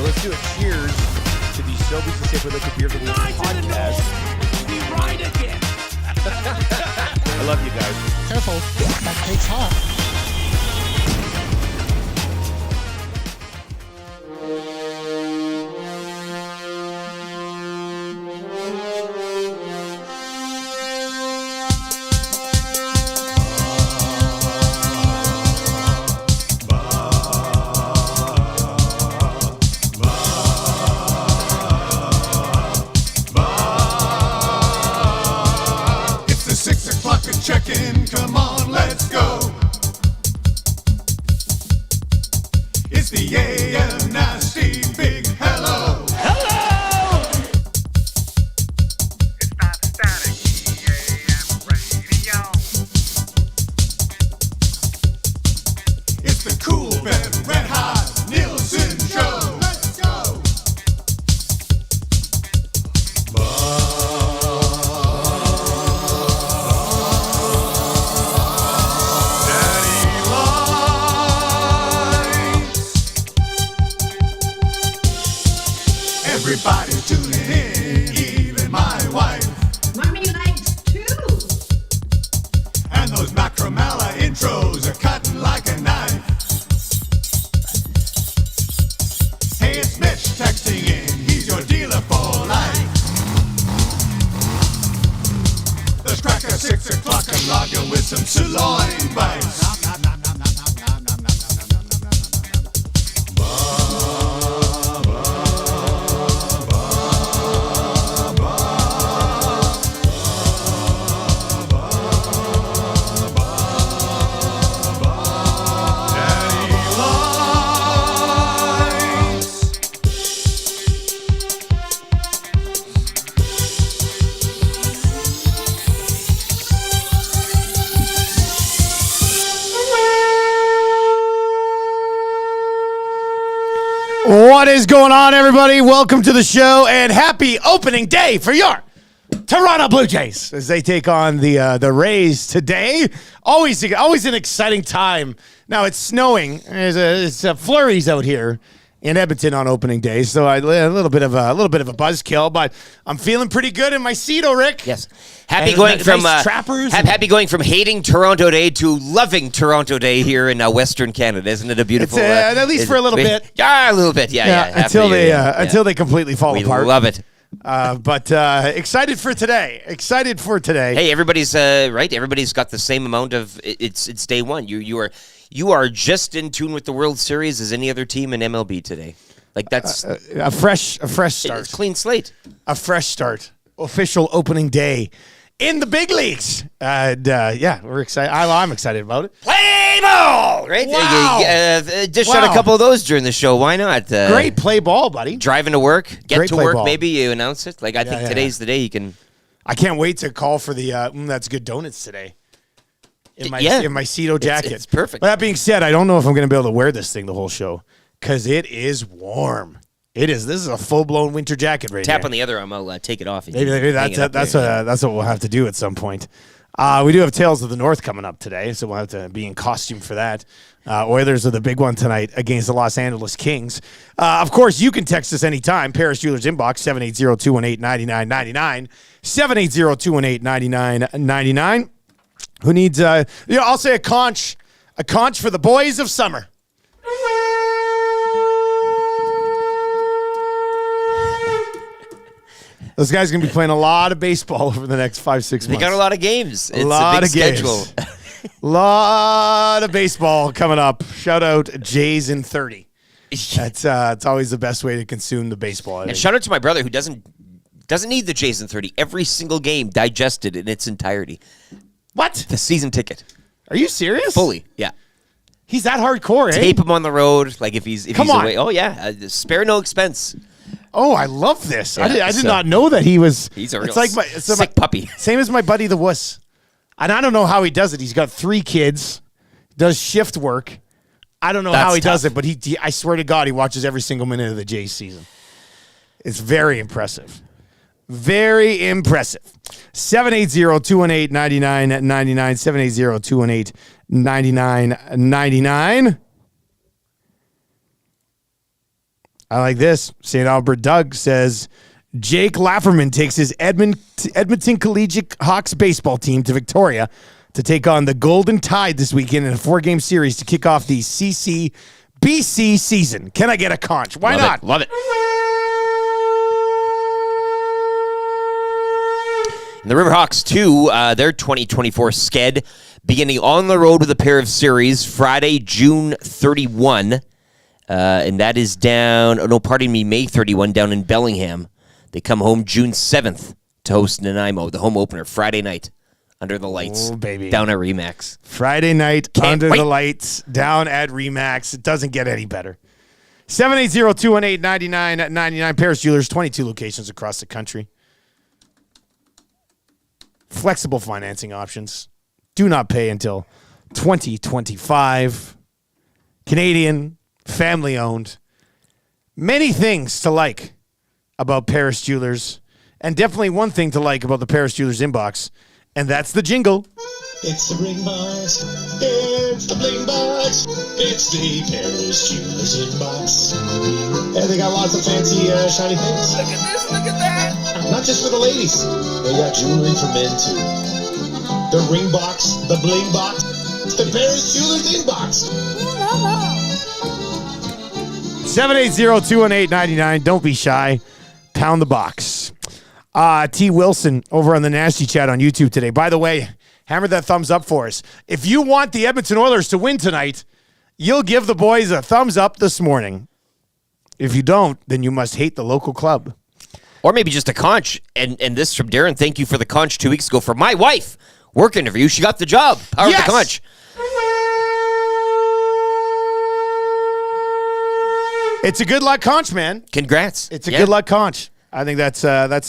let's do a cheers to the Sobeys and Safer Liquor Beer of the Week podcast. We ride again. I love you guys. Careful, that cake's hot. Check-in, come on, let's go. It's the AM Nasty Big Hello. Hello! It's that static AM radio. It's the Coolbet Red Hot Nielson Show. Let's go. Everybody's tuning in, even my wife. Mommy likes too. And those Macromella intros are cutting like a knife. Hey, it's Mitch texting in, he's your dealer for life. Let's crack a 6 o'clock and log in with some sirloin bites. What is going on, everybody? Welcome to the show, and happy opening day for your Toronto Blue Jays as they take on the Rays today. Always an exciting time. Now it's snowing. It's flurries out here in Edmonton on opening day, so a little bit of a buzzkill, but I'm feeling pretty good in my seat, Rick. Yes, happy going from hating Toronto Day to loving Toronto Day here in Western Canada. Isn't it a beautiful? At least for a little bit. Yeah, a little bit. Yeah. Until they completely fall apart. We love it. But excited for today. Hey, everybody's right. Everybody's got the same amount of. It's day one. You are just in tune with the World Series as any other team in MLB today. Like that's a fresh start. It's clean slate. A fresh start. Official opening day in the big leagues. And we're excited. I'm excited about it. Play ball, right? Wow. Dish out a couple of those during the show. Why not? Great play ball, buddy. Driving to work, get Great to play work. ball. Maybe you announce it. Like I think today's the day you can. I can't wait to call for the That's Good Donuts today. In my Cedo jacket. It's perfect. But that being said, I don't know if I'm going to be able to wear this thing the whole show because it is warm. It is. This is a full-blown winter jacket right here. Tap on the other arm. I'll take it off. Maybe that's what we'll have to do at some point. We do have Tales of the North coming up today, so we'll have to be in costume for that. Oilers are the big one tonight against the Los Angeles Kings. Of course, you can text us anytime. Paris Jewelers Inbox, 780-218-9999. 780-218-9999. Who needs, I'll say a conch for the boys of summer. Those guys are going to be playing a lot of baseball over the next 5-6 months. They got a lot of games. It's a big schedule. Lot of baseball coming up. Shout out Jays in 30. That's it's always the best way to consume the baseball. And shout out to my brother who doesn't need the Jays in 30. Every single game digested in its entirety. What? The season ticket. Are you serious? Fully, yeah. He's that hardcore, eh? Tape him on the road, like if he's away. Oh yeah, spare no expense. Oh, I love this. Yeah, I did not know that he was. He's a real sick puppy. Same as my buddy the Wuss. And I don't know how he does it. He's got 3 kids, does shift work. I don't know how he does it, but he I swear to God, he watches every single minute of the Jays season. It's very impressive. Very impressive. 780-218-9999. 780-218-9999. I like this. St. Albert Doug says, Jake Lafferman takes his Edmonton Collegiate Hawks baseball team to Victoria to take on the Golden Tide this weekend in a 4-game series to kick off the CCBC season. Can I get a conch? Why not? Love it. And the Riverhawks, too, their 2024 sked beginning on the road with a pair of series Friday, June 31. And that is May 31, down in Bellingham. They come home June 7th to host Nanaimo, the home opener, Friday night, under the lights. Oh, baby. Down at Remax. Friday night, Can't under wait. the lights, down at Remax. It doesn't get any better. 780-218-9999. Paris Jewelers, 22 locations across the country. Flexible financing options. Do not pay until 2025. Canadian, family-owned. Many things to like about Paris Jewelers. And definitely one thing to like about the Paris Jewelers inbox. And that's the jingle. It's the ring box. It's the bling box. It's the Paris Jewelers inbox. And they got lots of fancy, shiny things. Look at this, look at that. Not just for the ladies. They got jewelry for men, too. The ring box, the bling box, the Paris Jewelers inbox. 780-218-99. Don't be shy. Pound the box. T. Wilson over on the Nasty Chat on YouTube today. By the way, hammer that thumbs up for us. If you want the Edmonton Oilers to win tonight, you'll give the boys a thumbs up this morning. If you don't, then you must hate the local club. Or maybe just a conch. And this from Darren. Thank you for the conch 2 weeks ago for my wife. Work interview. She got the job. Power Yes! of the conch. It's a good luck conch, man. Congrats. It's a good luck conch. I think that's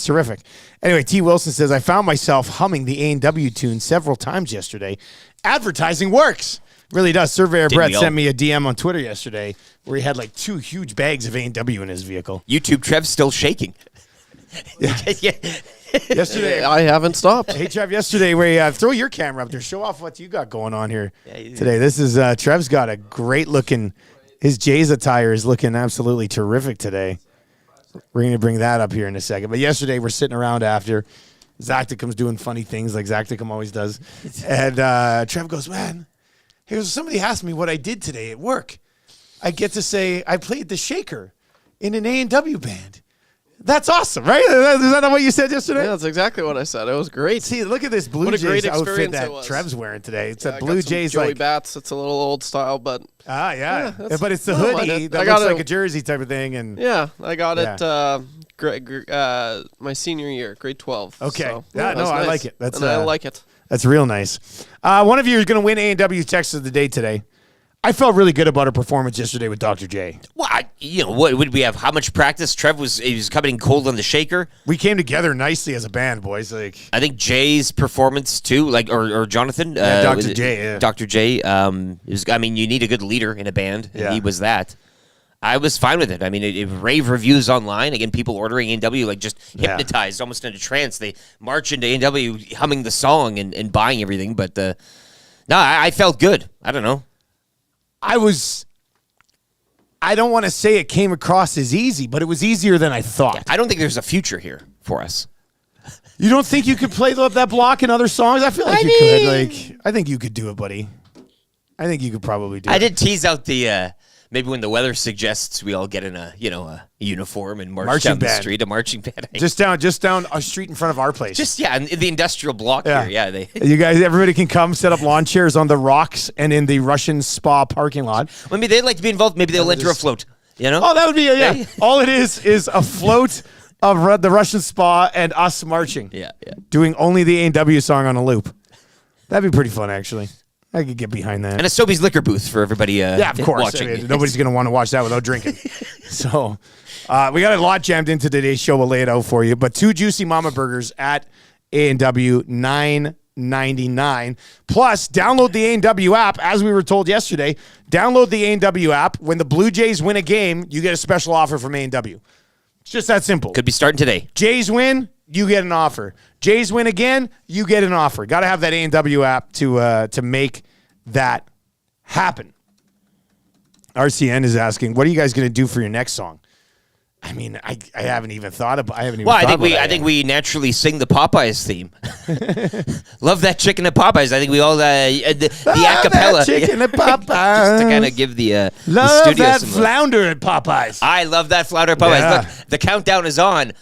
terrific. Anyway, T. Wilson says, I found myself humming the A&W tune several times yesterday. Advertising works. Really does. Surveyor Didn't Brett we all? sent me a DM on Twitter yesterday where he had like 2 huge bags of A&W in his vehicle. YouTube Trev's still shaking. Yeah. Yesterday, I haven't stopped. hey Trev, yesterday we throw your camera up there. Show off what you got going on here today. This is Trev's got a great looking. His Jays attire is looking absolutely terrific today. We're going to bring that up here in a second. But yesterday we're sitting around after. Zacticum's doing funny things like Zacticum always does. And Trev goes, man, here's somebody asked me what I did today at work. I get to say I played the shaker in an A&W band. That's awesome, right? Is that not what you said yesterday? Yeah, that's exactly what I said. It was great. See, look at this Blue What a Jays great outfit experience that it was. Trev's wearing today. It's Yeah, a I Blue got some Jays Joey like Bats. It's a little old style, but yeah. that's- But it's the I don't mind hoodie it. that I looks got like a jersey type of thing. And yeah, I got Yeah. it my senior year, grade 12. Okay. So, Yeah, that was no, I nice. like it. That's, and I like it. that's real nice. One of you is going to win A&W Text of the Day today. I felt really good about our performance yesterday with Dr. J. Well, what would we have? How much practice? He was coming in cold on the shaker. We came together nicely as a band, boys. Like I think Jay's performance too, or Jonathan. Yeah, Dr. was it- J, yeah. Dr. J. You need a good leader in a band, and Yeah. he was that. I was fine with it. I mean, it rave reviews online. Again, people ordering A&W like just hypnotized, almost in a trance. They march into A&W humming the song and buying everything. But no, I felt good. I don't know. I don't want to say it came across as easy, but it was easier than I thought. I don't think there's a future here for us. You don't think you could play that block in other songs? I feel like you could. Like, I think you could do it, buddy. I think you could probably do it. I did tease out the maybe when the weather suggests we all get in a uniform and march Marching down the band. street, a marching band. Just down a street in front of our place. in the industrial block here. Yeah, they. You guys, everybody can come set up lawn chairs on the rocks and in the Russian spa parking lot. Maybe they'd like to be involved. Maybe they'll enter a float. You know? Oh, that would be yeah. All it is a float of the Russian spa and us marching. Yeah. Doing only the A&W song on a loop. That'd be pretty fun, actually. I could get behind that. And a Sobeys liquor booth for everybody. Yeah, of course. Watching. I mean, nobody's going to want to watch that without drinking. So we got a lot jammed into today's show. We'll lay it out for you. But 2 juicy mama burgers at A&W, $9.99. Plus, download the A&W app. As we were told yesterday, download the A&W app. When the Blue Jays win a game, you get a special offer from A&W. It's just that simple. Could be starting today. Jays win, you get an offer. Jays win again, you get an offer. Got to have that A&W app to make that happen. RCN is asking, what are you guys going to do for your next song? I mean, I haven't even thought about. I haven't even. Well, thought I think we naturally sing the Popeyes theme. Love that chicken at Popeyes. I think we all the acapella chicken at Popeyes. just to kind of give the Love studio that some flounder at Popeyes. I love that flounder at Popeyes. Yeah. Look, the countdown is on.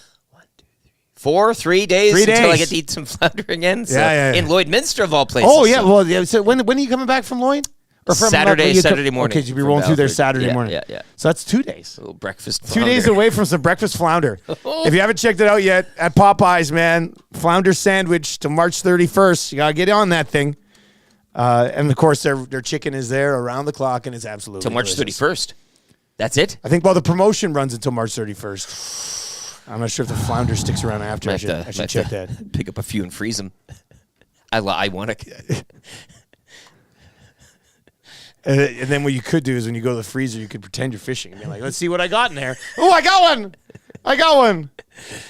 3 days 3 until I days. get to eat some flounder again. So, Yeah. in Lloydminster of all places. Oh yeah. So Well, yeah. So when are you coming back from Lloyd? Or from Saturday morning. Okay, you'll be from rolling through there Balford. Saturday Yeah, morning. Yeah. So that's 2 days. A little breakfast. 2 days flounder. away from some breakfast flounder. If you haven't checked it out yet, at Popeyes, man, flounder sandwich till March 31st. You gotta get on that thing. And of course, their chicken is there around the clock, and it's absolutely Till March delicious. 31st. That's it. I think the promotion runs until March 31st. I'm not sure if the flounder sticks around after. I should check that. Pick up a few and freeze them. I want to. And then what you could do is when you go to the freezer, you could pretend you're fishing and be like, let's see what I got in there. Oh, I got one.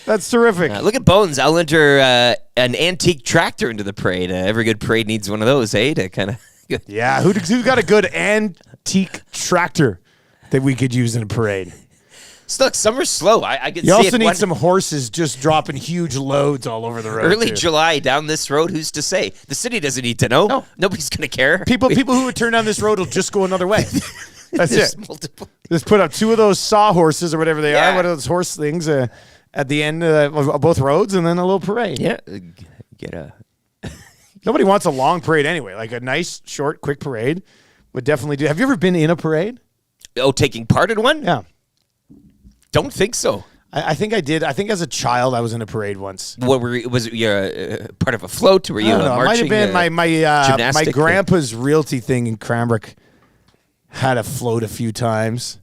That's terrific. Look at Bones. I'll enter an antique tractor into the parade. Every good parade needs one of those, eh? To kind of. Yeah, who's got a good antique tractor that we could use in a parade? Look, summer's slow. I could You see also it need some horses just dropping huge loads all over the road. early too. July down this road. Who's to say? The city doesn't need to know. No. Nobody's going to care. People who would turn down this road will just go another way. That's There's it. multiple. Just put up 2 of those sawhorses or whatever they Yeah. are, one of those horse things at the end of both roads, and then a little parade. Yeah. Get a. Nobody wants a long parade anyway. Like a nice, short, quick parade would definitely do. Have you ever been in a parade? Oh, taking part in one? Yeah. Don't think so. I think I did. I think as a child I was in a parade once. What was it? You're part of a float? Were you I don't know. It might have marching? been my gymnastic? grandpa's realty thing in Cranbrook had a float a few times.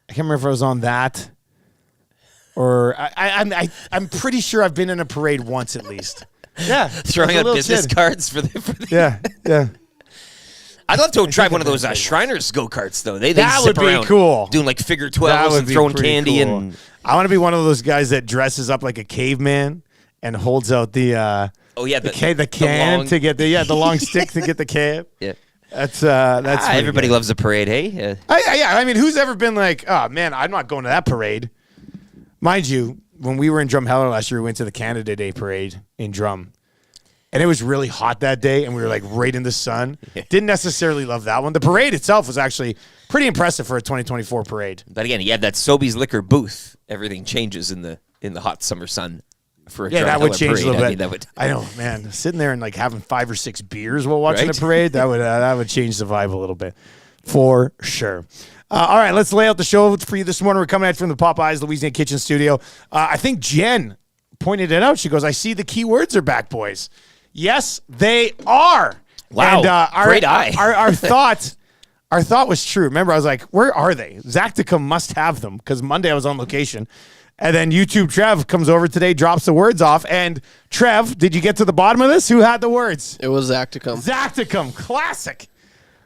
I can't remember if I was on that or I'm pretty sure I've been in a parade once at least. Yeah, Throwing as a out little business kid. cards for the Yeah. I'd love to try one of I've those been in Shriners go-karts, though. They That zip would be around cool. doing like figure That 12s would and be throwing pretty candy. cool. And I want to be one of those guys that dresses up like a caveman and holds out the the can long- to get the long stick to get the can. Yeah. That's pretty everybody good. loves a parade, hey? I mean, who's ever been like, oh man, I'm not going to that parade? Mind you, when we were in Drumheller last year, we went to the Canada Day parade in Drum. And it was really hot that day, and we were like right in the sun. Didn't necessarily love that one. The parade itself was actually pretty impressive for a 2024 parade. But again, you have that Sobeys liquor booth. Everything changes in the hot summer sun. For a Yeah, that would Drumheller change parade. a little I bit. mean, that would. I know, man. Sitting there and like having 5 or 6 beers while watching Right? a parade, that would change the vibe a little bit, for sure. All right, let's lay out the show for you this morning. We're coming at you from the Popeyes Louisiana Kitchen Studio. I think Jen pointed it out. She goes, "I see the keywords are back, boys." Yes, they are. Wow, And, great eye. Our thought was true. Remember, I was like, "Where are they?" Zactica must have them because Monday I was on location. And then YouTube Trev comes over today, drops the words off. And Trev, did you get to the bottom of this? Who had the words? It was Zacticum. Zacticum.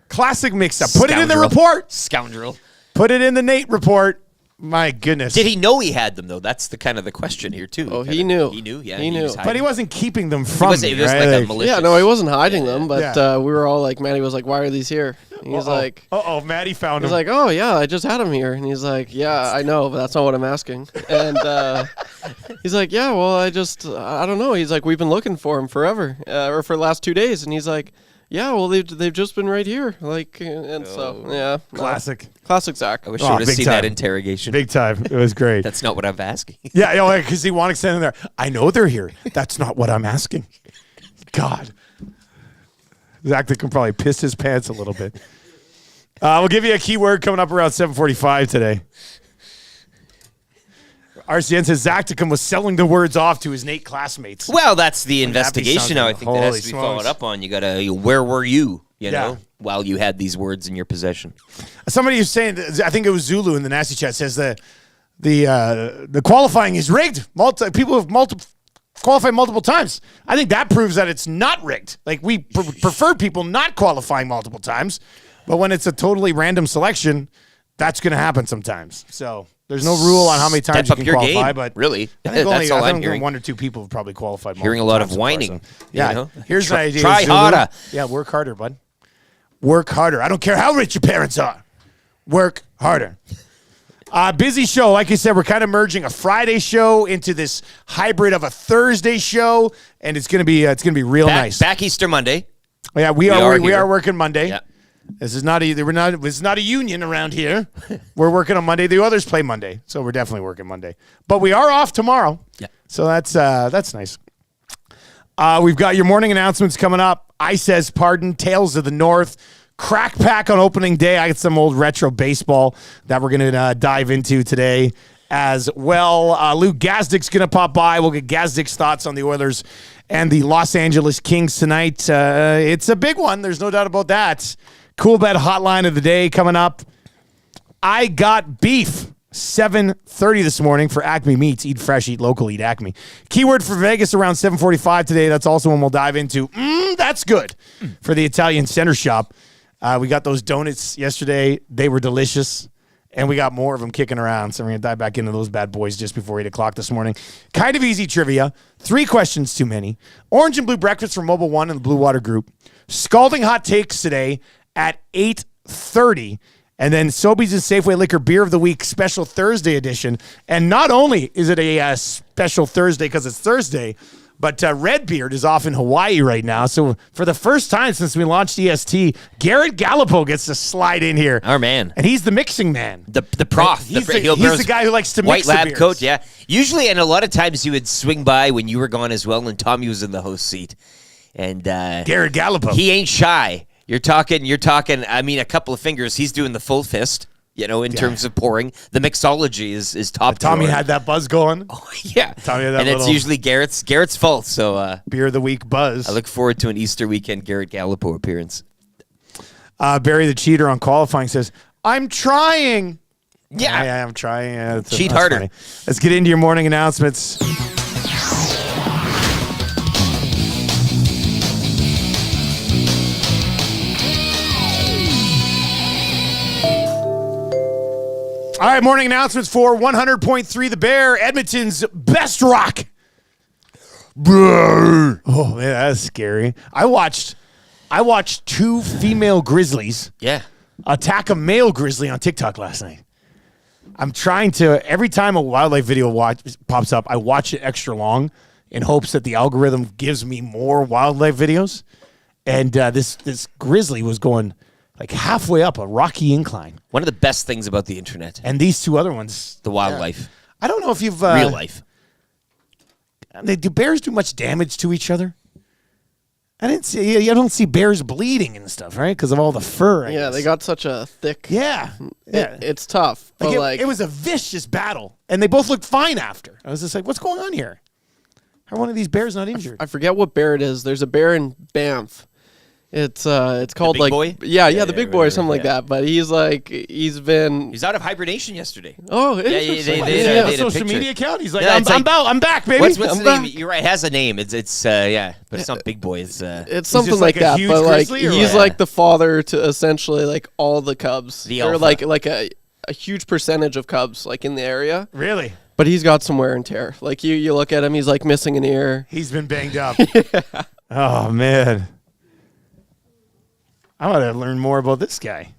Classic mix-up. Put it in the Scoundrel. report. Scoundrel. Put it in the Nate report. My goodness. Did he know he had them, though? That's the kind of the question here, too. Oh, he knew. He knew, yeah. He knew. was But he hiding. wasn't keeping them from It me, was right? like a Like, malicious. Yeah, no, he wasn't hiding them, but Yeah. we were all like, Manny was like, why are these here? And he's like, Maddie found he's him. like, oh yeah, I just had him here. And he's like, yeah, I know, but that's not what I'm asking. And he's like, yeah, well, I don't know. He's like, we've been looking for him forever, or for the last 2 days. And he's like, yeah, well, they've just been right here. Like, and so, yeah. no. Classic. Classic Zach. I wish Oh, I would have big seen time. that interrogation. Big time. It was great. That's not what I'm asking. Yeah, because he wanted to stand in there. I know they're here. That's not what I'm asking. God. Zactic can probably piss his pants a little bit. We'll give you a keyword coming up around 7:45 today. RCN says Zacticum was selling the words off to his Nate classmates. Well, that's the Wouldn't that be investigation now. I something? think that has Holy to be followed smokes. up on. You gotta. Where were you? You Yeah. know, while you had these words in your possession. Somebody was saying, I think it was Zulu in the Nasty Chat, says that the qualifying is rigged. People have qualified multiple times. I think that proves that it's not rigged. Like, we prefer people not qualifying multiple times, but when it's a totally random selection, that's going to happen sometimes. So there's no rule on how many times Step you up can your qualify, game, but really. I think That's all I'm only hearing. 1 or 2 people have probably qualified. Hearing a multiple lot of times so far, whining. so- Yeah, You know? here's the idea. Try Zulu. harder. Yeah, work harder, bud. Work harder. I don't care how rich your parents are. Work harder. Busy show. Like I said, we're kind of merging a Friday show into this hybrid of a Thursday show, and it's gonna be real nice. Back Easter Monday. Yeah, we are here. working Monday. Yeah. This is not it's not a union around here. We're working on Monday. The others play Monday, so we're definitely working Monday. But we are off tomorrow. Yeah. So that's nice. We've got your morning announcements coming up. I says pardon, Tales of the North, Crack Pack on opening day. I got some old retro baseball that we're going to dive into today as well. Luke Gazdic's going to pop by. We'll get Gazdic's thoughts on the Oilers and the Los Angeles Kings tonight. It's a big one. There's no doubt about that. Coolbet hotline of the day coming up. I got beef. 7:30 this morning for Acme Meats. Eat fresh, eat local, eat Acme. Keyword for Vegas around 7:45 today. That's also when we'll dive into. That's good for the Italian Center Shop. We got those donuts yesterday. They were delicious, and we got more of them kicking around. So we're going to dive back into those bad boys just before 8 o'clock this morning. Kind of easy trivia. 3 questions too many. Orange and Blue breakfast from Mobile One and the Blue Water Group. Scalding hot takes today at 8:30. And then Sobeys and Safeway Liquor Beer of the Week special Thursday edition. And not only is it a special Thursday because it's Thursday, but Redbeard is off in Hawaii right now. So for the first time since we launched EST, Garrett Gallipo gets to slide in here. Our man. And he's the mixing man. The prof. He's the guy who likes to mix white lab the beers. coat, yeah. Usually, and a lot of times you would swing by when you were gone as well, and Tommy was in the host seat. And Garrett Gallipo. He ain't shy. You're talking, I mean, a couple of fingers. He's doing the full fist, in terms of pouring. The mixology is top Tommy drawer. had that buzz going. Oh, yeah. Tommy had that and it's little usually Garrett's fault. So Beer of the Week buzz. I look forward to an Easter weekend Garrett Gallipo appearance. Barry the Cheater on qualifying says, I'm trying. Yeah. I'm trying. Cheat that's harder. Funny. Let's get into your morning announcements. All right, morning announcements for 100.3 The Bear, Edmonton's best rock. Oh, man, that's scary. I watched 2 female grizzlies attack a male grizzly on TikTok last night. I'm trying to, every time a wildlife video pops up, I watch it extra long in hopes that the algorithm gives me more wildlife videos. And this grizzly was going like halfway up a rocky incline. One of the best things about the internet. And these 2 other ones. The wildlife. Yeah. I don't know if you've... Real life. Do bears do much damage to each other? I don't see bears bleeding and stuff, right? Because of all the fur. I guess. They got such a thick... Yeah. It's tough. But it was a vicious battle, and they both looked fine after. I was just like, what's going on here? How are one of these bears not injured? I forget what bear it is. There's a bear in Banff. It's called big boy? the big boy or something like that. But he's out of hibernation yesterday. Oh, they interesting. did a social picture. media account. He's like, Yeah, I'm back, baby. What's I'm the back. name? You're right. It has a name. It's but it's not big boy. It's It's something just like like a that. huge But grizzly, or he's what? like the father to essentially like all the cubs. The or alpha. like a huge percentage of cubs like in the area. Really? But he's got some wear and tear. Like you look at him, he's like missing an ear. He's been banged up. Oh, man. I want to learn more about this guy.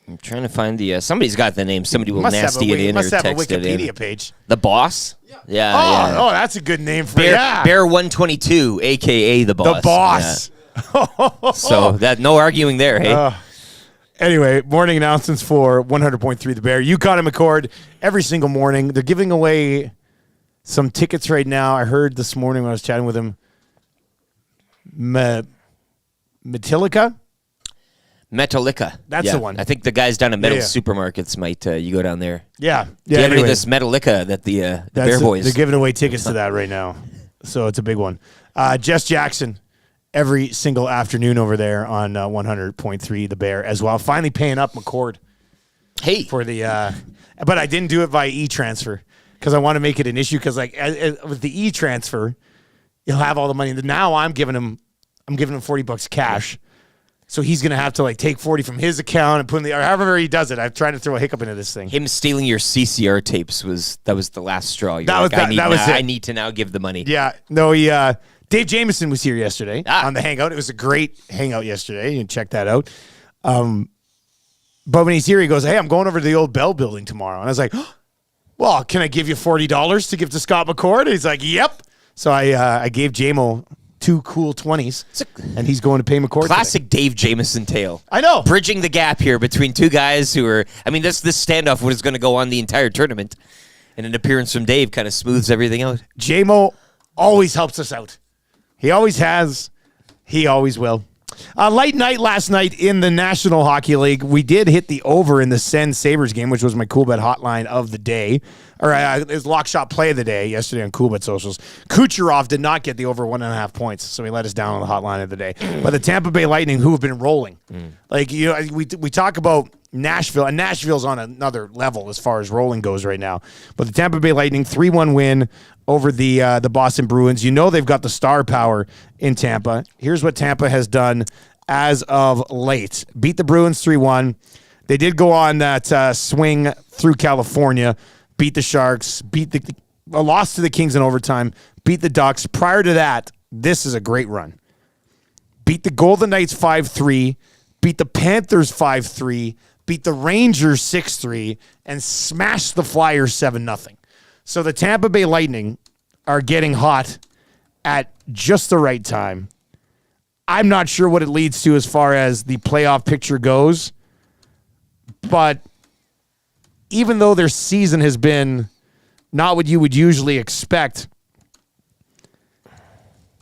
I'm trying to find the. Somebody's got the name. Somebody will Must nasty it in or must have a text it in. Wikipedia page. The boss. Yeah. Oh, that's a good name for Bear, yeah. Bear 122, aka the boss. The boss. Yeah. So that no arguing there. Hey. Anyway, morning announcements for 100.3 The Bear. Yukon and McCord every single morning. They're giving away some tickets right now. I heard this morning when I was chatting with him. Metallica? Metallica. That's the one. I think the guys down at Metal Yeah. Supermarkets might. You go down there. Yeah. Do you have any anyway, of this Metallica that the Bear Boys? They're giving away tickets to that right now. So it's a big one. Jess Jackson every single afternoon over there on 100.3 The Bear as well. Finally paying up McCord. Hey. For the but I didn't do it via e-transfer because I want to make it an issue because like with the e-transfer, he'll have all the money. Now I'm giving him $40 cash. So he's gonna have to like take 40 from his account and put in the or however he does it. I'm trying to throw a hiccup into this thing. Him stealing your CCR tapes was the last straw. You're That was like, that was it. I need to now give the money. Yeah, no, Dave Jameson was here yesterday Ah. on the Hangout. It was a great Hangout yesterday. You can check that out. But when he's here, he goes, hey, I'm going over to the old Bell building tomorrow. And I was like, well, can I give you $40 to give to Scott McCord? And he's like, yep. So I gave JMO 2 cool 20s, and he's going to pay McCord Classic today. Dave Jamieson tale. I know. Bridging the gap here between two guys who are, I mean, this standoff was going to go on the entire tournament, and an appearance from Dave kind of smooths everything out. JMO always helps us out. He always has. He always will. Light night last night in the National Hockey League. We did hit the over in the Sens Sabres game, which was my Coolbet hotline of the day. Or it was lock shot play of the day yesterday on Coolbet socials. Kucherov did not get the over 1.5 points, so he let us down on the hotline of the day. But the Tampa Bay Lightning, who have been rolling. Like, you know, we talk about Nashville, and Nashville's on another level as far as rolling goes right now. But the Tampa Bay Lightning, 3-1 win over the Boston Bruins. You know they've got the star power in Tampa. Here's what Tampa has done as of late. Beat the Bruins 3-1. They did go on that swing through California, beat the Sharks, lost to the Kings in overtime, beat the Ducks. Prior to that, this is a great run. Beat the Golden Knights 5-3, beat the Panthers 5-3, beat the Rangers 6-3, and smashed the Flyers 7-0. So the Tampa Bay Lightning are getting hot at just the right time. I'm not sure what it leads to as far as the playoff picture goes, but even though their season has been not what you would usually expect,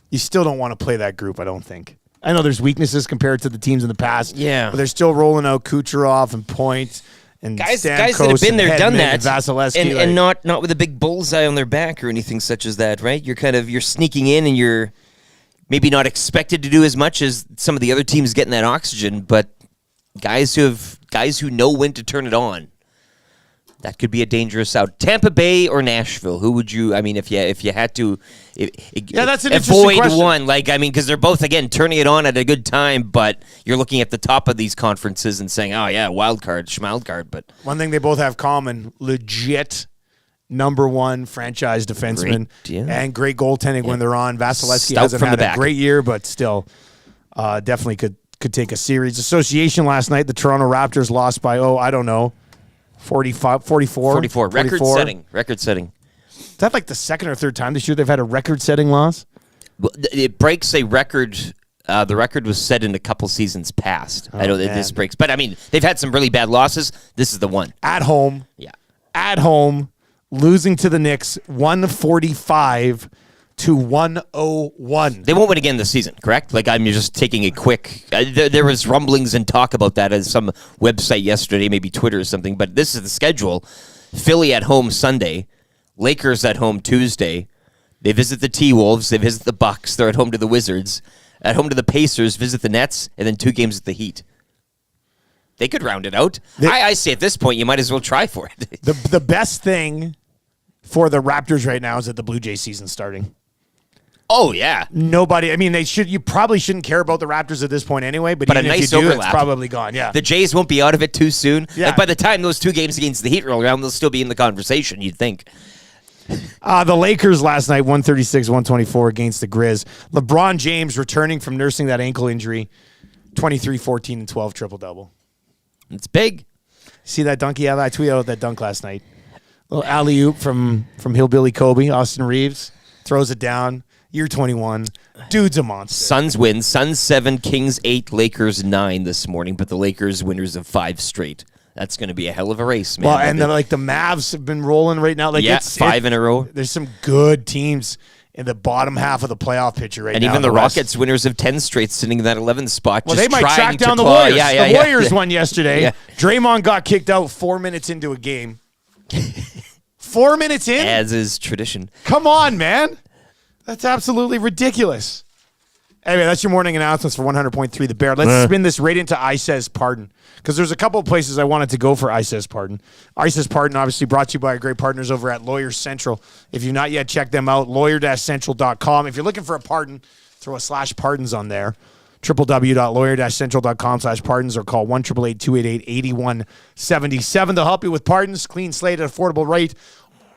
you still don't want to play that group, I don't think. I know there's weaknesses compared to the teams in the past, but they're still rolling out Kucherov and Point and guys that Stamkos have been there, done that, and Vasilevsky, and not with a big bullseye on their back or anything such as that, right? You're sneaking in, and you're maybe not expected to do as much as some of the other teams getting that oxygen, but guys who know when to turn it on. That could be a dangerous out. Tampa Bay or Nashville? Who would you? I mean, if you had to, that's an interesting avoid question. one. Like, I mean, because they're both again turning it on at a good time, but you're looking at the top of these conferences and saying, "Oh yeah, wild card, schmild card." But one thing they both have common: legit number one franchise defenseman and great goaltending when they're on. Vasilevsky hasn't had a great year, but still, definitely could take a series. Association last night, the Toronto Raptors lost by 44. Record setting. Is that like the second or third time this year they've had a record-setting loss? Well, it breaks a record. The record was set in a couple seasons past. I know that this breaks, but I mean they've had some really bad losses. This is the one at home. Yeah, at home, losing to the Knicks 145 to 101. They won't win again this season, correct? Like, I'm just taking a quick... there was rumblings and talk about that as some website yesterday, maybe Twitter or something, but this is the schedule. Philly at home Sunday, Lakers at home Tuesday. They visit the T-Wolves, they visit the Bucks, they're at home to the Wizards, at home to the Pacers, visit the Nets, and then 2 games at the Heat. They could round it out. I say at this point, you might as well try for it. The best thing for the Raptors right now is that the Blue Jays season's starting. Oh, yeah. Nobody, I mean, you probably shouldn't care about the Raptors at this point anyway, but even a nice if you do, overlap. it's probably gone, yeah. The Jays won't be out of it too soon. Yeah. Like, by the time those 2 games against the Heat roll around, they'll still be in the conversation, you'd think. The Lakers last night, 136-124 against the Grizz. LeBron James returning from nursing that ankle injury, 23, 14, and 12 triple-double. It's big. See that dunk? Yeah, I tweeted out that dunk last night. Little alley-oop from Hillbilly Kobe, Austin Reeves. Throws it down. Year 21. Dude's a monster. Suns win. Suns 7, Kings 8, Lakers 9 this morning, but the Lakers winners of 5 straight. That's going to be a hell of a race, man. Well, and then, the Mavs have been rolling right now. Like, 5 in a row. There's some good teams in the bottom half of the playoff picture right now. And even the Rockets winners of 10 straight sitting in that 11th spot. Well, just they might track down the claw. Warriors. The Warriors won yesterday. Yeah. Draymond got kicked out 4 minutes into a game. 4 minutes in? As is tradition. Come on, man. That's absolutely ridiculous. Anyway, that's your morning announcements for 100.3 The Bear. Let's spin this right into I Says Pardon, because there's a couple of places I wanted to go for I Says Pardon. I Says Pardon, obviously brought to you by our great partners over at Lawyers Central. If you've not yet checked them out, lawyer-central.com. If you're looking for a pardon, throw a /pardons on there. www.lawyer-central.com/pardons or call 1-888-288-8177. They'll help you with pardons, clean slate at affordable rate.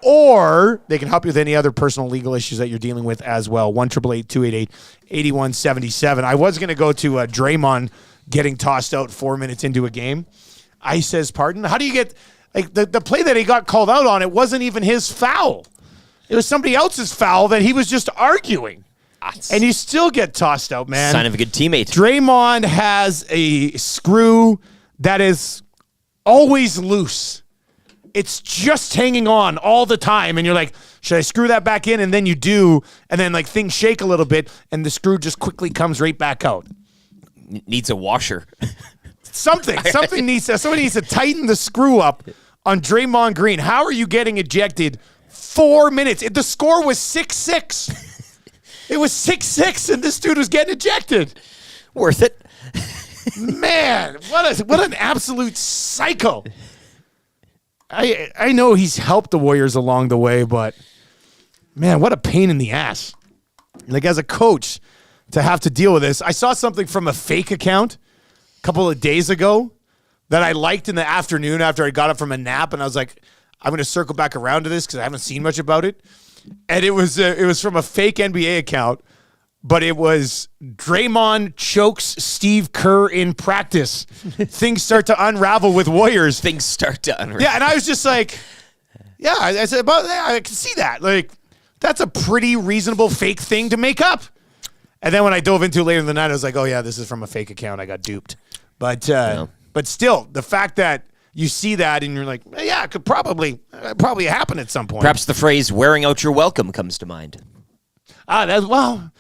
Or they can help you with any other personal legal issues that you're dealing with as well. 1-888-288-8177. I was going to go to Draymond getting tossed out 4 minutes into a game. I says pardon. How do you get like the play that he got called out on? It wasn't even his foul. It was somebody else's foul that he was just arguing. And you still get tossed out, man. Sign of a good teammate. Draymond has a screw that is always loose. It's just hanging on all the time. And you're like, should I screw that back in? And then you do. And then like things shake a little bit and the screw just quickly comes right back out. Needs a washer. Somebody needs to tighten the screw up on Draymond Green. How are you getting ejected 4 minutes? The score was 6-6. It was 6-6 and this dude was getting ejected. Worth it. Man, what an absolute psycho. I know he's helped the Warriors along the way, but man, what a pain in the ass. Like as a coach to have to deal with this. I saw something from a fake account a couple of days ago that I liked in the afternoon after I got up from a nap, and I was like, I'm going to circle back around to this because I haven't seen much about it. And it was from a fake NBA account, but it was Draymond chokes Steve Kerr in practice. Things start to unravel with Warriors. Things start to unravel. Yeah, and I was just like, yeah, I said, but yeah, I can see that. Like, that's a pretty reasonable fake thing to make up. And then when I dove into it later in the night, I was like, oh yeah, this is from a fake account. I got duped. But still, the fact that you see that and you're like, yeah, it could probably happen at some point. Perhaps the phrase "wearing out your welcome" comes to mind. But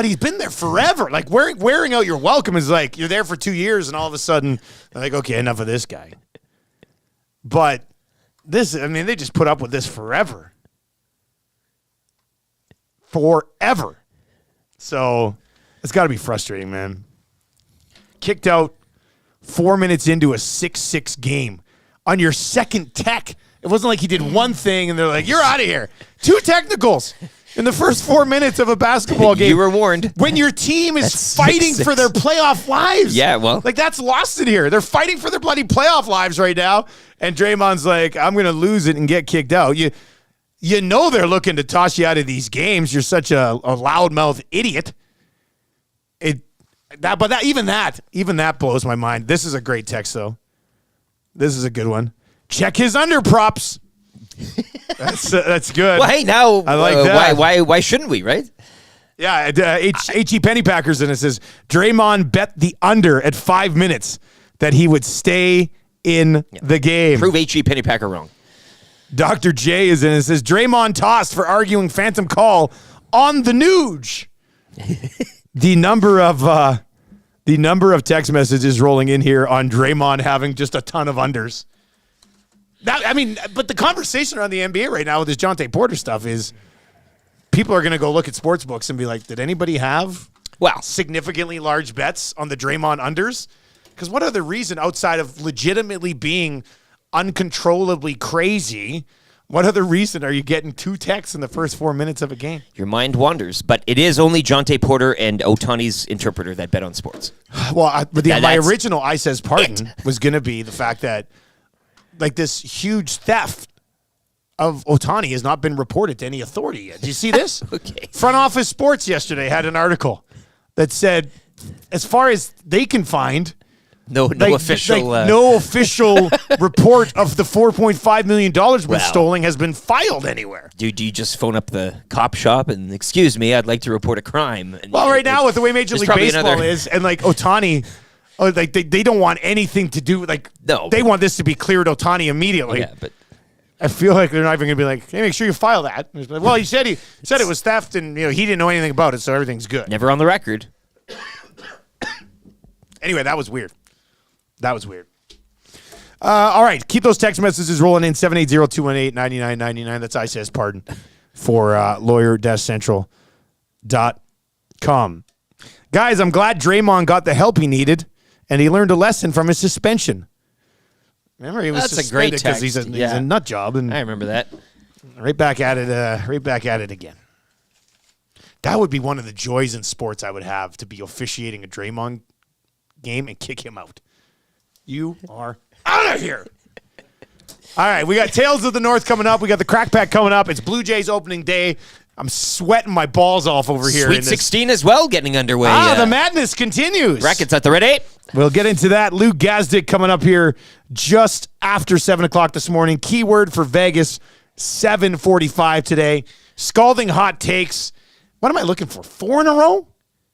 he's been there forever. Like wearing out your welcome is like you're there for 2 years and all of a sudden they're like, okay, enough of this guy. But they just put up with this forever. Forever. So it's got to be frustrating, man. Kicked out 4 minutes into a 6-6 game on your second tech. It wasn't like he did one thing and they're like, you're out of here. 2 technicals in the first 4 minutes of a basketball game. You were warned. When your team is fighting for their playoff lives. Yeah, well. Like, that's lost in here. They're fighting for their bloody playoff lives right now. And Draymond's like, I'm going to lose it and get kicked out. You know they're looking to toss you out of these games. You're such a loudmouth idiot. Even that blows my mind. This is a great text, though. This is a good one. Check his under props. That's good. Well, hey, now I like that. Why shouldn't we, right? Yeah, H.E. Pennypackers, and it says Draymond bet the under at 5 minutes that he would stay in the game. Prove H.E. Pennypacker wrong. Dr. J is in it. It says Draymond tossed for arguing phantom call on the Nuge. The number of text messages rolling in here on Draymond having just a ton of unders. But the conversation around the NBA right now with this Jonte Porter stuff is people are going to go look at sports books and be like, did anybody have significantly large bets on the Draymond unders? Because what other reason outside of legitimately being uncontrollably crazy, what other reason are you getting 2 texts in the first 4 minutes of a game? Your mind wanders, but it is only Jonte Porter and Otani's interpreter that bet on sports. Well, my original I says pardon was going to be the fact that like this huge theft of Otani has not been reported to any authority yet. Do you see this? Okay. Front Office Sports yesterday had an article that said, as far as they can find, no official report of the $4.5 million been stolen has been filed anywhere. Do you just phone up the cop shop and, excuse me, I'd like to report a crime? And right now with the way Major League Baseball is, and like Otani, like they don't want anything to do, like, no, they want this to be cleared Otani immediately. Yeah, but I feel like they're not even going to be like, hey, make sure you file that. Well, he said it was theft and he didn't know anything about it, so everything's good. Never on the record. Anyway, that was weird. All right, keep those text messages rolling in, 780-218-9999. That's I says pardon for lawyer-central.com. Guys, I'm glad Draymond got the help he needed, and he learned a lesson from his suspension. Remember, he was suspended because he's a nut job. And I remember that. Right back at it again. That would be one of the joys in sports I would have, to be officiating a Draymond game and kick him out. You are out of here. All right, we got Tales of the North coming up. We got the Crack Pack coming up. It's Blue Jays opening day. I'm sweating my balls off over here. Sweet 16 as well getting underway. The madness continues. Brackets at the ready. We'll get into that. Luke Gazdic coming up here just after 7 o'clock this morning. Keyword for Vegas, 7:45 today. Scalding hot takes. What am I looking for? 4 in a row?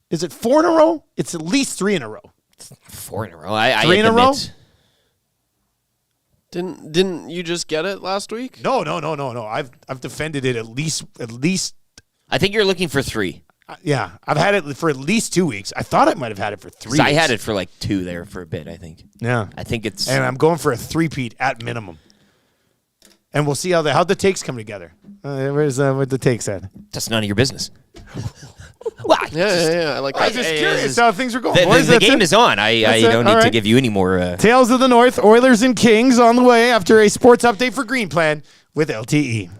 Is it 4 in a row? It's at least 3 in a row. 4 in a row. I 3 in a row? Didn't you just get it last week? No. I've defended it at least. I think you're looking for 3. Yeah, I've had it for at least 2 weeks. I thought I might have had it for 3 So weeks. I had it for like 2 there for a bit, I think. Yeah. I think it's... And I'm going for a 3-peat at minimum. And we'll see how the takes come together. Where's what the takes at? That's none of your business. Well, Yeah. I like that. I was just curious how things are going. The Boys, that's game it. is on. I That's it. don't All need to right. give you any more... Tales of the North, Oilers and Kings on the way after a sports update for Green Plan with LTE.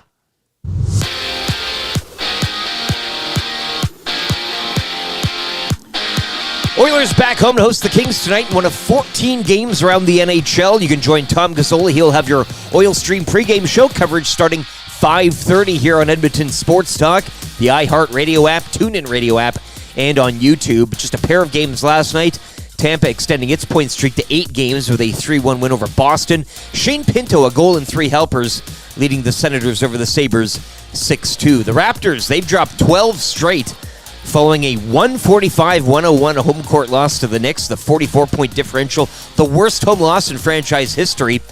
Oilers back home to host the Kings tonight in one of 14 games around the NHL. You can join Tom Gazzola. He'll have your Oil Stream pregame show coverage starting 5:30 here on Edmonton Sports Talk, the iHeartRadio app, TuneIn Radio app, and on YouTube. Just a pair of games last night. Tampa extending its point streak to 8 games with a 3-1 win over Boston. Shane Pinto, a goal and 3 helpers, leading the Senators over the Sabres 6-2. The Raptors, they've dropped 12 straight following a 145-101 home court loss to the Knicks, the 44-point differential, the worst home loss in franchise history.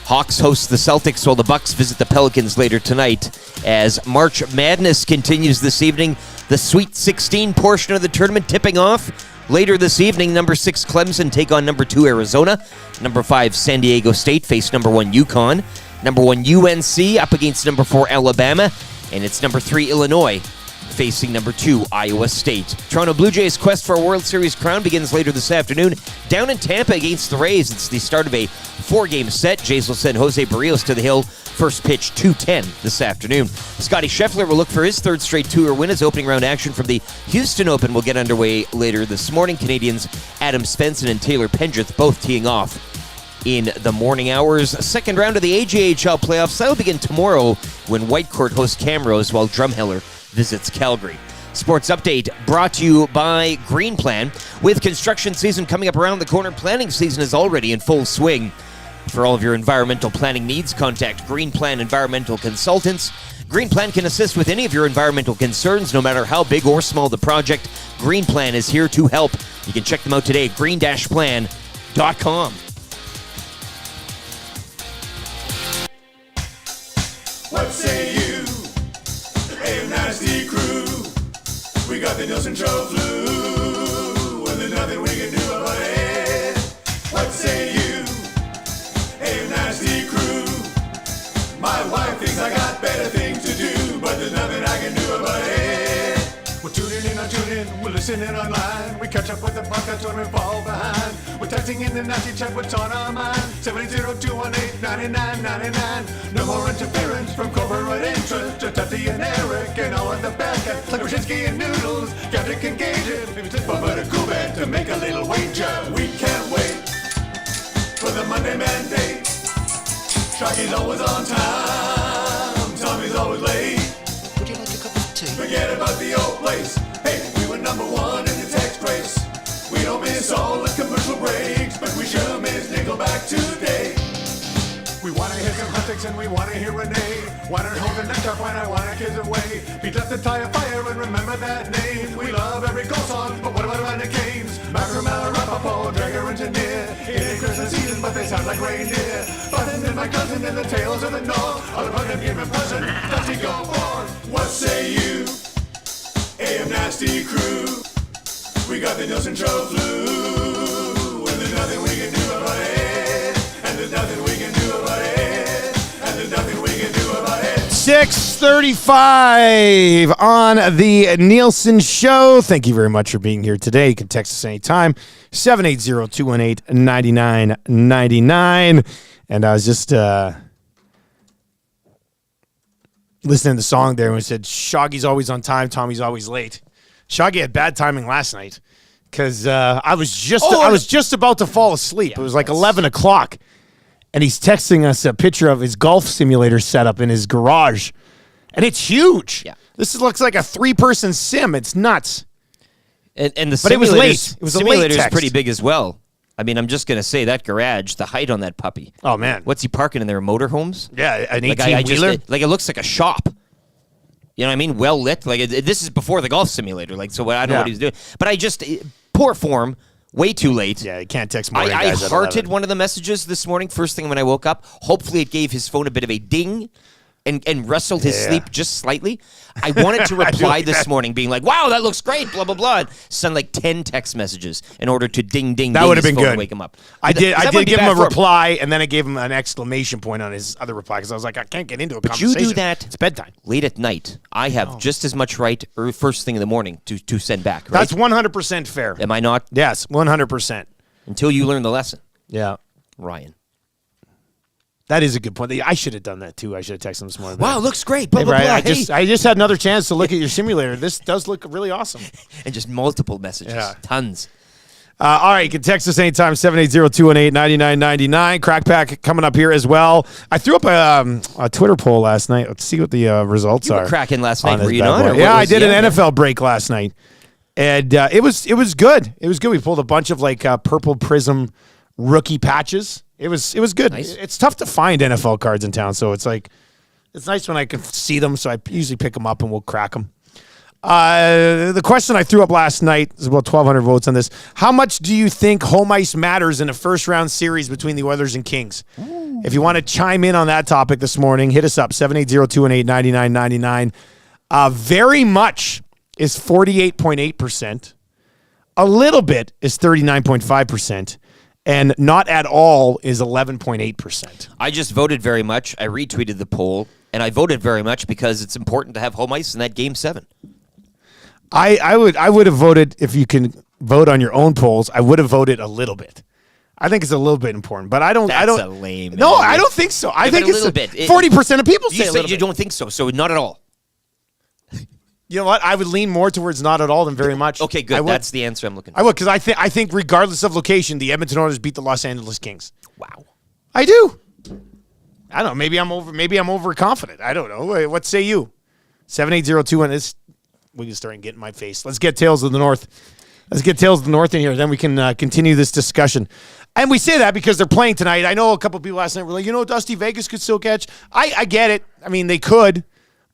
Hawks host the Celtics while the Bucks visit the Pelicans later tonight. As March Madness continues this evening, the Sweet 16 portion of the tournament tipping off. Later this evening, number 6 Clemson take on number 2 Arizona. Number 5 San Diego State face number 1 UConn. Number 1 UNC up against number 4 Alabama. And it's number 3 Illinois facing number 2 Iowa State. Toronto Blue Jays' quest for a World Series crown begins later this afternoon down in Tampa against the Rays. It's the start of a 4-game set. Jays will send Jose Barrios to the hill. First pitch 2:10 this afternoon. Scotty Scheffler will look for his 3rd straight tour win as opening round action from the Houston Open will get underway later this morning. Canadians Adam Svensson and Taylor Pendrith both teeing off in the morning hours. Second round of the AJHL playoffs that will begin tomorrow when Whitecourt hosts Camrose while Drumheller visits Calgary. Sports Update brought to you by Green Plan. With construction season coming up around the corner, planning season is already in full swing. For all of your environmental planning needs, contact Green Plan Environmental Consultants. Green Plan can assist with any of your environmental concerns, no matter how big or small the project. Green Plan is here to help. You can check them out today at green-plan.com. What say you? A nasty crew. We got the Nielson show flu, and there's nothing we can do about it. What say you? A nasty crew. My wife thinks I got better things to do, but there's nothing I can do about it. We're tuning in on TuneIn, we're listening online. We catch up with the podcast when we fall behind. We're texting in the nasty chat, what's on our mind. 780-218-9999. No more interference from corporate interest. Just Tati and Eric and all of the bad cats like Brzezinski and Noodles. Gazdic and Gage it. Maybe just Bubba to Coolbet to make a little wager. We can't wait for the Monday Mandate. Sharky's always on time. Tommy's always late. Would you like a cup of tea? Forget about the old place. Hey, we were number 1 in the text race. We don't miss all the commercial breaks, but we sure miss Nickelback today. We wanna hear some hot takes and we wanna hear Renee. Wanna hold the neck up when I wanna kiss away. Beat up the tire fire and remember that name. We love every goal song, but what about Randy Canes? Macramella, Rapaport, Dragger, Engineer. It ain't Christmas season, but they sound like reindeer. Button and my cousin and the tales of the North. All about them give in person. Dusty go forth. What say you? AM Nasty Crew. We got the Nielson show flu, and there's nothing we can do about it. And there's nothing we can do about it. And there's nothing we can do about it. 6:35 on the Nielson Show. Thank you very much for being here today. You can text us anytime, 780-218-9999. And I was just listening to the song there and we said, Shoggy's always on time, Tommy's always late. Shoggy had bad timing last night because I was just about to fall asleep. It was like 11 o'clock. And he's texting us a picture of his golf simulator setup in his garage. And it's huge. Yeah. This looks like a 3-person sim. It's nuts. And the But it was simulators- late. It was a late simulator is text. pretty big as well. I mean, I'm just going to say that garage, the height on that puppy. Oh, man. What's he parking in there? Motorhomes? Yeah, an Like 18-wheeler. like it looks like a shop. You know what I mean? Well lit. Like this is before the golf simulator. Like so, I don't know what he was doing. But I just poor form. Way too late. Yeah, you can't text morning I guys at hearted 11. one of the messages this morning, first thing when I woke up. Hopefully it gave his phone a bit of a ding and rustled his Yeah. sleep just slightly. I wanted to reply like this that. morning being like, wow, that looks great, blah, blah, blah. And send like 10 text messages in order to ding, ding, That ding would have his been phone good. and wake him up. I did That would be give him bad a form. reply, and then I gave him an exclamation point on his other reply because I was like, I can't get into a But you conversation. do that It's bedtime. late at night. I have just as much right or first thing in the morning to send back, right? That's 100% fair. Am I not? Yes, 100%. Until you learn the lesson, Yeah. Ryan. That is a good point. I should have done that too. I should have texted him this morning. Wow, looks great. Blah, Hey, blah, Brian, blah. I just had another chance to look at your simulator. This does look really awesome. And just multiple messages. Yeah. Tons. All right, you can text us anytime, 780-218-9999. Crack Pack coming up here as well. I threw up a Twitter poll last night. Let's see what the results You are. were cracking last on night, this were you bad not? boy. Or what Yeah, I was- did yeah, an yeah. NFL break last night. And it was good. It was good. We pulled a bunch of like purple prism rookie patches. It was good. Nice. It's tough to find NFL cards in town, so it's like it's nice when I can see them. So I usually pick them up and we'll crack them. The question I threw up last night is about 1,200 votes on this. How much do you think home ice matters in a first round series between the Oilers and Kings? If you want to chime in on that topic this morning, hit us up 780-218-9999. Very much is 48.8%. A little bit is 39.5%. And not at all is 11.8%. I just voted very much. I retweeted the poll, and I voted very much because it's important to have home ice in that Game 7. I would have voted, if you can vote on your own polls, I would have voted a little bit. I think it's a little bit important, but I don't. That's a lame. No, I don't think so. I Yeah, think but a it's little bit. 40% of people say You a said little you bit. don't think so, so not at all. You know what? I would lean more towards not at all than very much. Okay, I good. would. That's the answer I'm looking for. I would, because I think regardless of location, the Edmonton Oilers beat the Los Angeles Kings. Wow. I do. I don't know. Maybe I'm overconfident. I don't know. What say you? 78021 is. We can start getting in my face. Let's get Tales of the North. Let's get Tales of the North in here. Then we can continue this discussion. And we say that because they're playing tonight. I know a couple people last night were like, Dusty Vegas could still catch. I get it. I mean, they could.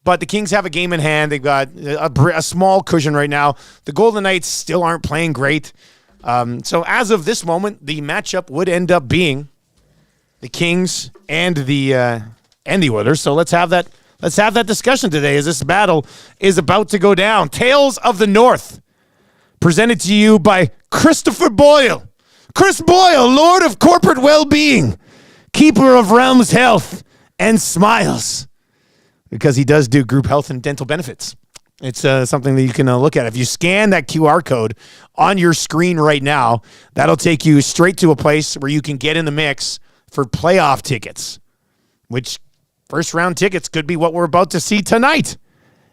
But the Kings have a game in hand. They've got a small cushion right now. The Golden Knights still aren't playing great. So as of this moment, the matchup would end up being the Kings and the Oilers. So let's have that. Let's have that discussion today as this battle is about to go down. Tales of the North, presented to you by Christopher Boyle. Chris Boyle, Lord of Corporate Well-Being, keeper of Realms Health and Smiles, because he does do group health and dental benefits. It's something that you can look at. If you scan that QR code on your screen right now, that'll take you straight to a place where you can get in the mix for playoff tickets, which first-round tickets could be what we're about to see tonight.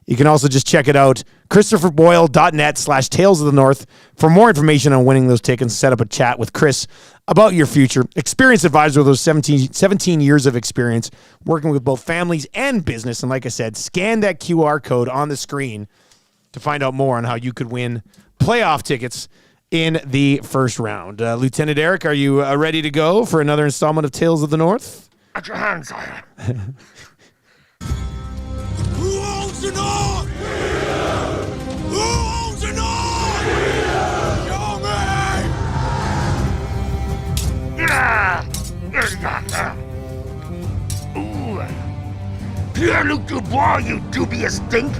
You can also just check it out, christopherboyle.net/Tales of the North, for more information on winning those tickets. Set up a chat with Chris about your future. Experienced advisor with those 17 years of experience working with both families and business. And like I said, scan that QR code on the screen to find out more on how you could win playoff tickets in the first round. Lieutenant Eric, are you ready to go for another installment of Tales of the North? At your hands, sire. Who owns the North? Who owns the North? Show me! Ooh. Pierre-Luc Dubois, you dubious stink.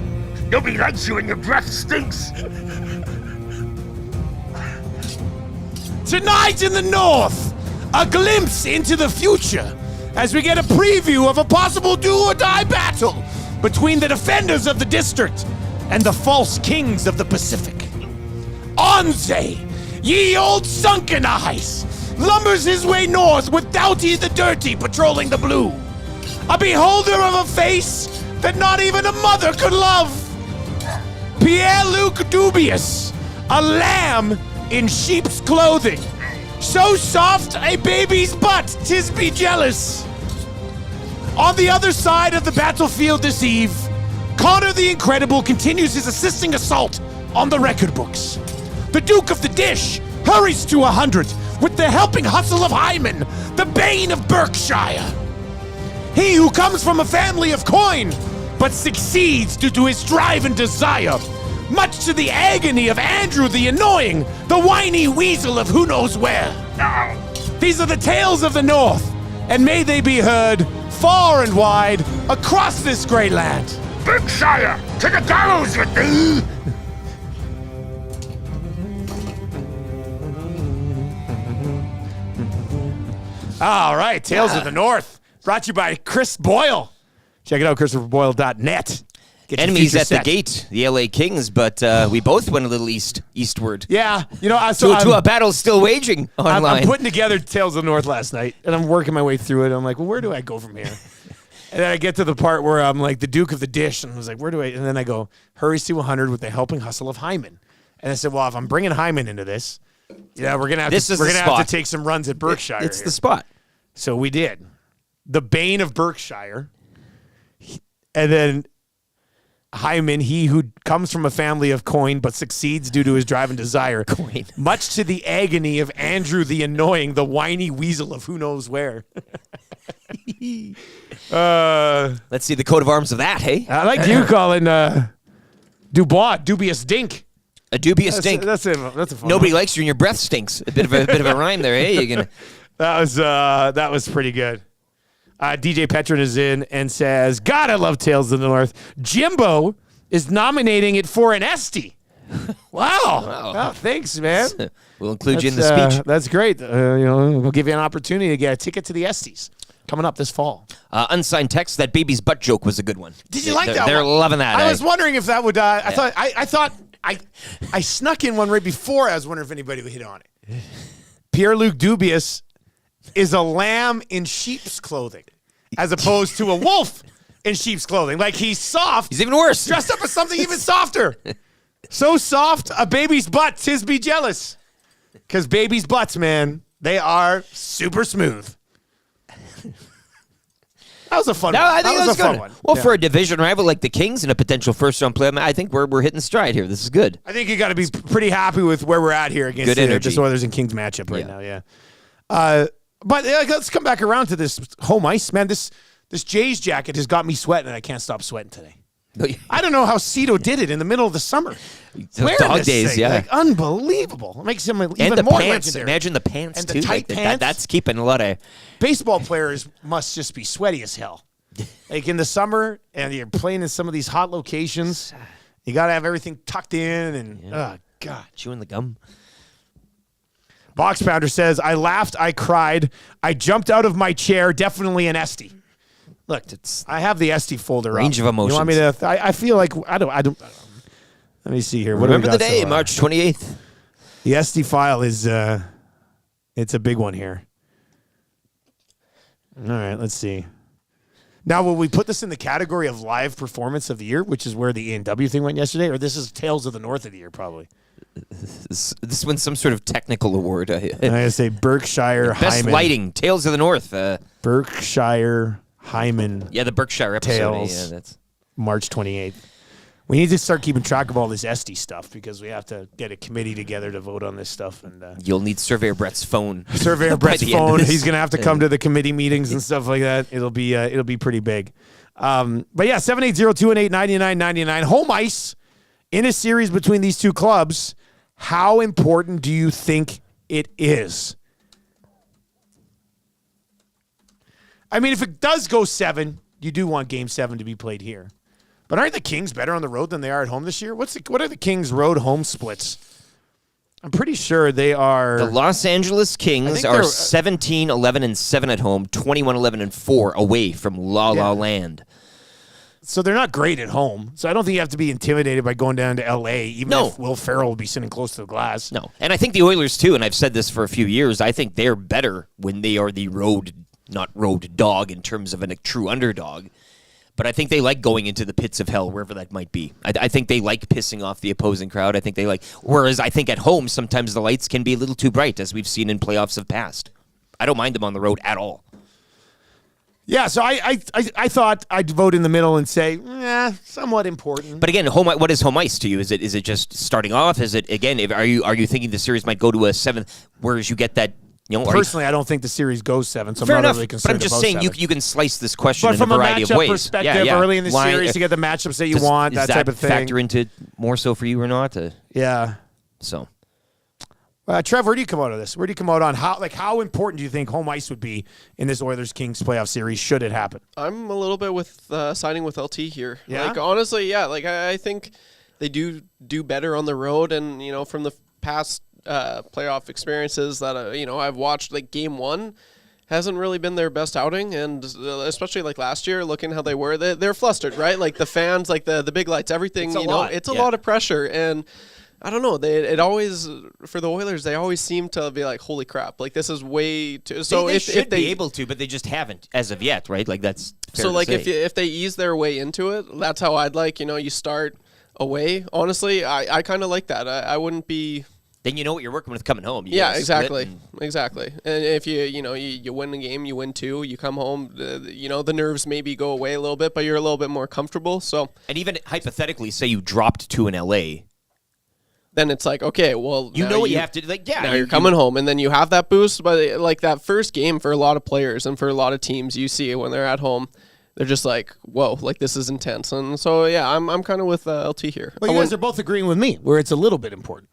Nobody likes you and your breath stinks. Tonight in the North, a glimpse into the future as we get a preview of a possible do-or-die battle between the defenders of the district and the false kings of the Pacific. Onze, ye old sunken eyes, lumbers his way north with Doughty the Dirty patrolling the blue. A beholder of a face that not even a mother could love. Pierre-Luc Dubious, a lamb in sheep's clothing. So soft a baby's butt, 'tis be jealous. On the other side of the battlefield this eve, Connor the Incredible continues his assisting assault on the record books. The Duke of the Dish hurries to 100 with the helping hustle of Hyman, the bane of Berkshire. He who comes from a family of coin, but succeeds due to his drive and desire, much to the agony of Andrew the Annoying, the whiny weasel of who knows where. These are the tales of the North, and may they be heard far and wide across this great land. Berkshire, to the gallows with thee! All right, Tales of the North, brought to you by Chris Boyle. Check it out, ChristopherBoyle.net. Get your Enemies future at set. the gate, the LA Kings, but we both went a little eastward. Yeah, you know, To a battle still waging online. I'm putting together Tales of the North last night, and I'm working my way through it. I'm like, well, where do I go from here? And then I get to the part where I'm like the Duke of the Dish, and I was like, where do I? And then I go, hurries to 100 with the helping hustle of Hyman. And I said, well, if I'm bringing Hyman into this, yeah, we're gonna have to take some runs at Berkshire. It's here. the spot. So we did. The bane of Berkshire, and then Hyman, he who comes from a family of coin but succeeds due to his drive and desire. Coin. Much to the agony of Andrew the Annoying, the whiny weasel of who knows where. Let's see the coat of arms of that, hey? I like you calling Dubois dubious dink. A dubious stink. That's a fun Nobody one. likes you and your breath stinks. A bit of a rhyme there, hey? You're gonna. That was pretty good. DJ Petron is in and says, God, I love Tales of the North. Jimbo is nominating it for an Esty. Wow. Oh, thanks, man. We'll include you in the speech. That's great. We'll give you an opportunity to get a ticket to the Esties coming up this fall. Unsigned text, that baby's butt joke was a good one. Did you like that They're one? loving that. I was wondering if that would, I thought I snuck in one right before. I was wondering if anybody would hit on it. Pierre-Luc Dubious is a lamb in sheep's clothing as opposed to a wolf in sheep's clothing. Like, he's soft. He's even worse. Dressed up as something even softer. So soft, a baby's butt, tis be jealous. Because babies' butts, man, they are super smooth. That was a fun one. I think that was a fun good. one. Well, Yeah. for a division rival like the Kings and a potential first-round play, I think we're hitting stride here. This is good. I think you got to be pretty happy with where we're at here against Good energy. the Oilers and Kings matchup right now. Yeah. But let's come back around to this home ice, man. This Jays jacket has got me sweating, and I can't stop sweating today. I don't know how Cito did it in the middle of the summer. Wearing Dog this days, thing, yeah. like, unbelievable. It makes him even And the more pants. legendary. Imagine the pants, And the too. tight Like, pants. That's keeping a lot of... Baseball players must just be sweaty as hell. Like in the summer, and you're playing in some of these hot locations, you got to have everything tucked in, and oh God, Chewing the gum. Box Pounder says, I laughed, I cried, I jumped out of my chair, definitely an Esty. Look, I have the Esty folder Range up. of emotions. You want me to? I feel like I don't. Let me see here. What do we Remember the got day, so far? March 28th. The Esty file is it's a big one here. All right, let's see. Now, will we put this in the category of live performance of the year, which is where the A&W thing went yesterday, or this is Tales of the North of the year, probably? This wins some sort of technical award. I'm going to say Berkshire Best Hyman. lighting, Tales of the North. Berkshire Hyman. Yeah, the Berkshire episode. Tales. Yeah, that's March 28th. We need to start keeping track of all this Esty stuff because we have to get a committee together to vote on this stuff. And You'll need Surveyor Brett's phone. Surveyor by Brett's the end of phone. this. He's going to have to come to the committee meetings and stuff like that. It'll be pretty big. But yeah, 780-218-9999. Home ice in a series between these two clubs. How important do you think it is? I mean, if it does go 7, you do want Game 7 to be played here. But aren't the Kings better on the road than they are at home this year? What are the Kings' road-home splits? I'm pretty sure they are... The Los Angeles Kings think are they're, 17-11-7 at home, 21-11-4 away from La La Land. So they're not great at home. So I don't think you have to be intimidated by going down to L.A., even if Will Ferrell will be sitting close to the glass. No. And I think the Oilers, too, and I've said this for a few years, I think they're better when they are the road dog in terms of a true underdog. But I think they like going into the pits of hell, wherever that might be. I think they like pissing off the opposing crowd. I think they like... Whereas I think at home, sometimes the lights can be a little too bright, as we've seen in playoffs of past. I don't mind them on the road at all. Yeah, so I thought I'd vote in the middle and say, somewhat important. But again, what is home ice to you? Is it just starting off? Is it again? Are you thinking the series might go to a 7th, whereas you get that? Personally, I don't think the series goes 7, so fair I'm not enough. really But concerned. I'm just about saying 7. you can slice this question But in from a variety a of matchup ways. perspective, early in the series, you get the matchups that you want, that type of thing. Factor into more so for you or not? Yeah. So. Trev, where do you come out of this? Where do you come out on how important do you think home ice would be in this Oilers-Kings playoff series should it happen? I'm a little bit with siding with LT here. Yeah? Like, honestly, yeah. Like, I think they do better on the road, and from the past playoff experiences that I've watched, like Game 1 hasn't really been their best outing, and especially like last year, looking how they were, they're flustered, right? Like the fans, like the big lights, everything. It's a lot of pressure, and I don't know. It always, for the Oilers, they always seem to be like, holy crap, like this is way too. So they should be able to, but they just haven't as of yet, right? Like that's fair so. To Like say. if they ease their way into it, that's how I'd like. You start away. Honestly, I kind of like that. I wouldn't be. Then you know what you're working with coming home. Yeah, exactly. Exactly. And if you win the game, you win 2, you come home, the nerves maybe go away a little bit, but you're a little bit more comfortable. So, and even hypothetically, say you dropped 2 in LA. Then it's like, okay, well, you know what you have to do. Like, yeah, now you're coming home, and then you have that boost. But like that first game for a lot of players and for a lot of teams, you see when they're at home, they're just like, whoa, like this is intense. And so, yeah, I'm kind of with LT here. Well, you guys are both agreeing with me, where it's a little bit important.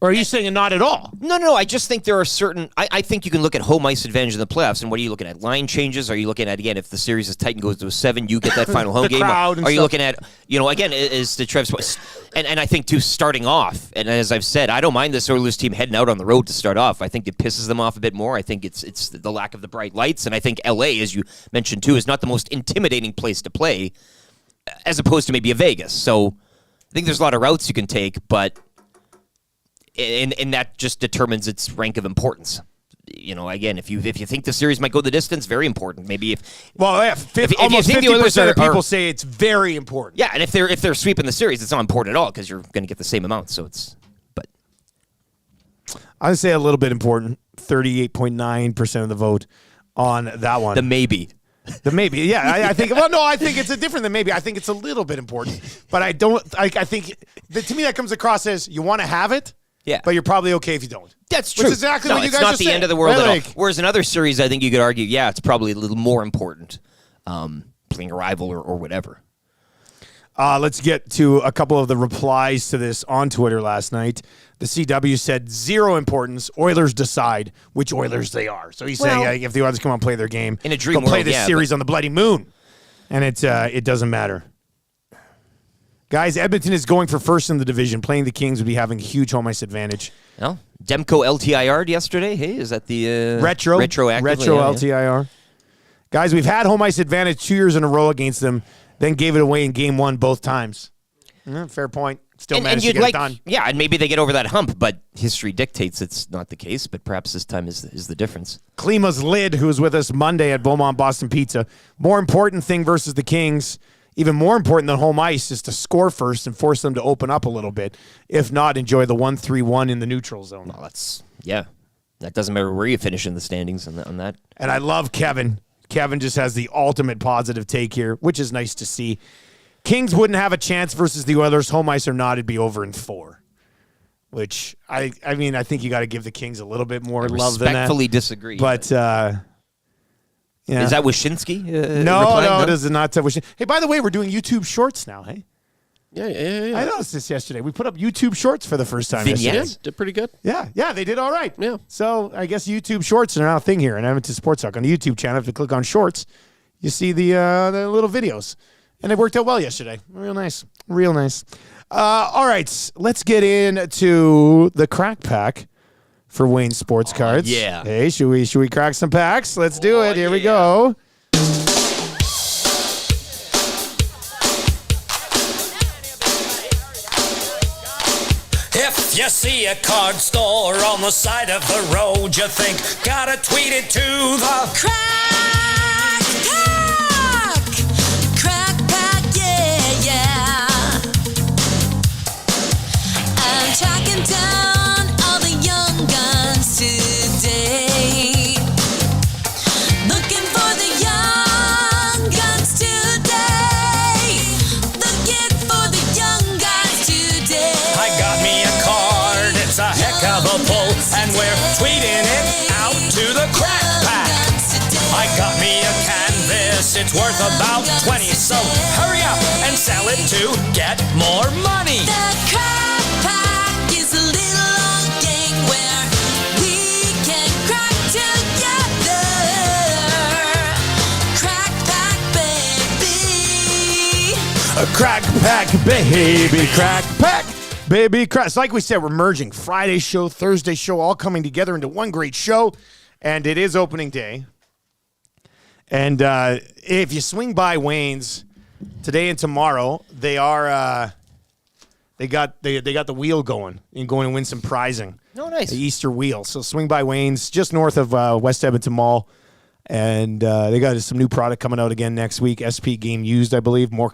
Or are you saying not at all? No. I just think there are certain. I think you can look at home ice advantage in the playoffs. And what are you looking at? Line changes? Are you looking at, again, if the series is tight and goes to a 7, you get that final home game? Are you looking at, again, is the Trev's point? And I think, too, starting off, and as I've said, I don't mind this Oilers team heading out on the road to start off. I think it pisses them off a bit more. I think it's the lack of the bright lights. And I think LA, as you mentioned, too, is not the most intimidating place to play, as opposed to maybe a Vegas. So I think there's a lot of routes you can take, but. And that just determines its rank of importance. Again, if you think the series might go the distance, very important. Maybe almost 50% of people say it's very important. Yeah, and if they're sweeping the series, it's not important at all because you're going to get the same amount. So but I would say a little bit important. 38.9% of the vote on that one. The maybe. The maybe, yeah. I think. Well, no, I think it's a different than maybe. I think it's a little bit important, but I don't. I think that to me that comes across as you want to have it. Yeah. But you're probably okay if you don't. That's true. Which is exactly what you guys are saying. It's not the end of the world right? at all. Whereas in other series, I think you could argue, yeah, it's probably a little more important playing a rival or whatever. Let's get to a couple of the replies to this on Twitter last night. The CW said 0 importance. Oilers decide which Oilers they are. So he's saying if the Oilers come on and play their game, in a dream they'll play world, this series on the bloody moon. And it doesn't matter. Guys, Edmonton is going for first in the division. Playing the Kings would be having a huge home ice advantage. Well, Demko LTIR'd yesterday. Hey, is that the retroactively? Retro LTIR. Yeah. Guys, we've had home ice advantage 2 years in a row against them, then gave it away in Game 1 both times. Fair point. Still managed to get it done. Yeah, and maybe they get over that hump, but history dictates it's not the case, but perhaps this time is the difference. Klima's Lid, who was with us Monday at Beaumont Boston Pizza. More important thing versus the Kings, even more important than home ice, is to score first and force them to open up a little bit. If not, enjoy the 1-3-1 in the neutral zone. Well, that doesn't matter where you finish in the standings on that. And I love Kevin. Kevin just has the ultimate positive take here, which is nice to see. Kings wouldn't have a chance versus the Oilers, home ice or not, it'd be over in 4. Which, I mean, I think you got to give the Kings a little bit more love than that. Respectfully disagree. But, yeah. Is that Wyshynski? No, it is not Wyshynski. Hey, by the way, we're doing YouTube Shorts now, hey? Yeah. I noticed this yesterday. We put up YouTube Shorts for the first time Vignettes? yesterday. Did pretty good. Yeah, they did all right. Yeah. So I guess YouTube Shorts are now a thing here in Edmonton Sports Talk. On the YouTube channel, if you click on Shorts, you see the little videos. And it worked out well yesterday. Real nice. All right, let's get into the crack pack for Wayne Sports Cards. Yeah. Hey, should we crack some packs? Let's do it. Here we go. If you see a card store on the side of the road, you think, gotta tweet it to the Crack pack, yeah. I'm tracking down all the young guns today, looking for the young tweeting it out to the crack pack. I got me a canvas, it's worth about 20, so hurry up and sell it to get more money. The crack pack is a little old gang where we can crack together. Crack pack, baby. A crack pack, baby, crack pack, baby, crack. It's like we said, we're merging Friday show, Thursday show, all coming together into one great show, and it is opening day. And if you swing by Wayne's today and tomorrow, they are they got the wheel going and going to win some prizing. Oh, nice. The Easter wheel. So swing by Wayne's just north of West Edmonton Mall. And they got some new product coming out again next week. SP game used, I believe. More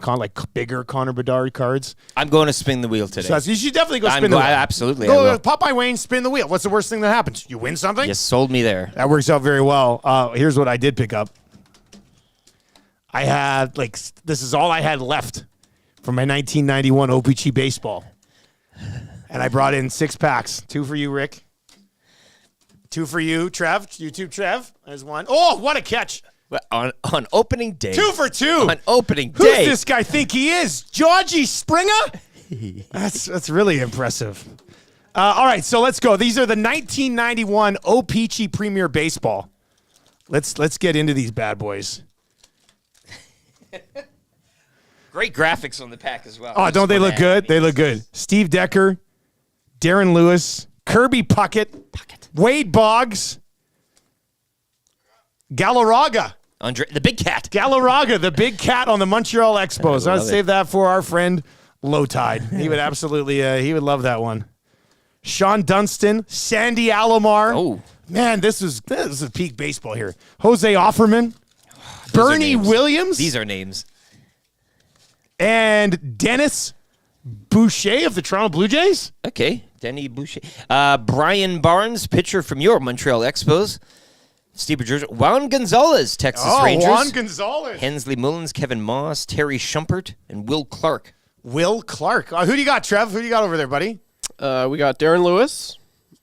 bigger Connor Bedard cards. I'm going to spin the wheel today. So you should definitely go spin the wheel. Absolutely. Go pop by Wayne, spin the wheel. What's the worst thing that happens? You win something? You sold me there. That works out very well. Here's what I did pick up. I had, this is all I had left from my 1991 OPG baseball. And I brought in 6 packs. 2 for you, Rick. 2 for you, Trev. YouTube Trev. There's 1. Oh, what a catch. On opening day. 2 for 2. On opening Who's day. this guy think he is? Georgie Springer? That's really impressive. All right, so let's go. These are the 1991 OPG Premier Baseball. Let's get into these bad boys. Great graphics on the pack as well. Oh, don't they look good? They look good. Steve Decker, Darren Lewis, Kirby Puckett, Wade Boggs, Galarraga. The big cat. Galarraga, the big cat on the Montreal Expos. I'll love save that for our friend Low Tide. He would absolutely, he would love that one. Sean Dunston, Sandy Alomar. Oh. Man, this is peak baseball here. Jose Offerman, Bernie Williams. These are names. And Dennis Boucher of the Toronto Blue Jays. Okay, Denny Boucher. Brian Barnes, pitcher from your Montreal Expos. Steve Berger. Juan Gonzalez, Texas Rangers. Juan Gonzalez. Hensley Mullins, Kevin Moss, Terry Schumpert, and Will Clark. Will Clark. Who do you got, Trev? Who do you got over there, buddy? We got Darren Lewis,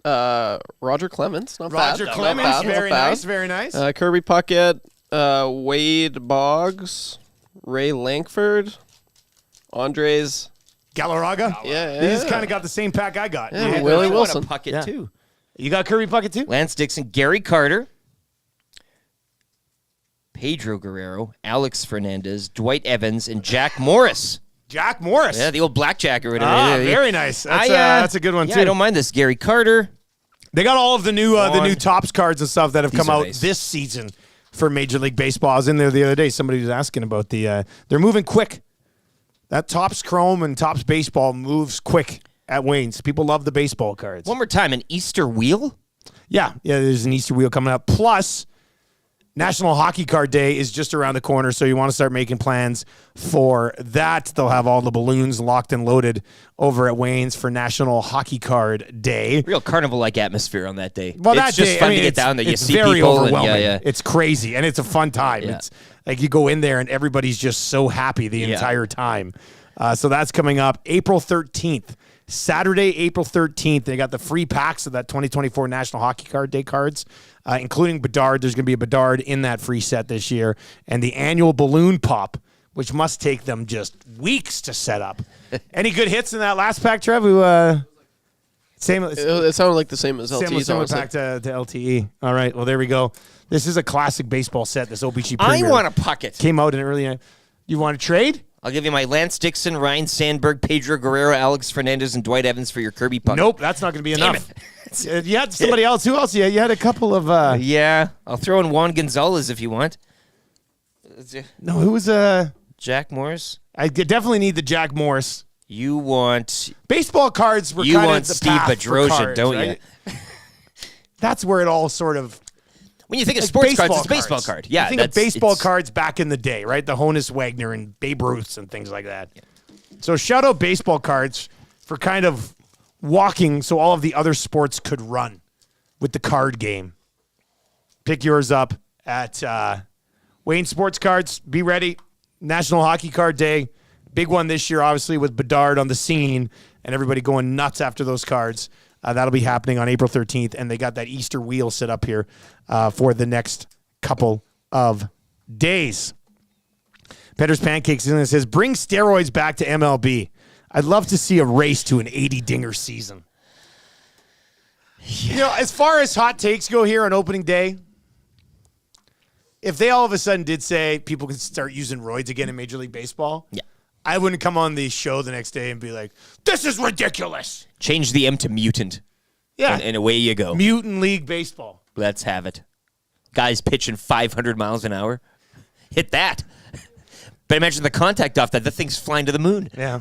Roger Clemens. Not bad. Roger Clemens. Very Not bad. nice. Very nice. Kirby Puckett, Wade Boggs, Ray Lankford, Andres Galarraga. Yeah. They just kind of got the same pack I got. Yeah, You Willie got- Wilson. Puckett, too. You got Kirby Puckett, too? Lance Dixon, Gary Carter, Pedro Guerrero, Alex Fernandez, Dwight Evans, and Jack Morris. Jack Morris. Yeah, the old blackjack or whatever. Ah, very nice. That's a good one, yeah, too. I don't mind this. Gary Carter. They got all of the new Topps cards and stuff that have come are out nice. this season for Major League Baseball. I was in there the other day. Somebody was asking about they're moving quick. That Topps Chrome and Topps Baseball moves quick at Wayne's. People love the baseball cards. One more time, an Easter wheel? Yeah, there's an Easter wheel coming up. Plus, National Hockey Card Day is just around the corner, so you want to start making plans for that. They'll have all the balloons locked and loaded over at Wayne's for National Hockey Card Day. Real carnival-like atmosphere on that day. Well, it's that just day, fun I mean, to get down there. You it's see very people. overwhelming. And, yeah. It's crazy, and it's a fun time. Yeah. It's like you go in there, and everybody's just so happy the entire time. So that's coming up April 13th. Saturday, April 13th, they got the free packs of that 2024 National Hockey Card Day cards, including Bedard. There's going to be a Bedard in that free set this year. And the annual balloon pop, which must take them just weeks to set up. Any good hits in that last pack, Trev? Same. It sounded like the same as LTE's. Same pack to LTE. All right, well, there we go. This is a classic baseball set, this OPG Premier. I want a Puckett. Came out in early. You want to trade? I'll give you my Lance Dixon, Ryan Sandberg, Pedro Guerrero, Alex Fernandez, and Dwight Evans for your Kirby Puckett. Nope, that's not going to be Damn enough. You had somebody else. Who else? Yeah, you had a couple of. Yeah, I'll throw in Juan Gonzalez if you want. No, who was Jack Morris? I definitely need the Jack Morris. You want baseball cards? Were you kind want of the Steve path for Bedrosian, cards, don't right? you? That's where it all sort of. When you think of Like sports cards, baseball it's a baseball cards. card. Yeah, you think of baseball it's- cards back in the day, right? The Honus Wagner and Babe Ruths and things like that. Yeah. So shout out baseball cards for kind of walking so all of the other sports could run with the card game. Pick yours up at Wayne Sports Cards. Be ready. National Hockey Card Day. Big one this year, obviously, with Bedard on the scene and everybody going nuts after those cards. That'll be happening on April 13th, and they got that Easter wheel set up here for the next couple of days. Petter's Pancakes in says, bring steroids back to MLB. I'd love to see a race to an 80-dinger season. Yeah. You know, as far as hot takes go here on opening day, if they all of a sudden did say people can start using roids again in Major League Baseball, I wouldn't come on the show the next day and be like, this is ridiculous. Change the M to mutant. Yeah. And away you go. Mutant League Baseball. Let's have it. Guys pitching 500 miles an hour. Hit that. But imagine the contact off that. The thing's flying to the moon. Yeah.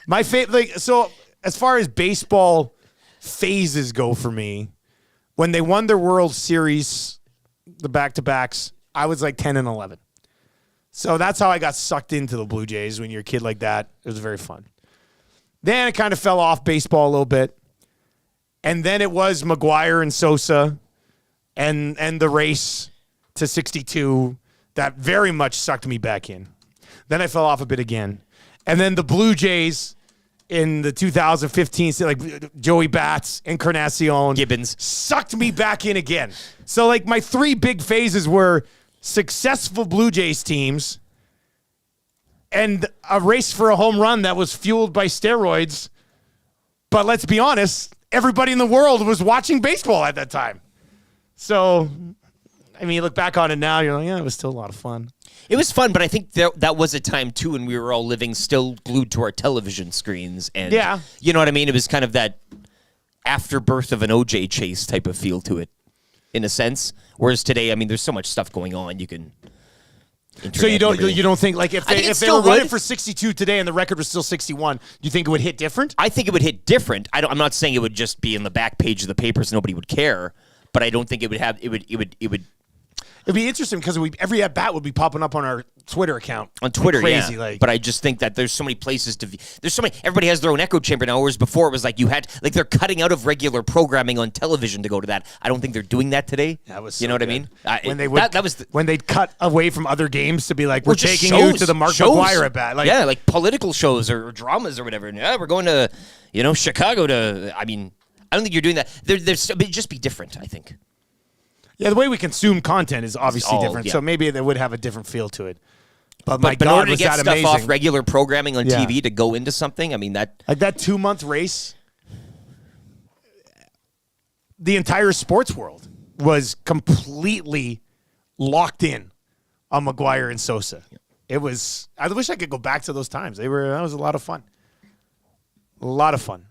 My favorite, so as far as baseball phases go for me, when they won their World Series, the back-to-backs, I was like 10 and 11. So that's how I got sucked into the Blue Jays when you're a kid like that. It was very fun. Then it kind of fell off baseball a little bit. And then it was McGuire and Sosa and the race to 62 that very much sucked me back in. Then I fell off a bit again. And then the Blue Jays in the 2015, like Joey Bats, Encarnacion, Gibbons, sucked me back in again. So like my three big phases were successful Blue Jays teams and a race for a home run that was fueled by steroids. But let's be honest, everybody in the world was watching baseball at that time. So, I mean, you look back on it now, you're like, yeah, it was still a lot of fun. It was fun, but I think that was a time, too, when we were all living still glued to our television screens. And yeah. You know what I mean? It was kind of that afterbirth of an OJ chase type of feel to it, in a sense. Whereas today, I mean, there's so much stuff going on. You can... So you don't think, like, if they were running for 62 today and the record was still 61, do you think it would hit different? I think it would hit different. I'm not saying it would just be in the back page of the papers, nobody would care, but I don't think it would have... It'd be interesting because every at-bat would be popping up on our Twitter account. On Twitter, crazy, yeah. Like. But I just think that there's so many places to... Everybody has their own echo chamber now, whereas before it was like you had... Like they're cutting out of regular programming on television to go to that. I don't think they're doing that today. That was you know what I mean? When they'd cut away from other games to be like, we're taking you to the Mark McGuire at-bat. Like, yeah, like political shows or dramas or whatever. And, yeah, we're going to, Chicago to... I mean, I don't think you're doing that. It'd just be different, I think. Yeah, the way we consume content is obviously different, yeah. so maybe they would have a different feel to it. But my in God, order to was get that stuff amazing. off regular programming on TV to go into something, I mean, that... Like that 2-month race, the entire sports world was completely locked in on McGuire and Sosa. It was... I wish I could go back to those times. That was a lot of fun. A lot of fun.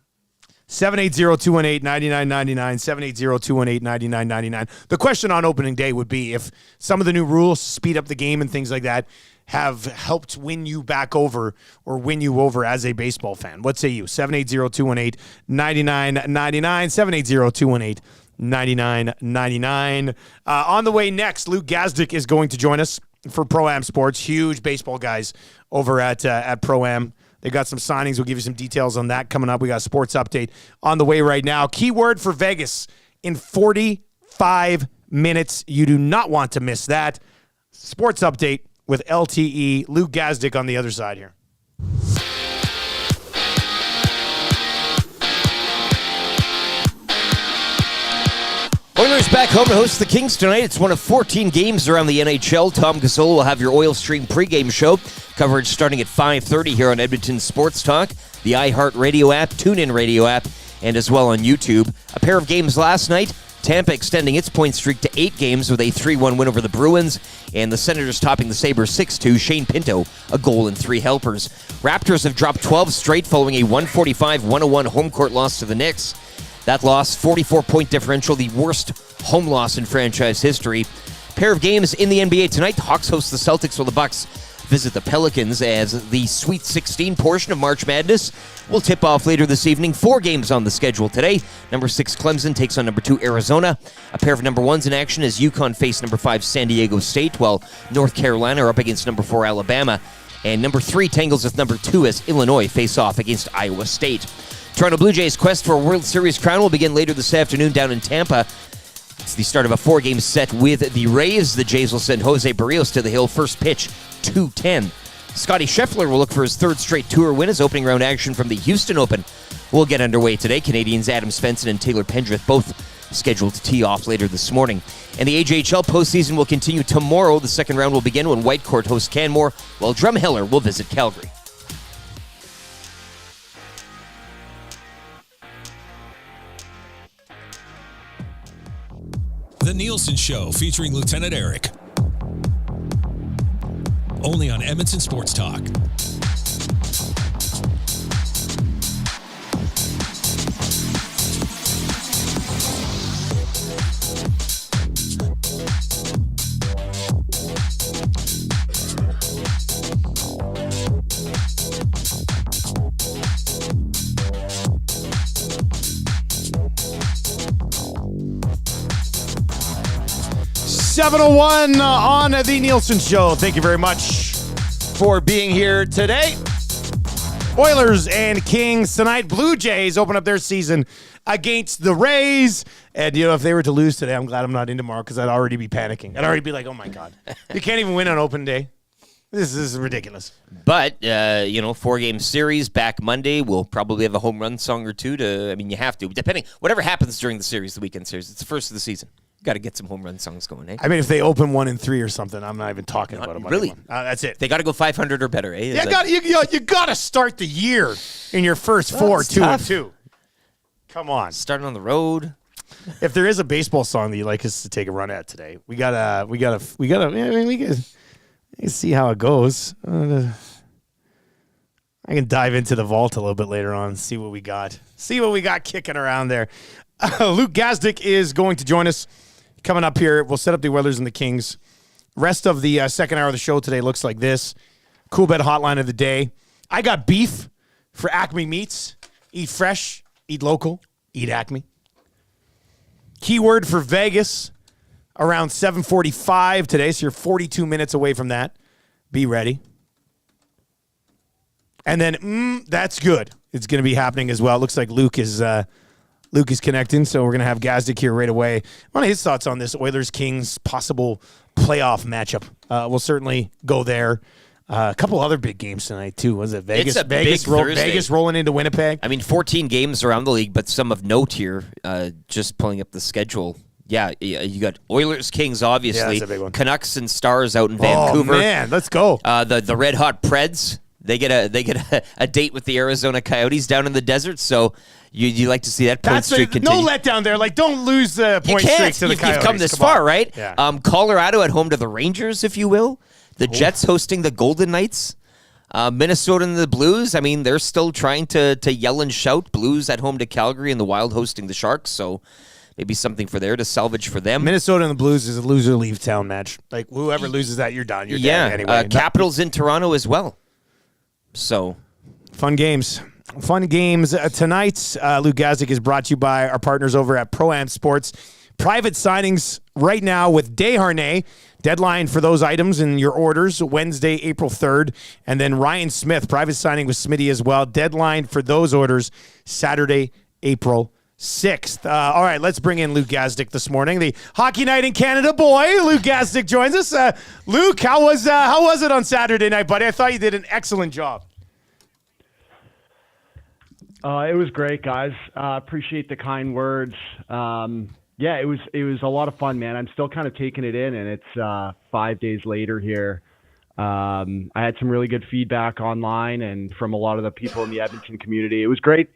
780-218-9999, 780-218-9999. The question on opening day would be if some of the new rules, speed up the game and things like that, have helped win you back over or win you over as a baseball fan. What say you? 780-218-9999, 780-218-9999. On the way next, Luke Gazdic is going to join us for Pro-Am Sports. Huge baseball guys over at Pro-Am. They got some signings. We'll give you some details on that coming up. We got a sports update on the way right now. Keyword for Vegas in 45 minutes. You do not want to miss that. Sports update with LTE. Luke Gazdic on the other side here. Oilers back home to host the Kings tonight. It's one of 14 games around the NHL. Tom Gazzolo will have your Oil Stream pregame show. Coverage starting at 5:30 here on Edmonton Sports Talk, the iHeartRadio app, TuneIn Radio app, and as well on YouTube. A pair of games last night. Tampa extending its point streak to 8 games with a 3-1 win over the Bruins, and the Senators topping the Sabres 6-2. Shane Pinto, a goal and 3 helpers. Raptors have dropped 12 straight following a 145-101 home court loss to the Knicks. That loss, 44-point differential, the worst home loss in franchise history. Pair of games in the NBA tonight. Hawks host the Celtics while the Bucks visit the Pelicans as the Sweet 16 portion of March Madness will tip off later this evening. 4 games on the schedule today. Number 6 Clemson takes on number 2 Arizona. A pair of number 1s in action as UConn face number 5 San Diego State, while North Carolina are up against number 4 Alabama. And number 3 tangles with number 2 as Illinois face off against Iowa State. Toronto Blue Jays' quest for a World Series crown will begin later this afternoon down in Tampa. It's the start of a 4-game set with the Rays. The Jays will send Jose Barrios to the hill. First pitch, 2:10. Scotty Scheffler will look for his 3rd straight tour win as opening round action from the Houston Open will get underway today. Canadians Adam Svensson and Taylor Pendrith both scheduled to tee off later this morning. And the AJHL postseason will continue tomorrow. The second round will begin when Whitecourt hosts Canmore, while Drumheller will visit Calgary. The Nielson Show featuring Lieutenant Eric. Only on Edmonton Sports Talk. .701 on the Nielson Show. Thank you very much for being here today. Oilers and Kings tonight. Blue Jays open up their season against the Rays. And, if they were to lose today, I'm glad I'm not in tomorrow because I'd already be panicking. I'd already be like, oh, my God. You can't even win on open day. This is ridiculous. But, 4-game series back Monday. We'll probably have a home run song or two you have to. Depending, whatever happens during the series, the weekend series, it's the first of the season. Got to get some home run songs going, eh? If they open 1-3 or something, I'm not even talking about them. Really? That's it. They got to go 500 or better, eh? Yeah, you got to start the year in your first 2-2. Come on. Starting on the road. If there is a baseball song that you'd like us to take a run at today, we can see how it goes. I can dive into the vault a little bit later on and see what we got. See what we got kicking around there. Luke Gazdic is going to join us. Coming up here, we'll set up the Oilers and the Kings. Rest of the second hour of the show today looks like this. Coolbet hotline of the day. I got beef for Acme Meats. Eat fresh, eat local, eat Acme. Keyword for Vegas around 7:45 today, so you're 42 minutes away from that. Be ready. And then, that's good. It's going to be happening as well. It looks like Luke is connecting, so we're going to have Gazdic here right away. One of his thoughts on this Oilers-Kings possible playoff matchup. We'll certainly go there. A couple other big games tonight, too. Was it Vegas? It's a big Thursday. Vegas rolling into Winnipeg. 14 games around the league, but some of note here, just pulling up the schedule. Yeah, you got Oilers-Kings, obviously. Yeah, that's a big one. Canucks and Stars out in Vancouver. Oh, man, let's go. The Red Hot Preds. They get a date with the Arizona Coyotes down in the desert, so you like to see that point streak continue. No letdown there. Don't lose the point streak to the Coyotes. You've come this far, right? Yeah. Colorado at home to the Rangers, if you will. The Jets hosting the Golden Knights. Minnesota and the Blues, they're still trying to yell and shout. Blues at home to Calgary and the Wild hosting the Sharks, so maybe something for there to salvage for them. Minnesota and the Blues is a loser-leave town match. Whoever loses that, you're done. You're dead anyway. Capitals in Toronto as well. So, fun games tonight. Luke Gazdic is brought to you by our partners over at Pro-Am Sports. Private signings right now with Desharnais. Deadline for those items and your orders Wednesday, April 3rd. And then Ryan Smith, private signing with Smitty as well. Deadline for those orders Saturday, April 6th. All right, let's bring in Luke Gazdic this morning, the Hockey Night in Canada boy. Luke Gazdic joins us. Luke, how was it on Saturday night, buddy? I thought you did an excellent job. It was great, guys. Appreciate the kind words. It was a lot of fun, man. I'm still kind of taking it in, and it's 5 days later here. I had some really good feedback online and from a lot of the people in the Edmonton community. It was great.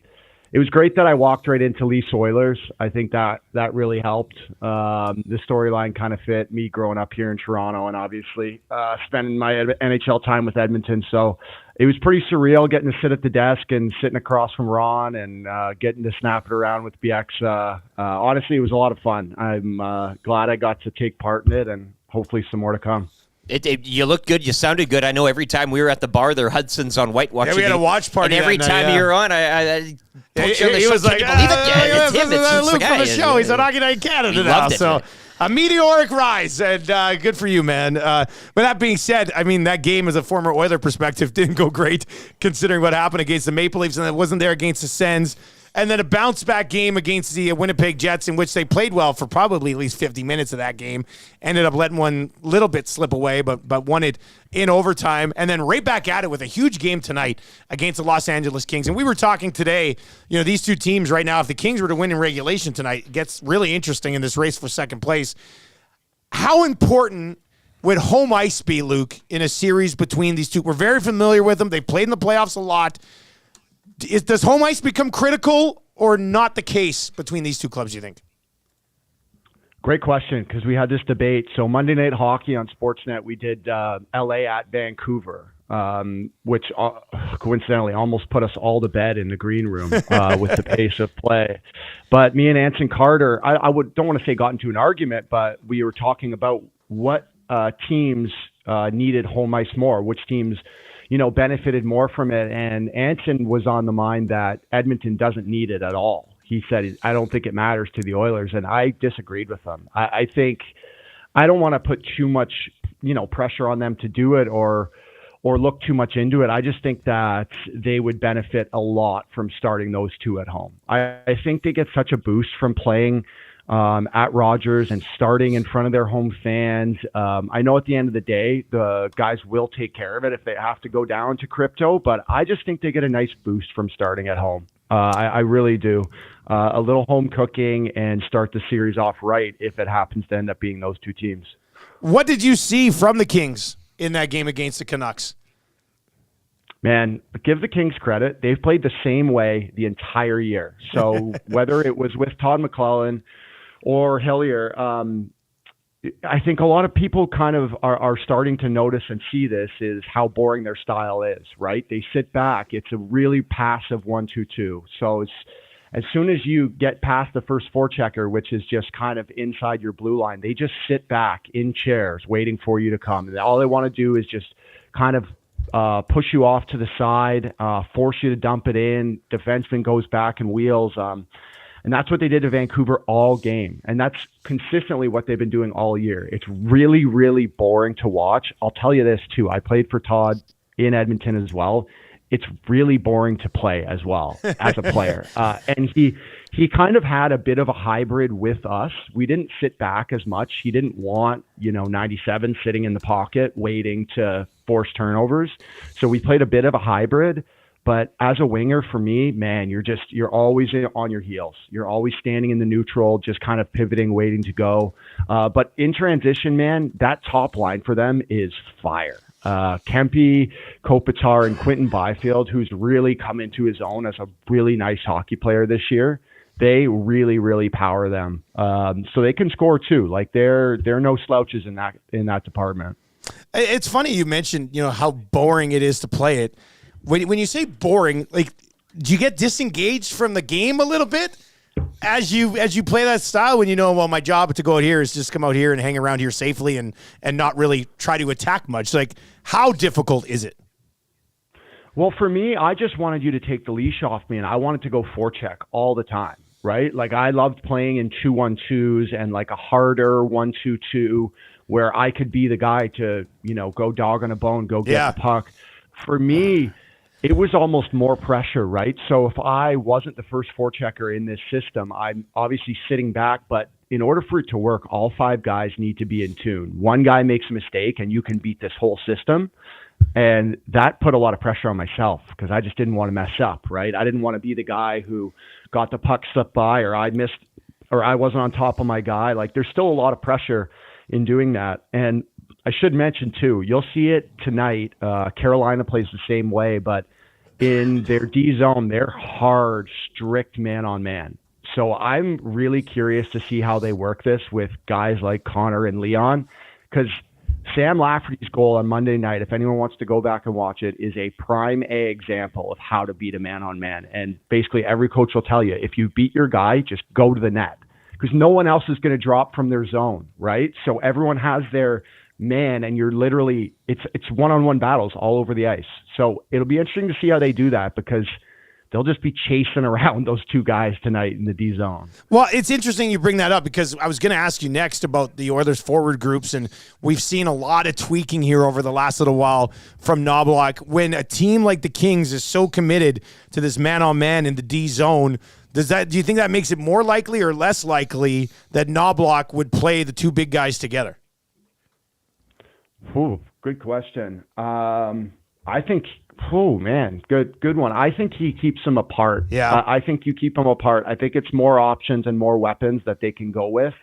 It was great that I walked right into Leafs Oilers. I think that really helped. The storyline kind of fit me growing up here in Toronto and obviously spending my NHL time with Edmonton. So it was pretty surreal getting to sit at the desk and sitting across from Ron and getting to snap it around with BX. Honestly, it was a lot of fun. I'm glad I got to take part in it and hopefully some more to come. You looked good. You sounded good. I know every time we were at the bar there, Hudson's on whitewashing. Yeah, we had a watch party. And every time you were on, I he was like, believe it? Yeah, it's him. It's Luke from the show. He's on Hockey Night in Canada now. So a meteoric rise, and good for you, man. But that being said, that game, as a former Oiler perspective, didn't go great considering what happened against the Maple Leafs, and it wasn't there against the Sens. and then a bounce-back game against the Winnipeg Jets in which they played well for probably at least 50 minutes of that game, ended up letting one little bit slip away, but won it in overtime, and then right back at it with a huge game tonight against the Los Angeles Kings. And we were talking today, these two teams right now, if the Kings were to win in regulation tonight, it gets really interesting in this race for second place. How important would home ice be, Luke, in a series between these two? We're very familiar with them. They've played in the playoffs a lot. Does home ice become critical or not the case between these two clubs, you think? Great question, because we had this debate. So Monday Night Hockey on Sportsnet, we did LA at Vancouver, which coincidentally almost put us all to bed in the green room with the pace of play. But me and Anson Carter, don't want to say got into an argument, but we were talking about what teams needed home ice more, which teams benefited more from it. And Anson was on the mind that Edmonton doesn't need it at all. He said, I don't think it matters to the Oilers. And I disagreed with him. I think I don't want to put too much, pressure on them to do it or look too much into it. I just think that they would benefit a lot from starting those two at home. I think they get such a boost from playing at Rogers and starting in front of their home fans. I know at the end of the day, the guys will take care of it if they have to go down to crypto, but I just think they get a nice boost from starting at home. I really do. A little home cooking and start the series off right if it happens to end up being those two teams. What did you see from the Kings in that game against the Canucks? Man, give the Kings credit. They've played the same way the entire year. So whether it was with Todd McClellan or Hillier, I think a lot of people kind of are starting to notice and see this is how boring their style is, right? They sit back. It's a really passive 1-2-2. So it's as soon as you get past the first forechecker, which is just kind of inside your blue line, they just sit back in chairs waiting for you to come. And all they want to do is just kind of push you off to the side, force you to dump it in. Defenseman goes back and wheels. And that's what they did to Vancouver all game. And that's consistently what they've been doing all year. It's really, really boring to watch. I'll tell you this, too. I played for Todd in Edmonton as well. It's really boring to play as well as a player. And he kind of had a bit of a hybrid with us. We didn't sit back as much. He didn't want, 97 sitting in the pocket waiting to force turnovers. So we played a bit of a hybrid. But as a winger, for me, man, you're always on your heels. You're always standing in the neutral, just kind of pivoting, waiting to go. But in transition, man, that top line for them is fire. Kempe, Kopitar, and Quentin Byfield, who's really come into his own as a really nice hockey player this year. They really, really power them. So they can score too. Like they're no slouches in that department. It's funny you mentioned, how boring it is to play it. When you say boring, like, do you get disengaged from the game a little bit as you play that style when well, my job to go out here is just come out here and hang around here safely and not really try to attack much? Like, how difficult is it? Well, for me, I just wanted you to take the leash off me, and I wanted to go forecheck all the time, right? Like, I loved playing in 2-1-2s and like a harder 1-2-2 where I could be the guy to, go dog on a bone, go get the puck. For me, it was almost more pressure, right? So if I wasn't the first forechecker in this system, I'm obviously sitting back, but in order for it to work, all five guys need to be in tune. One guy makes a mistake and you can beat this whole system. And that put a lot of pressure on myself because I just didn't want to mess up, right? I didn't want to be the guy who got the puck slipped by or I missed or I wasn't on top of my guy. Like there's still a lot of pressure in doing that. And I should mention too, you'll see it tonight. Carolina plays the same way, but in their D zone, they're hard, strict man-on-man. So I'm really curious to see how they work this with guys like Connor and Leon, because Sam Lafferty's goal on Monday night, if anyone wants to go back and watch it, is a prime A example of how to beat a man-on-man. And basically every coach will tell you, if you beat your guy, just go to the net, because no one else is going to drop from their zone, right? So everyone has their man, and you're literally it's one-on-one battles all over the ice. So it'll be interesting to see how they do that, because they'll just be chasing around those two guys tonight in the D zone. Well, it's interesting you bring that up, because I was going to ask you next about the Oilers forward groups, and we've seen a lot of tweaking here over the last little while from Knobloch. When a team like the Kings is so committed to this man-on-man in the D zone, Do you think that makes it more likely or less likely that Knobloch would play the two big guys together? Ooh, good question. I think, good one. I think he keeps them apart. Yeah. I think you keep them apart. I think it's more options and more weapons that they can go with.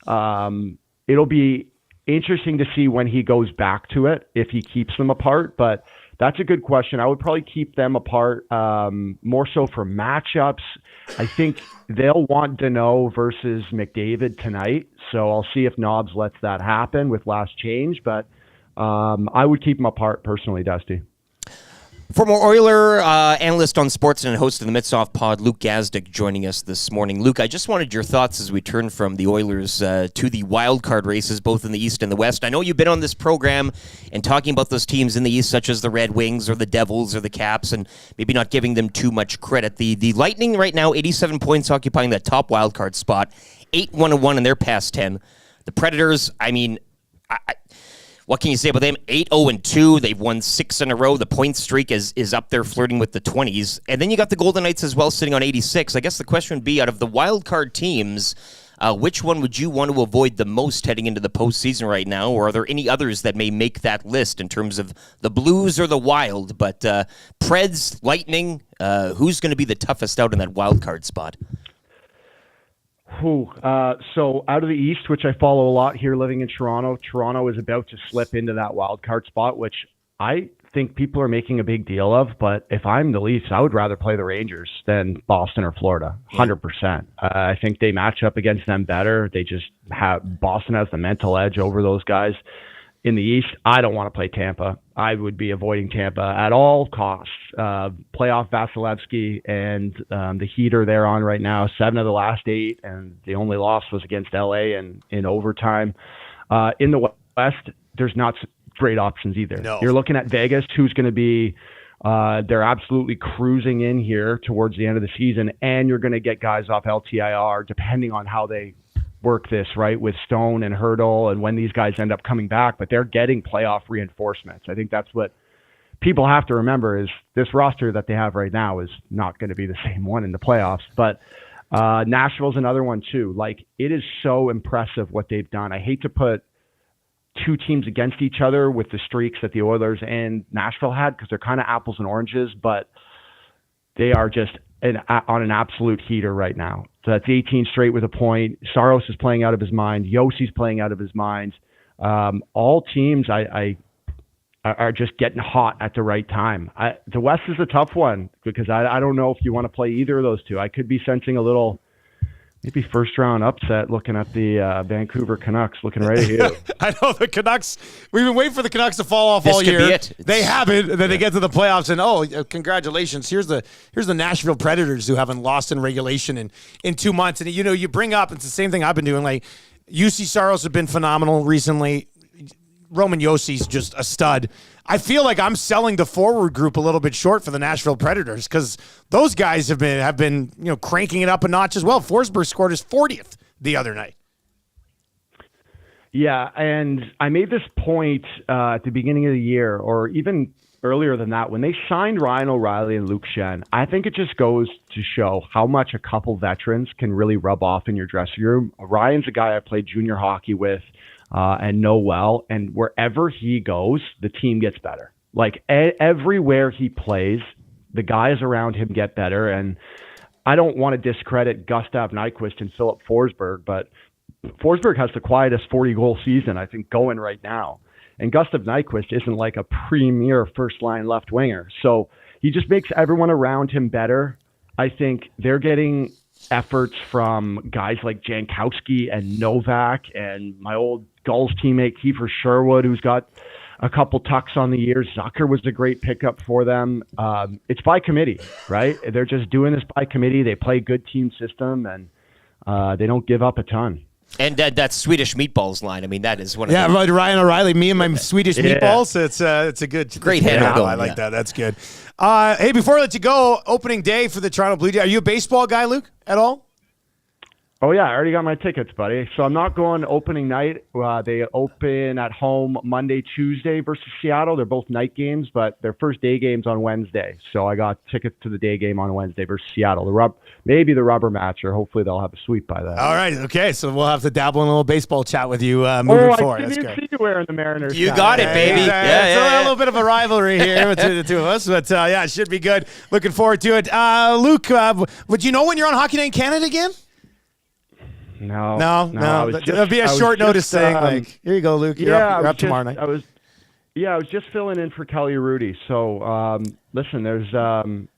It'll be interesting to see when he goes back to it, if he keeps them apart, but that's a good question. I would probably keep them apart more so for matchups. I think they'll want Deneau versus McDavid tonight, so I'll see if Knobs lets that happen with last change, but I would keep them apart personally, Dusty. Former Oiler analyst on sports and host of the Mitsoff Pod, Luke Gazdic, joining us this morning. Luke, I just wanted your thoughts as we turn from the Oilers to the wild card races, both in the East and the West. I know you've been on this program and talking about those teams in the East, such as the Red Wings or the Devils or the Caps, and maybe not giving them too much credit. The Lightning right now, 87 points, occupying that top wild card spot, 8-1-1 in their past 10. The Predators, what can you say about them? 8-0-2. They've won 6 in a row. The point streak is up there flirting with the 20s. And then you got the Golden Knights as well sitting on 86. I guess the question would be, out of the wild card teams, which one would you want to avoid the most heading into the postseason right now? Or are there any others that may make that list in terms of the Blues or the Wild? But Preds, Lightning, who's going to be the toughest out in that wild card spot? So out of the East, which I follow a lot here living in Toronto, Toronto is about to slip into that wild card spot, which I think people are making a big deal of. But if I'm the Leafs, I would rather play the Rangers than Boston or Florida, 100%. I think they match up against them better. They just have, Boston has the mental edge over those guys. In the East, I don't want to play Tampa. I would be avoiding Tampa at all costs. Playoff Vasilevsky and the Heat are there on right now, 7 of the last 8, and the only loss was against LA and in overtime. In the West, there's not great options either. No. You're looking at Vegas, who's going to be they're absolutely cruising in here towards the end of the season, and you're going to get guys off LTIR depending on how they work this, right, with Stone and Hurdle and when these guys end up coming back, but they're getting playoff reinforcements. I think that's what people have to remember, is this roster that they have right now is not going to be the same one in the playoffs. But Nashville's another one too. Like, it is so impressive what they've done. I hate to put two teams against each other with the streaks that the Oilers and Nashville had, because they're kind of apples and oranges, but they are just on an absolute heater right now. So that's 18 straight with a point. Saros is playing out of his mind. Yossi's playing out of his mind. All teams I are just getting hot at the right time. The West is a tough one, because I don't know if you want to play either of those two. I could be sensing a little maybe first round upset looking at the Vancouver Canucks, looking right at you. I know the Canucks. We've been waiting for the Canucks to fall off This all could year. be it. They haven't. And then they get to the playoffs, and congratulations! Here's the Nashville Predators, who haven't lost in regulation in 2 months. And you bring up, it's the same thing I've been doing. Like, UC Saros have been phenomenal recently. Roman Yossi's just a stud. I feel like I'm selling the forward group a little bit short for the Nashville Predators, because those guys have been cranking it up a notch as well. Forsberg scored his 40th the other night. Yeah, and I made this point at the beginning of the year, or even earlier than that, when they signed Ryan O'Reilly and Luke Shen. I think it just goes to show how much a couple veterans can really rub off in your dressing room. Ryan's a guy I played junior hockey with and know well, and wherever he goes, the team gets better. Like, everywhere he plays, the guys around him get better. And I don't want to discredit Gustav Nyquist and Philip Forsberg, but Forsberg has the quietest 40-goal season, I think, going right now. And Gustav Nyquist isn't like a premier first-line left winger. So he just makes everyone around him better. I think they're getting efforts from guys like Jankowski and Novak and my old Gulls teammate Kiefer Sherwood, who's got a couple tucks on the year. Zucker was a great pickup for them. It's by committee, right? They're just doing this by committee. They play good team system, and they don't give up a ton. And that Swedish meatballs line, I mean, that is one of the Ryan O'Reilly, me and my Swedish meatballs. It's a good, great handle. I like that. That's good. Hey, before I let you go, opening day for the Toronto Blue Jays. Are you a baseball guy, Luke, at all? Oh, yeah, I already got my tickets, buddy. So I'm not going opening night. They open at home Monday, Tuesday versus Seattle. They're both night games, but their first day game's on Wednesday. So I got tickets to the day game on Wednesday versus Seattle. Maybe the rubber match, or hopefully they'll have a sweep by then. All right, okay. So we'll have to dabble in a little baseball chat with you moving forward. I didn't see you wearing the Mariners. You got it, baby. Yeah, a little bit of a rivalry here between the two of us, but it should be good. Looking forward to it. Luke, would you know when you're on Hockey Night in Canada again? No. It'll be a short notice thing. Like, here you go, Luke. You're up tomorrow night. I was just filling in for Kelly Rudy. So, listen, there's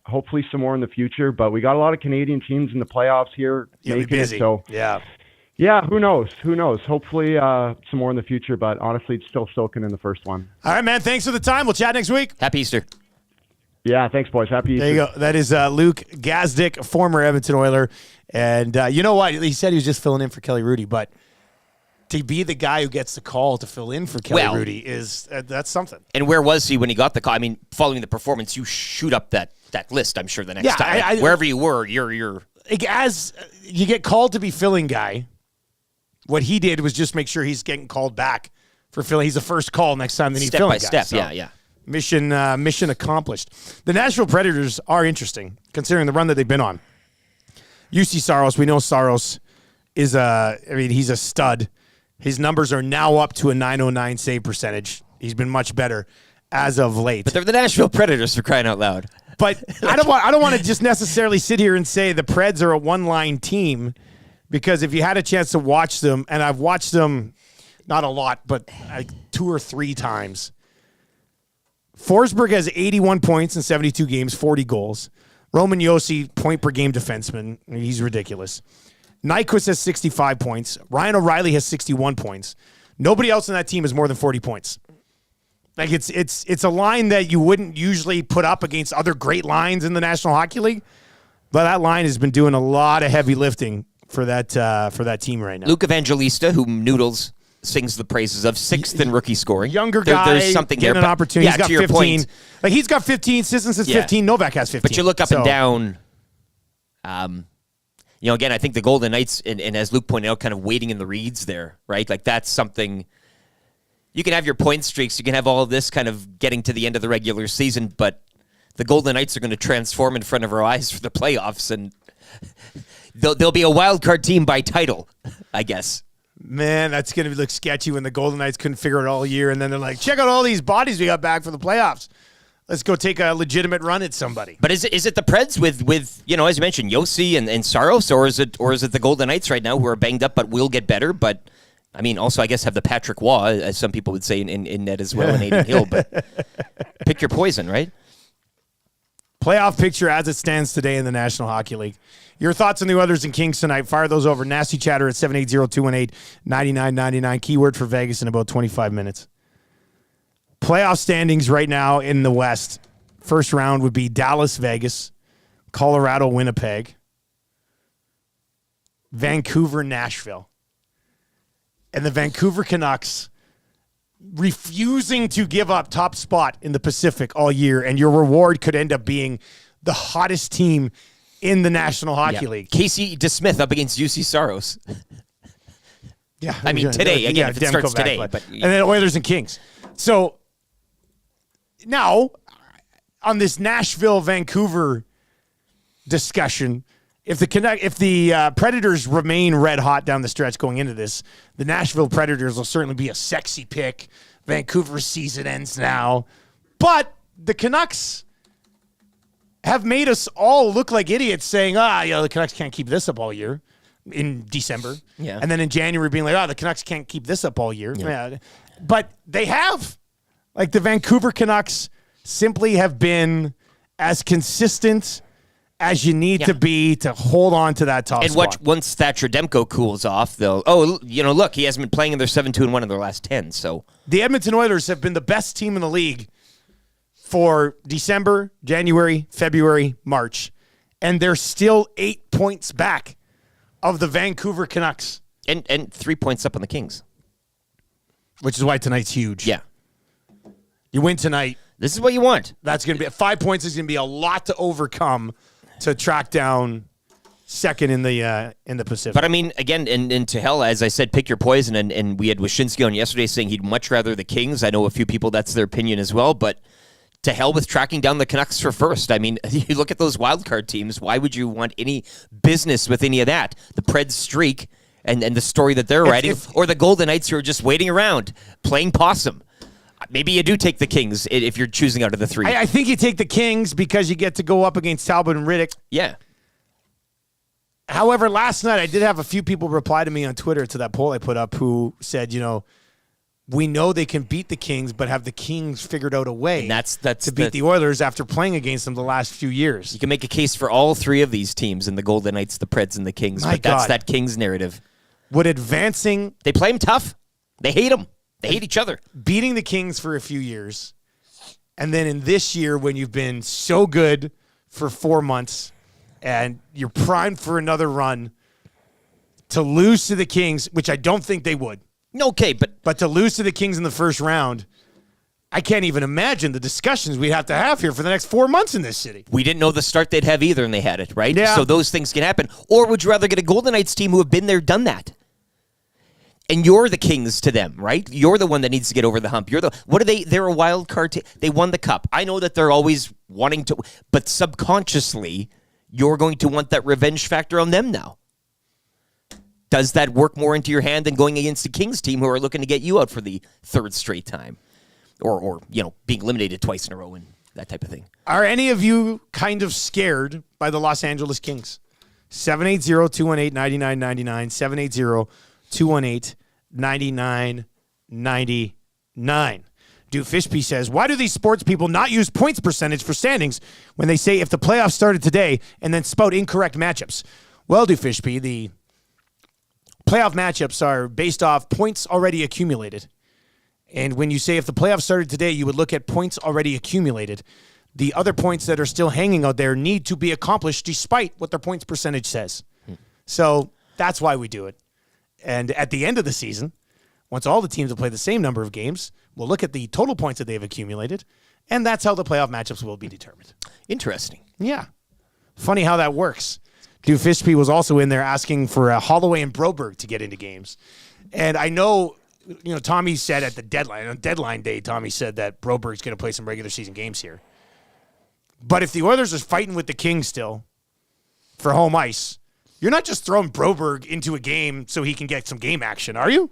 hopefully some more in the future, but we got a lot of Canadian teams in the playoffs here. You'll be busy. Yeah, who knows? Hopefully some more in the future, but honestly, it's still soaking in the first one. All right, man. Thanks for the time. We'll chat next week. Happy Easter. Yeah, thanks, boys. Happy Easter. There you go. That is Luke Gazdic, former Edmonton Oiler. And you know what? He said he was just filling in for Kelly Rudy, but to be the guy who gets the call to fill in for Kelly Rudy is that's something. And where was he when he got the call? I mean, following the performance, you shoot up that list, I'm sure, the next time. Wherever you were, you're... As you get called to be filling guy, what he did was just make sure he's getting called back for filling. He's the first call next time they need filling guy. Step by step, yeah. Mission accomplished. The Nashville Predators are interesting, considering the run that they've been on. UC Saros, we know Saros is he's a stud. His numbers are now up to a .909 save percentage. He's been much better as of late. But they're the Nashville Predators, for crying out loud. But I don't want to just necessarily sit here and say the Preds are a one-line team, because if you had a chance to watch them, and I've watched them not a lot, but 2 or 3 times. Forsberg has 81 points in 72 games, 40 goals. Roman Josi, point-per-game defenseman. He's ridiculous. Nyquist has 65 points. Ryan O'Reilly has 61 points. Nobody else on that team has more than 40 points. Like, it's a line that you wouldn't usually put up against other great lines in the National Hockey League, but that line has been doing a lot of heavy lifting for that team right now. Luke Evangelista, whom Noodles sings the praises of, 6th in rookie scoring. Younger guy, there's something getting there, an opportunity. He's got 15. Point. Like, he's got 15. Sissons has 15. Novak has 15. But you look up and down. Again, I think the Golden Knights, and as Luke pointed out, kind of waiting in the reeds there, right? Like, that's something. You can have your point streaks. You can have all of this kind of getting to the end of the regular season, but the Golden Knights are going to transform in front of our eyes for the playoffs, and they'll be a wild card team by title, I guess. Man, that's going to look sketchy when the Golden Knights couldn't figure it all year, and then they're like, check out all these bodies we got back for the playoffs. Let's go take a legitimate run at somebody. But is it the Preds with as you mentioned, Josi and Saros, or is it the Golden Knights right now who are banged up but will get better? But I mean, also I guess have the Patrick Waugh, as some people would say in net as well, and Aiden Hill. But pick your poison, right? Playoff picture as it stands today in the National Hockey League. Your thoughts on the Oilers and Kings tonight? Fire those over. Nasty chatter at 780-218-9999. Keyword for Vegas in about 25 minutes. Playoff standings right now in the West. First round would be Dallas, Vegas, Colorado, Winnipeg, Vancouver, Nashville. And the Vancouver Canucks refusing to give up top spot in the Pacific all year, and your reward could end up being the hottest team in the National Hockey League. Casey DeSmith up against UC Saros. Yeah. I mean, today, again, if it starts today. But and then Oilers and Kings. So now, on this Nashville-Vancouver discussion, if the Predators remain red hot down the stretch going into this, the Nashville Predators will certainly be a sexy pick. Vancouver's season ends now. But the Canucks have made us all look like idiots saying, the Canucks can't keep this up all year in December. Yeah. And then in January being like, the Canucks can't keep this up all year. Yeah. But they have. Like, the Vancouver Canucks simply have been as consistent as you need to be to hold on to that top spot. And once Thatcher Demko cools off, they'll, look, he hasn't been playing in their 7-2-1 in their last 10. So the Edmonton Oilers have been the best team in the league for December, January, February, March. And they're still 8 points back of the Vancouver Canucks. And 3 points up on the Kings. Which is why tonight's huge. Yeah. You win tonight. This is what you want. That's going to be 5 points is going to be a lot to overcome to track down second in the Pacific. But I mean, again, and to hell, as I said, pick your poison. And we had Wyshynski on yesterday saying he'd much rather the Kings. I know a few people that's their opinion as well. But to hell with tracking down the Canucks for first. I mean, you look at those wildcard teams. Why would you want any business with any of that? The Preds streak and the story that they're writing, or the Golden Knights who are just waiting around playing possum. Maybe you do take the Kings if you're choosing out of the three. I think you take the Kings because you get to go up against Talbot and Riddick. Yeah. However, last night I did have a few people reply to me on Twitter to that poll I put up who said, we know they can beat the Kings, but have the Kings figured out a way to beat the Oilers after playing against them the last few years? You can make a case for all three of these teams in the Golden Knights, the Preds, and the Kings, that's that Kings narrative. Would advancing... They play them tough. They hate them. They hate each other. Beating the Kings for a few years, and then in this year when you've been so good for 4 months and you're primed for another run, to lose to the Kings, which I don't think they would. Okay, but to lose to the Kings in the first round, I can't even imagine the discussions we'd have to have here for the next 4 months in this city. We didn't know the start they'd have either, and they had it, right? Yeah. So those things can happen. Or would you rather get a Golden Knights team who have been there, done that? And you're the Kings to them, right? You're the one that needs to get over the hump. What are they? They're a wild card team. They won the cup. I know that they're always wanting to, but subconsciously, you're going to want that revenge factor on them now. Does that work more into your hand than going against the Kings team who are looking to get you out for the third straight time? Or being eliminated twice in a row and that type of thing. Are any of you kind of scared by the Los Angeles Kings? 780-218-9999, 780-218-9999. Dude Fishby says, why do these sports people not use points percentage for standings when they say if the playoffs started today and then spout incorrect matchups? Well, Dude Fishby, the playoff matchups are based off points already accumulated. And when you say if the playoffs started today, you would look at points already accumulated. The other points that are still hanging out there need to be accomplished despite what their points percentage says. So that's why we do it. And at the end of the season, once all the teams have played the same number of games, we'll look at the total points that they've accumulated, and that's how the playoff matchups will be determined. Interesting. Yeah. Funny how that works. Dude Fishby was also in there asking for Holloway and Broberg to get into games. And I know, Tommy said at the deadline, on deadline day, Tommy said that Broberg's going to play some regular season games here. But if the Oilers are fighting with the Kings still for home ice, you're not just throwing Broberg into a game so he can get some game action, are you?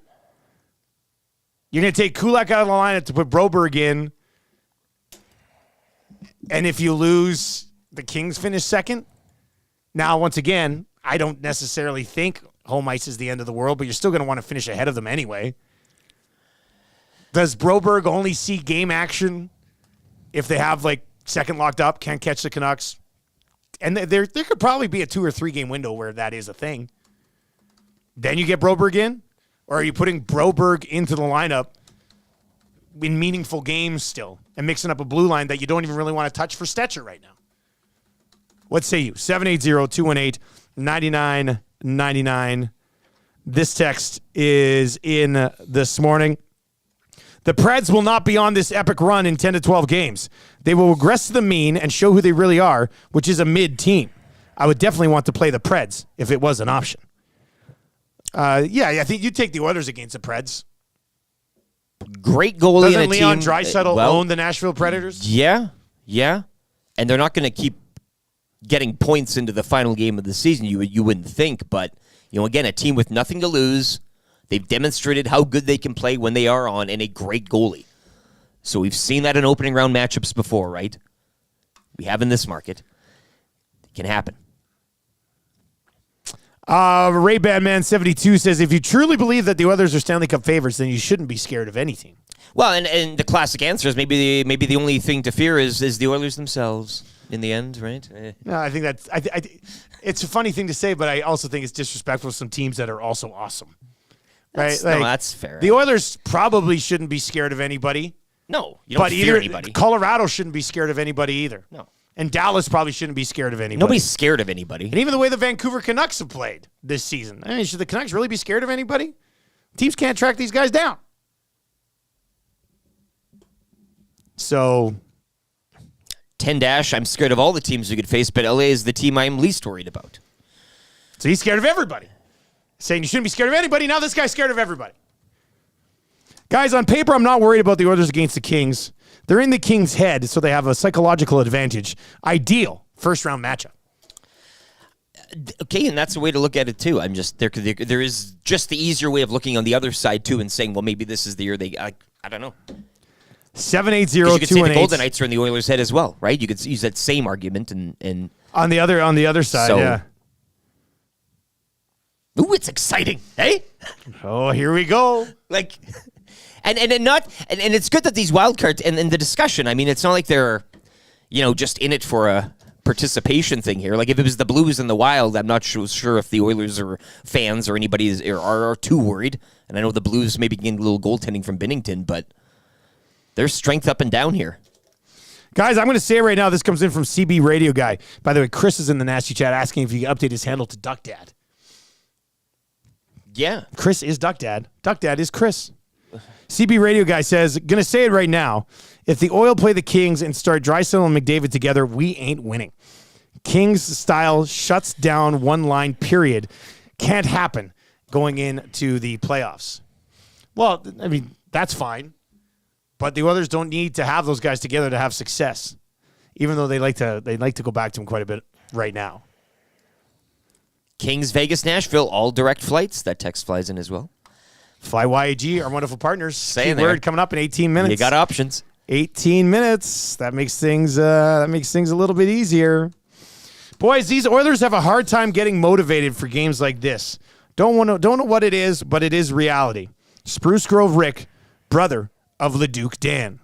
You're going to take Kulak out of the lineup to put Broberg in, and if you lose, the Kings finish second? Now, once again, I don't necessarily think home ice is the end of the world, but you're still going to want to finish ahead of them anyway. Does Broberg only see game action if they have, second locked up, can't catch the Canucks? And there could probably be a 2 or 3 game window where that is a thing. Then you get Broberg in? Or are you putting Broberg into the lineup in meaningful games still and mixing up a blue line that you don't even really want to touch for Stetcher right now? What say you? 780-218-9999. This text is in this morning. The Preds will not be on this epic run in 10 to 12 games. They will regress to the mean and show who they really are, which is a mid-team. I would definitely want to play the Preds if it was an option. I think you'd take the Oilers against the Preds. Great goalie Doesn't in a Leon team. Draisaitl own the Nashville Predators? Yeah. And they're not going to keep getting points into the final game of the season, you wouldn't think. But, again, a team with nothing to lose. They've demonstrated how good they can play when they are on, and a great goalie. So we've seen that in opening round matchups before, right? We have in this market. It can happen. Ray Badman 72 says, if you truly believe that the Oilers are Stanley Cup favorites, then you shouldn't be scared of any team. Well, and the classic answer is maybe the only thing to fear is the Oilers themselves in the end, right? No, I think that's it's a funny thing to say, but I also think it's disrespectful to some teams that are also awesome. Right? That's fair. The Oilers probably shouldn't be scared of anybody. No, you don't fear anybody. Colorado shouldn't be scared of anybody either. No. And Dallas probably shouldn't be scared of anybody. Nobody's scared of anybody. And even the way the Vancouver Canucks have played this season. I mean, should the Canucks really be scared of anybody? Teams can't track these guys down. So 10-, I'm scared of all the teams we could face, but LA is the team I'm least worried about. So he's scared of everybody. Saying you shouldn't be scared of anybody. Now this guy's scared of everybody. Guys, on paper, I'm not worried about the Oilers against the Kings. They're in the Kings' head, so they have a psychological advantage. Ideal first-round matchup. Okay, and that's a way to look at it too. I'm just there is just the easier way of looking on the other side too, and saying, well, maybe this is the year they. I don't know. 780-218. You could say the Golden Knights are in the Oilers' head as well, right? You could use that same argument and on the other side, so, yeah. Ooh, it's exciting, hey? Oh, here we go. Like, and it's good that these wild cards and the discussion. I mean, it's not like they're, just in it for a participation thing here. Like if it was the Blues and the Wild, I'm not sure if the Oilers or fans or anybody are too worried. And I know the Blues maybe getting a little goaltending from Binnington, but there's strength up and down here. Guys, I'm going to say it right now. This comes in from CB Radio Guy. By the way, Chris is in the nasty chat asking if you can update his handle to Duck Dad. Yeah. Chris is Duck Dad. Duck Dad is Chris. CB Radio Guy says, going to say it right now. If the Oil play the Kings and start Draisaitl and McDavid together, we ain't winning. Kings style shuts down one line, period. Can't happen going into the playoffs. Well, I mean, that's fine. But the Oilers don't need to have those guys together to have success, even though they like to go back to them quite a bit right now. Kings, Vegas, Nashville, all direct flights. That text flies in as well. Fly YAG, our wonderful partners. Saying word coming up in 18 minutes. You got options. 18 minutes. That makes things a little bit easier. Boys, these Oilers have a hard time getting motivated for games like this. Don't know what it is, but it is reality. Spruce Grove Rick, brother of Leduc Dan.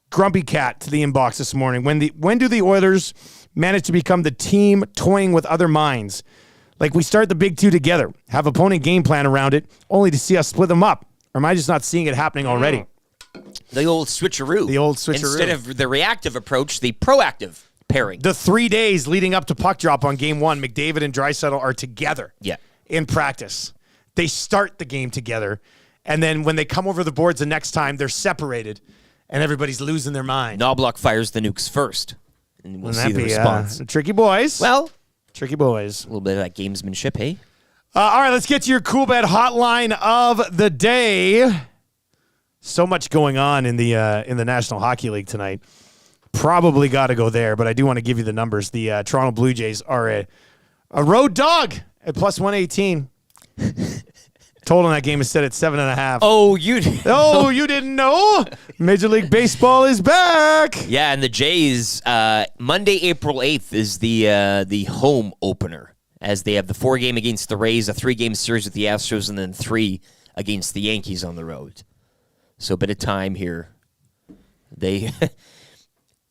Grumpy Cat to the inbox this morning. When do the Oilers manage to become the team toying with other minds? Like we start the big two together, have opponent game plan around it, only to see us split them up. Or am I just not seeing it happening already? The old switcheroo. Instead of the reactive approach, the proactive pairing. The 3 days leading up to puck drop on game one, McDavid and Draisaitl are together in practice. They start the game together. And then when they come over the boards the next time, they're separated, and everybody's losing their mind. Knobloch fires the nukes first, and we'll see the response. Tricky boys. Well, tricky boys. A little bit of that gamesmanship, hey? All right, let's get to your Coolbet hotline of the day. So much going on in the National Hockey League tonight. Probably got to go there, but I do want to give you the numbers. The Toronto Blue Jays are a road dog at plus 118. Total in that game is set at 7.5. Oh, you didn't know? Major League Baseball is back. Yeah, and the Jays, Monday, April 8th is the home opener, as they have the 4-game against the Rays, a 3-game series with the Astros, and then 3 against the Yankees on the road. So a bit of time here. They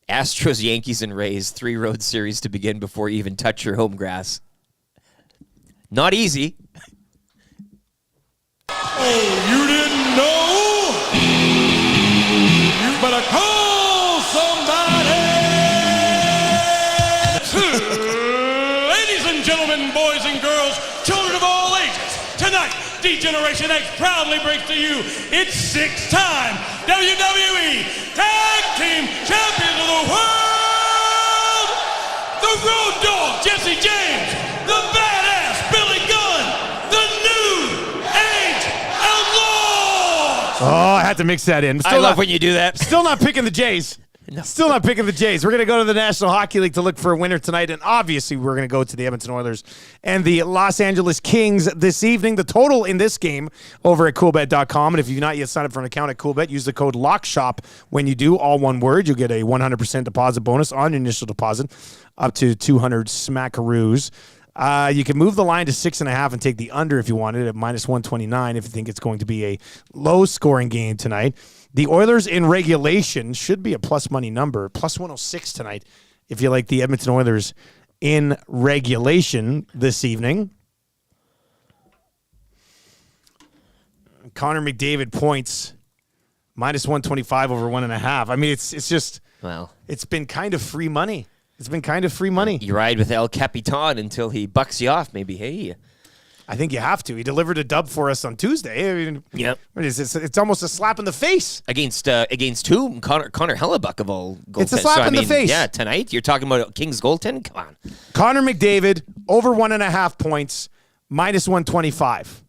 Astros, Yankees, and Rays, 3 road series to begin before you even touch your home grass. Not easy. Oh, you didn't know? You better call somebody! Ladies and gentlemen, boys and girls, children of all ages, tonight, D-Generation X proudly brings to you its 6th-time WWE Tag Team Champions of the World! The Road Dogg, Jesse James, the Badass Billy Gunn, the New Age Outlaws! Oh, I had to mix that in. I love when you do that. Still not picking the Jays. No. Still not picking the Jays. We're going to go to the National Hockey League to look for a winner tonight, and obviously we're going to go to the Edmonton Oilers and the Los Angeles Kings this evening. The total in this game over at Coolbet.com, and if you've not yet signed up for an account at Coolbet, use the code LOCKSHOP when you do, all one word. You'll get a 100% deposit bonus on your initial deposit, up to 200 smackaroos. You can move the line to 6.5 and take the under if you want it at minus 129 if you think it's going to be a low-scoring game tonight. The Oilers in regulation should be a plus money number, plus 106 tonight if you like the Edmonton Oilers in regulation this evening. Connor McDavid points, minus 125 over 1.5. I mean, it's just, it's been kind of free money. It's been kind of free money. You ride with El Capitan until he bucks you off, maybe. Hey, I think you have to. He delivered a dub for us on Tuesday. I mean, Yep. what is this? It's almost a slap in the face. Against who? Connor Hellebuck of all goaltenders. It's a slap in the face. Yeah, tonight you're talking about Kings goaltending. Come on. Connor McDavid, over 1.5 points, minus 125.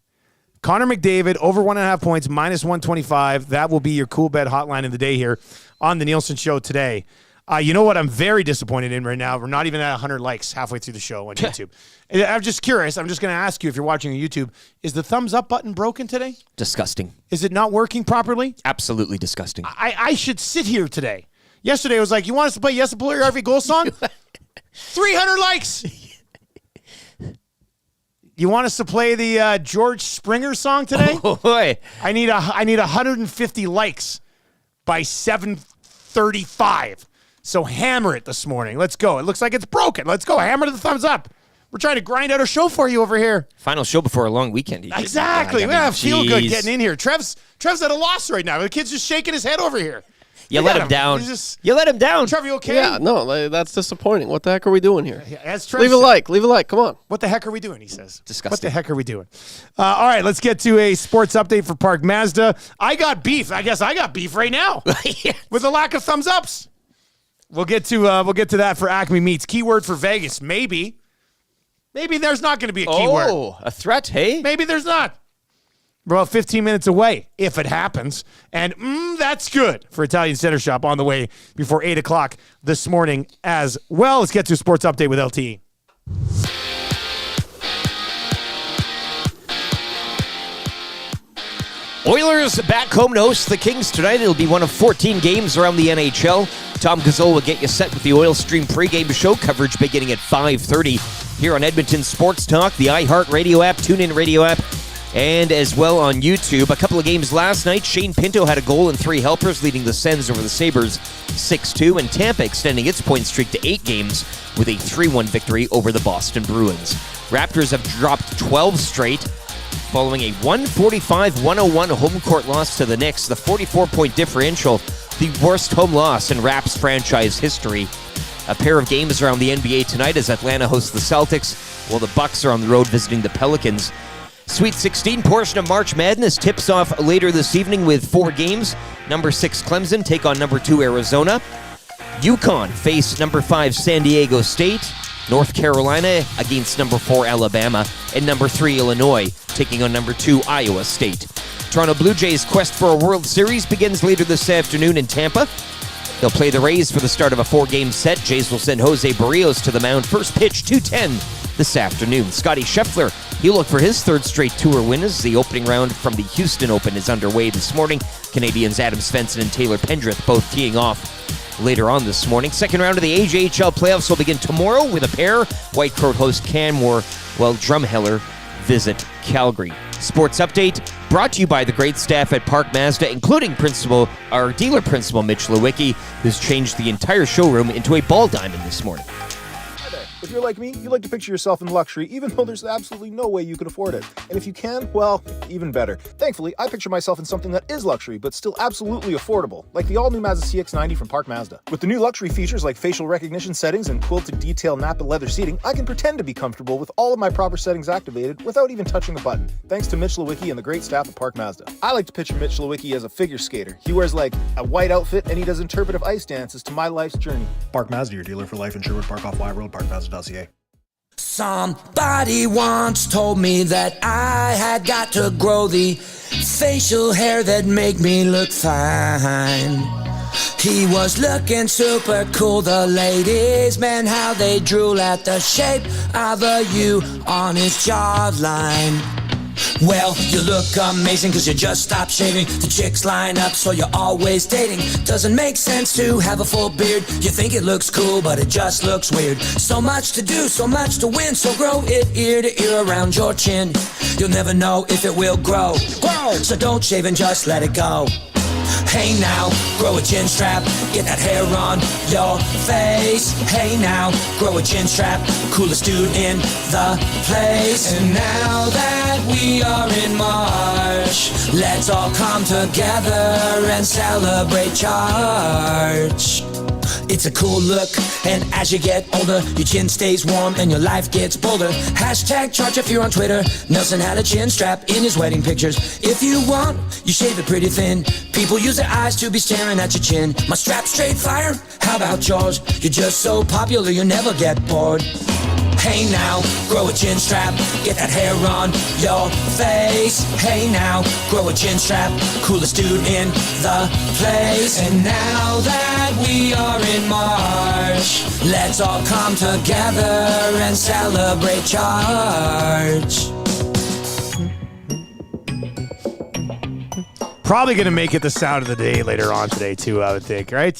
Connor McDavid, over 1.5 points, minus 125. That will be your Coolbet hotline of the day here on the Nielson Show today. You know what I'm very disappointed in right now? We're not even at 100 likes halfway through the show on YouTube. I'm just curious. I'm just going to ask you, if you're watching on YouTube, is the thumbs up button broken today? Disgusting. Is it not working properly? Absolutely disgusting. I should sit here today. Yesterday, I was like, you want us to play Yes, Blue Your Every Goal song? 300 likes. You want us to play the George Springer song today? Oh, boy. I need 150 likes by 7:35. So hammer it this morning. Let's go. It looks like it's broken. Let's go. Hammer the thumbs up. We're trying to grind out a show for you over here. Final show before a long weekend. Exactly. We feel good getting in here. Trev's at a loss right now. The kid's just shaking his head over here. You let him down. You let him down. Trevor, you okay? Yeah, no, that's disappointing. What the heck are we doing here? As Trev Leave a said, like. Leave a like. Come on. What the heck are we doing, he says. Disgusting. What the heck are we doing? All right, let's get to a sports update for Park Mazda. I got beef. I guess I got beef right now with the lack of thumbs ups. We'll get to that for Acme Meats. Keyword for Vegas, maybe. Maybe there's not going to be a keyword. Oh, a threat, hey? Maybe there's not. We're about 15 minutes away, if it happens. And that's good for Italian Center Shop on the way before 8 o'clock this morning as well. Let's get to a sports update with LTE. Oilers back home to host the Kings tonight. It'll be one of 14 games around the NHL. Tom Gazol will get you set with the Oil Stream pregame show coverage beginning at 5:30 here on Edmonton Sports Talk, the iHeartRadio app, TuneIn Radio app, and as well on YouTube. A couple of games last night. Shane Pinto had a goal and 3 helpers, leading the Sens over the Sabres 6-2, and Tampa extending its point streak to 8 games with a 3-1 victory over the Boston Bruins. Raptors have dropped 12 straight following a 145-101 home court loss to the Knicks. The 44-point differential, the worst home loss in Raps franchise history. A pair of games around the NBA tonight as Atlanta hosts the Celtics, while the Bucks are on the road visiting the Pelicans. Sweet 16 portion of March Madness tips off later this evening with 4 games. Number 6 Clemson take on number 2 Arizona. UConn face number 5 San Diego State. North Carolina against number 4 Alabama. And number 3 Illinois taking on number 2 Iowa State. Toronto Blue Jays' quest for a World Series begins later this afternoon in Tampa. They'll play the Rays for the start of a 4-game set. Jays will send Jose Barrios to the mound. First pitch, 2:10 this afternoon. Scotty Scheffler, he'll look for his 3rd straight tour win as the opening round from the Houston Open is underway this morning. Canadians Adam Svensson and Taylor Pendrith both teeing off later on this morning. Second round of the AJHL playoffs will begin tomorrow with a pair. Whitecoat host Canmore, while Drumheller visit Calgary. Sports update brought to you by the great staff at Park Mazda, including dealer principal Mitch Lewicki, who's changed the entire showroom into a ball diamond this morning. If you're like me, you like to picture yourself in luxury, even though there's absolutely no way you could afford it. And if you can, well, even better. Thankfully, I picture myself in something that is luxury, but still absolutely affordable, like the all-new Mazda CX-90 from Park Mazda. With the new luxury features like facial recognition settings and quilted detail Napa leather seating, I can pretend to be comfortable with all of my proper settings activated without even touching the button, thanks to Mitch Lewicki and the great staff at Park Mazda. I like to picture Mitch Lewicki as a figure skater. He wears like a white outfit and he does interpretive ice dances to my life's journey. Park Mazda, your dealer for life in Sherwood Park off Y Road, parkmazda.ca. Somebody once told me that I had got to grow the facial hair that make me look fine. He was looking super cool, the ladies, man, how they drool at the shape of a U on his jawline. Well, you look amazing cause you just stopped shaving. The chicks line up so you're always dating. Doesn't make sense to have a full beard. You think it looks cool but it just looks weird. So much to do, so much to win. So grow it ear to ear around your chin. You'll never know if it will grow. So don't shave and just let it go. Hey now, grow a chin strap, get that hair on your face. Hey now, grow a chin strap, coolest dude in the place. And now that we are in March, let's all come together and celebrate Charge. It's a cool look, and as you get older, your chin stays warm and your life gets bolder. Hashtag charge if you're on Twitter. Nelson had a chin strap in his wedding pictures. If you want, you shave it pretty thin. People use their eyes to be staring at your chin. My strap straight fire, how about yours? You're just so popular you never get bored. Hey now, grow a chin strap, get that hair on your face. Hey now, grow a chin strap, coolest dude in the place. And now that we are in March, let's all come together and celebrate Charge. Probably going to make it the sound of the day later on today, too, I would think, right?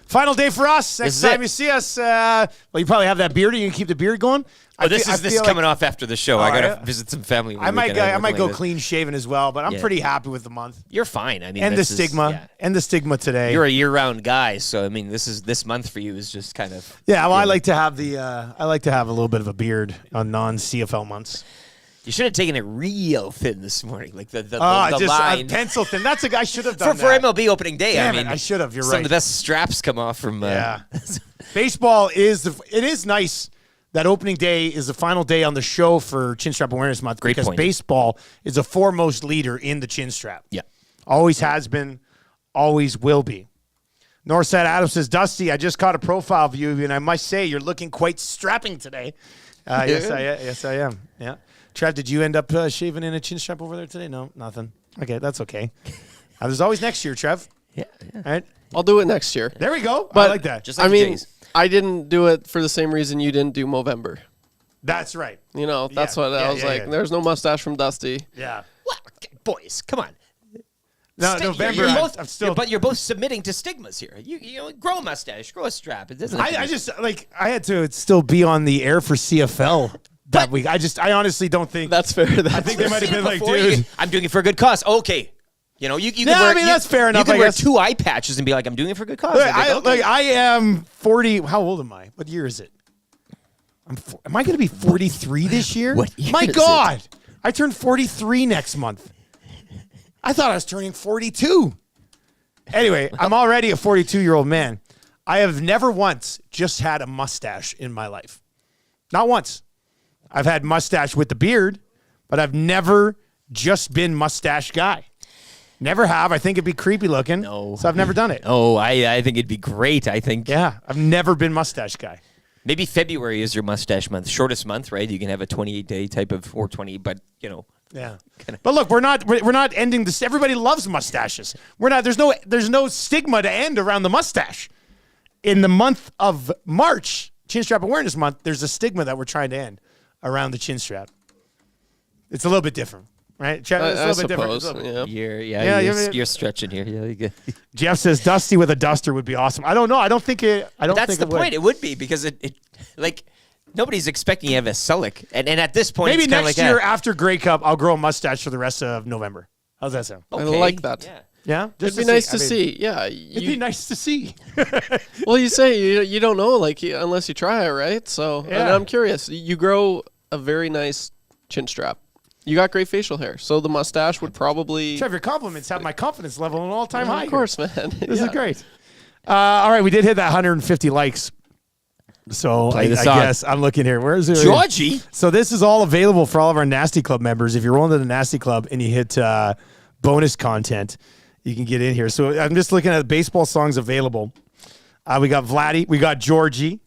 Final day for us. Next time you see us, well, you probably have that beard. Are you going to keep the beard going? This is coming off after the show. I got to visit some family. I might go clean shaven as well, but I'm pretty happy with the month. You're fine. I mean, and the stigma today. You're a year-round guy, so I mean, this month for you is just kind of. Yeah, well, I like to have a little bit of a beard on non-CFL months. You should have taken it real thin this morning, like the line. Pencil thin. That's I should have done for MLB opening day. Damn I mean, I should have. You're right. Some of the best straps come off from. Baseball it is nice that opening day is the final day on the show for Chin Strap Awareness Month because baseball is a foremost leader in the chin strap. Yeah, always has been, always will be. Northside Adams says, Dusty, I just caught a profile view of you, and I must say you're looking quite strapping today. Yes, I am. Yeah. Trev, did you end up shaving in a chin strap over there today? No, nothing. Okay, that's okay. There's always next year, Trev. Yeah. All right. I'll do it next year. There we go. But, I like that. Just like Jays. I didn't do it for the same reason you didn't do Movember. That's right. You know, that's what I was like. There's no mustache from Dusty. Yeah. What? Boys, come on. No, November. I'm still. But you're both submitting to stigmas here. You grow a mustache, grow a strap. It doesn't. I just I had to still be on the air for CFL that week. I honestly don't think that's fair. I think they might have been like, dude, I'm doing it for a good cause. Okay. You know, you can wear, I mean, that's fair enough. You can wear 2 eye patches and be like, I'm doing it for a good cause. I am 40. How old am I? What year is it? Am I going to be 43 this year? What year My is God. it? I turn 43 next month. I thought I was turning 42. Anyway, I'm already a 42-year-old man. I have never once just had a mustache in my life. Not once. I've had mustache with the beard, but I've never just been mustache guy. Never have. I think it'd be creepy looking. No. So I've never done it. Oh, I think it'd be great. I think. Yeah. I've never been mustache guy. Maybe February is your mustache month. Shortest month, right? You can have a 28-day type of 420, but, you know. Yeah. But look, we're not ending this. Everybody loves mustaches. There's no stigma to end around the mustache. In the month of March, Chin Strap Awareness Month, there's a stigma that we're trying to end around the chin strap. It's a little bit different. Right, Jeff, it's a little bit different. You're stretching here. Yeah, Jeff says Dusty with a duster would be awesome. I don't know. I don't think it. That's the point. It would be because it like nobody's expecting you to have a Selleck, and at this point, maybe it's next like year after Grey Cup, I'll grow a mustache for the rest of November. How's that sound? Okay. I like that. Yeah, it'd be nice to see. Yeah, it'd be nice to see. Well, you say you don't know, like unless you try it, right? So, and I'm curious. You grow a very nice chin strap. You got great facial hair, so the mustache would probably. Trev, your compliments have my confidence level an all-time high. Of course, man. This is great. All right, we did hit that 150 likes. So I guess I'm looking here. Where is it? Georgie. So this is all available for all of our Nasty Club members. If you're rolling to the Nasty Club and you hit bonus content, you can get in here. So I'm just looking at baseball songs available. We got Vladdy. We got Georgie.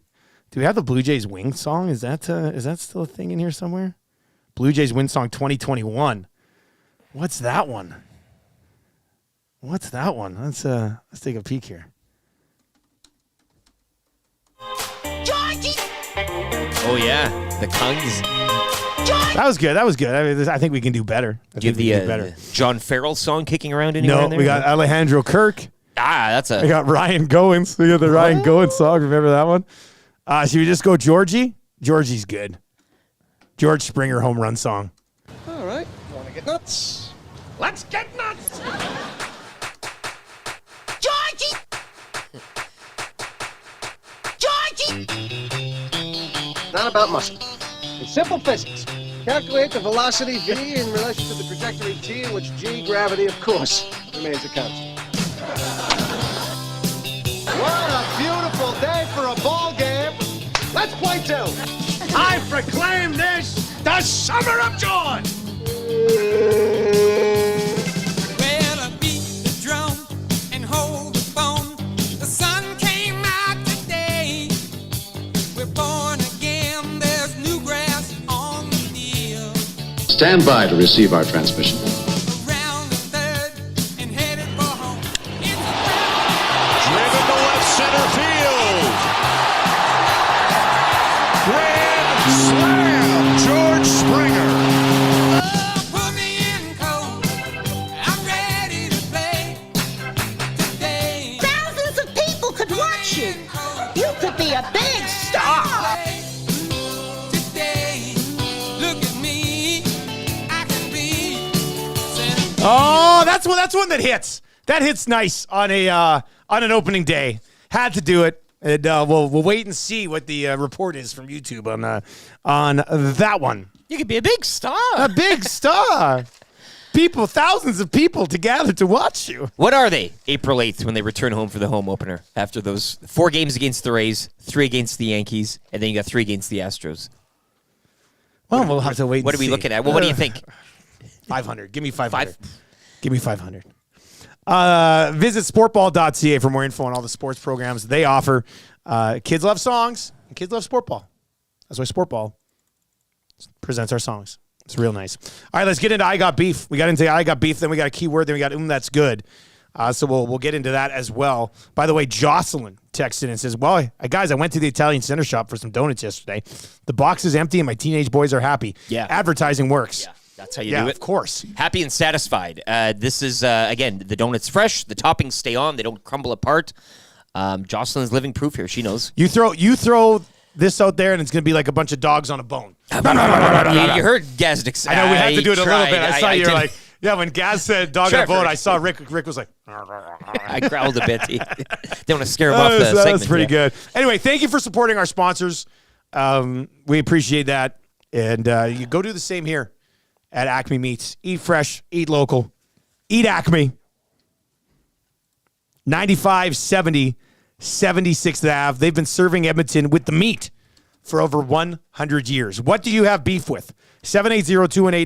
Do we have the Blue Jays Wing song? Is that still a thing in here somewhere? Blue Jays Win Song 2021. What's that one? Let's take a peek here. Georgie! Oh yeah, the Kungs. That was good. I think we can do better. Do you have the John Farrell song kicking around anywhere? No, in there? we got Alejandro Kirk. We got Ryan Goins. We got the Ryan Goins song. Remember that one? Should we just go Georgie? Georgie's good. George Springer home run song. All right. Want to get nuts? Let's get nuts! Georgie! Georgie! Not about muscle. It's simple physics. Calculate the velocity v in relation to the trajectory t, in which g, gravity, of course, remains a constant. What a beautiful Point two. I proclaim this the summer of joy. Well, I beat the drum and hold the phone. The sun came out today. We're born again. There's new grass on the field. Stand by to receive our transmission. Around the third and headed for home. Driven to left center field. Grand slam, George Springer. Put me in cold. I'm ready to play today. Thousands of people could watch you. You could be a big star. Today, look at me. I can be. Oh, that's one that hits. That hits nice on an opening day. Had to do it. And we'll wait and see what the report is from YouTube on that one. You could be a big star. A big star. People, thousands of people to gather to watch you. What are they April 8th when they return home for the home opener after those 4 games against the Rays, 3 against the Yankees, and then you got 3 against the Astros? Well, we'll have to wait. What are we looking at? Well, what do you think? 500. Give me 500. Give me 500. Visit sportball.ca for more info on all the sports programs they offer. Kids love songs, and kids love sport ball. That's why Sportball presents our songs. It's real nice. All right, let's get into I Got Beef. We got into I Got Beef, then we got a keyword, then we got that's good. So we'll get into that as well. By the way, Jocelyn texted and says, well, guys, I went to the Italian Center Shop for some donuts yesterday. The box is empty and my teenage boys are happy. Yeah. Advertising works. Yeah. That's how you do it. Of course. Happy and satisfied. This is, again, the donut's fresh. The toppings stay on. They don't crumble apart. Jocelyn's living proof here. She knows. You throw this out there, and it's going to be like a bunch of dogs on a bone. You heard Gazdic say. I know we had to do it a little bit. I saw you were did. like, yeah, when Gaz said dog on a bone, I saw Rick was like. I growled a bit. They want to scare him off the segment. That's pretty good. Anyway, thank you for supporting our sponsors. We appreciate that. And you go do the same here at Acme Meats. Eat fresh, eat local, eat Acme. 9570 76th Ave. They've been serving Edmonton with the meat for over 100 years. What do you have beef with? 780-218-9999,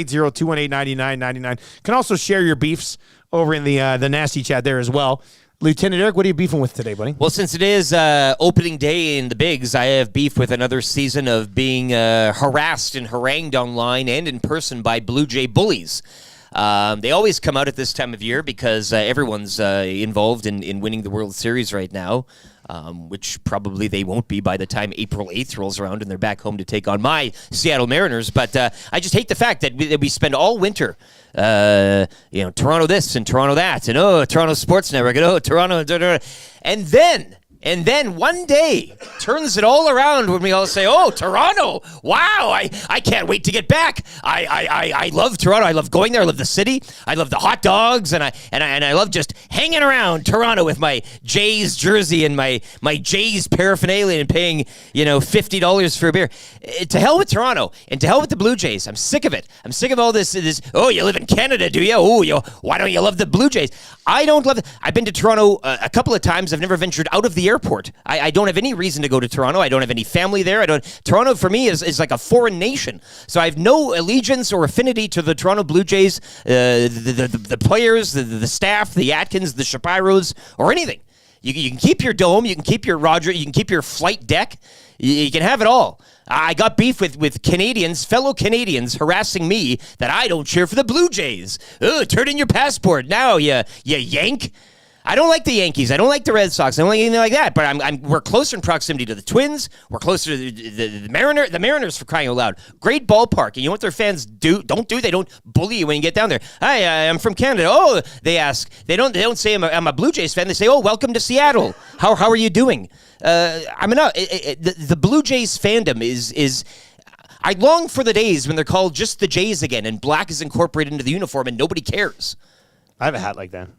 780-218-9999. Can also share your beefs over in the nasty chat there as well. Lieutenant Eric, what are you beefing with today, buddy? Well, since it is opening day in the Bigs, I have beef with another season of being harassed and harangued online and in person by Blue Jay bullies. They always come out at this time of year because everyone's involved in winning the World Series right now, which probably they won't be by the time April 8th rolls around and they're back home to take on my Seattle Mariners. But I just hate the fact that we spend all winter, Toronto this and Toronto that, and Toronto Sports Network, and Toronto, and then one day turns it all around when we all say, oh, Toronto, wow, I can't wait to get back. I love Toronto. I love going there. I love the city. I love the hot dogs. And I love just hanging around Toronto with my Jays jersey and my Jays paraphernalia and paying, $50 for a beer. To hell with Toronto and to hell with the Blue Jays. I'm sick of it. I'm sick of all this, oh, you live in Canada, do you? Oh, why don't you love the Blue Jays? I don't love it. I've been to Toronto a couple of times. I've never ventured out of the airport. I don't have any reason to go to Toronto. I don't have any family there. Toronto for me is like a foreign nation. So I have no allegiance or affinity to the Toronto Blue Jays, the players, the staff, the Atkins, the Shapiros, or anything. You can keep your dome. You can keep your Roger. You can keep your flight deck. You can have it all. I got beef with Canadians, fellow Canadians, harassing me that I don't cheer for the Blue Jays. Turn in your passport now, you yank. I don't like the Yankees. I don't like the Red Sox. I don't like anything like that. But we're closer in proximity to the Twins. We're closer to the Mariners, for crying out loud. Great ballpark. And you know what their fans don't do? They don't bully you when you get down there. Hi, I'm from Canada. Oh, they ask. They don't say I'm a Blue Jays fan. They say, oh, welcome to Seattle. How are you doing? The Blue Jays fandom is. I long for the days when they're called just the Jays again, and black is incorporated into the uniform, and nobody cares. I have a hat like that.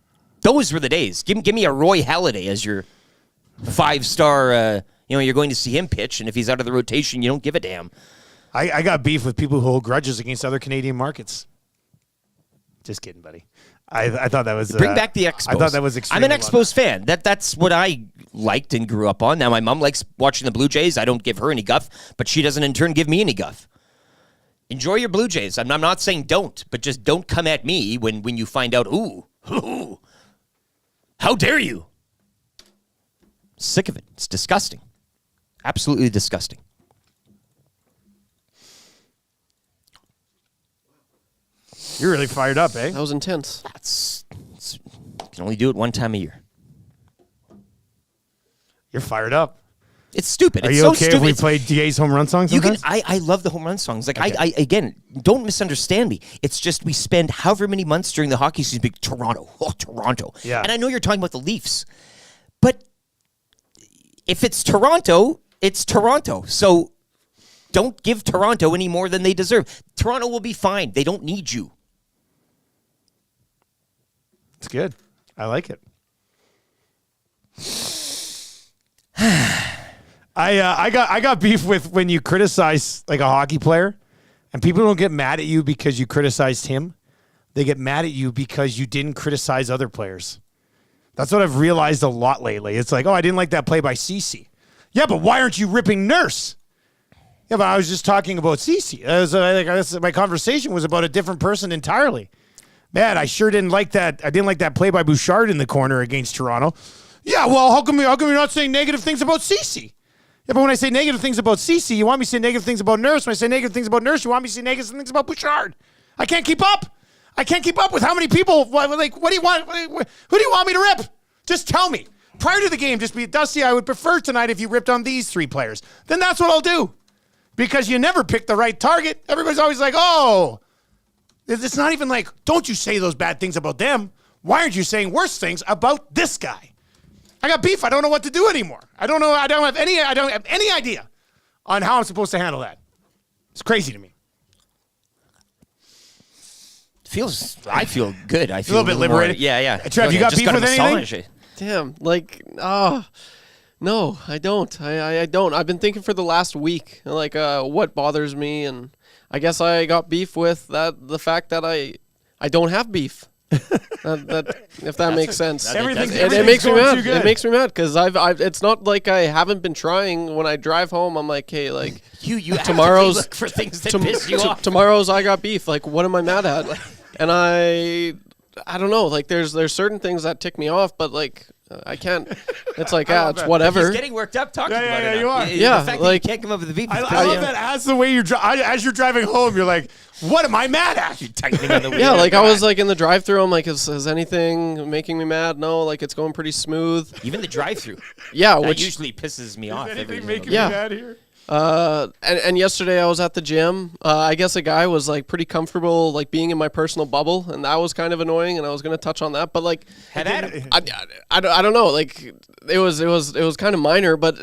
Those were the days. Give me a Roy Halladay as your 5-star. You're going to see him pitch, and if he's out of the rotation, you don't give a damn. I got beef with people who hold grudges against other Canadian markets. Just kidding, buddy. I thought that was Bring back the Expos. I thought that was extremely. I'm an Expos fan. That's what I liked and grew up on. Now my mom likes watching the Blue Jays. I don't give her any guff, but she doesn't in turn give me any guff. Enjoy your Blue Jays. I'm not saying don't, but just don't come at me when you find out. Ooh, how dare you? Sick of it. It's disgusting. Absolutely disgusting. You're really fired up, eh? That was intense. You can only do it one time a year. You're fired up. It's stupid. Are It's you so okay stupid. if we play DA's home run songs? You can. sometimes? I love the home run songs. Like Okay. I again, don't misunderstand me. It's just we spend however many months during the hockey season being Toronto. Oh, Toronto. Yeah. And I know you're talking about the Leafs, but if it's Toronto, it's Toronto. So don't give Toronto any more than they deserve. Toronto will be fine. They don't need you. It's good. I like it. I got beef with when you criticize like a hockey player, and people don't get mad at you because you criticized him. They get mad at you because you didn't criticize other players. That's what I've realized a lot lately. It's like, oh, I didn't like that play by Cece. Yeah, but why aren't you ripping Nurse? Yeah, but I was just talking about Cece. My conversation was about a different person entirely. Man, I sure didn't like that. I didn't like that play by Bouchard in the corner against Toronto. Yeah, well, how come you're not saying negative things about Cece? Yeah, but when I say negative things about Cece, you want me to say negative things about Nurse. When I say negative things about Nurse, you want me to say negative things about Bouchard. I can't keep up. I can't keep up with how many people. What do you want? Who do you want me to rip? Just tell me. Prior to the game, just be Dusty. I would prefer tonight if you ripped on these three players. Then that's what I'll do. Because you never pick the right target. Everybody's always like, oh. It's not even like, don't you say those bad things about them. Why aren't you saying worse things about this guy? I got beef. I don't know what to do anymore. I don't know. I don't have any idea on how I'm supposed to handle that. It's crazy to me. I feel good. I feel a little bit liberated. More, yeah. Trev, you got beef with anything? Damn, no, I don't. I don't. I've been thinking for the last week, like, what bothers me, and I guess I got beef with the fact that I don't have beef. If that makes sense. It makes me mad. It makes me mad because it's not like I haven't been trying. When I drive home, I'm like, hey, like you tomorrow's look for things that piss you off. Tomorrow's I got beef. Like, what am I mad at? And I don't know. Like, there's certain things that tick me off, but like I can't. It's like it's whatever. He's getting worked up talking about it. Yeah, you are. Yeah, the fact like that you can't come up with the beef. I love that as the way as you're driving home, you're like, what am I mad at? You're tightening on the wheel. Yeah, like I was like in the drive-thru. I'm like, is anything making me mad? No, like it's going pretty smooth. Even the drive-thru. Yeah, that which usually pisses me off. Anything making me mad here? And yesterday I was at the gym. I guess a guy was like pretty comfortable like being in my personal bubble, and that was kind of annoying. And I was gonna touch on that, but like, I don't know. Like it was kind of minor, but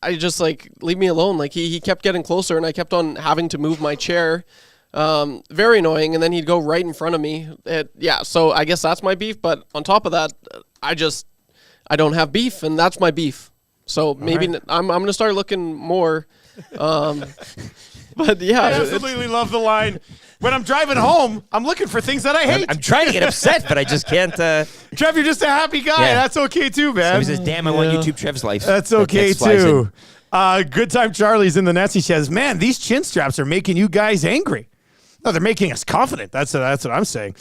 I just like leave me alone. Like he kept getting closer, and I kept on having to move my chair. Very annoying. And then he'd go right in front of me. So I guess that's my beef. But on top of that, I don't have beef, and that's my beef. So maybe I'm gonna start looking more. But yeah, I absolutely love the line. When I'm driving home, I'm looking for things that I hate. I'm trying to get upset, but I just can't. Trev, you're just a happy guy. Yeah. That's okay too, man. So he says, "Damn, I want YouTube Trev's life." That's okay too. Good time Charlie's in the nets. He says, "Man, these chin straps are making you guys angry." No, they're making us confident. That's what I'm saying.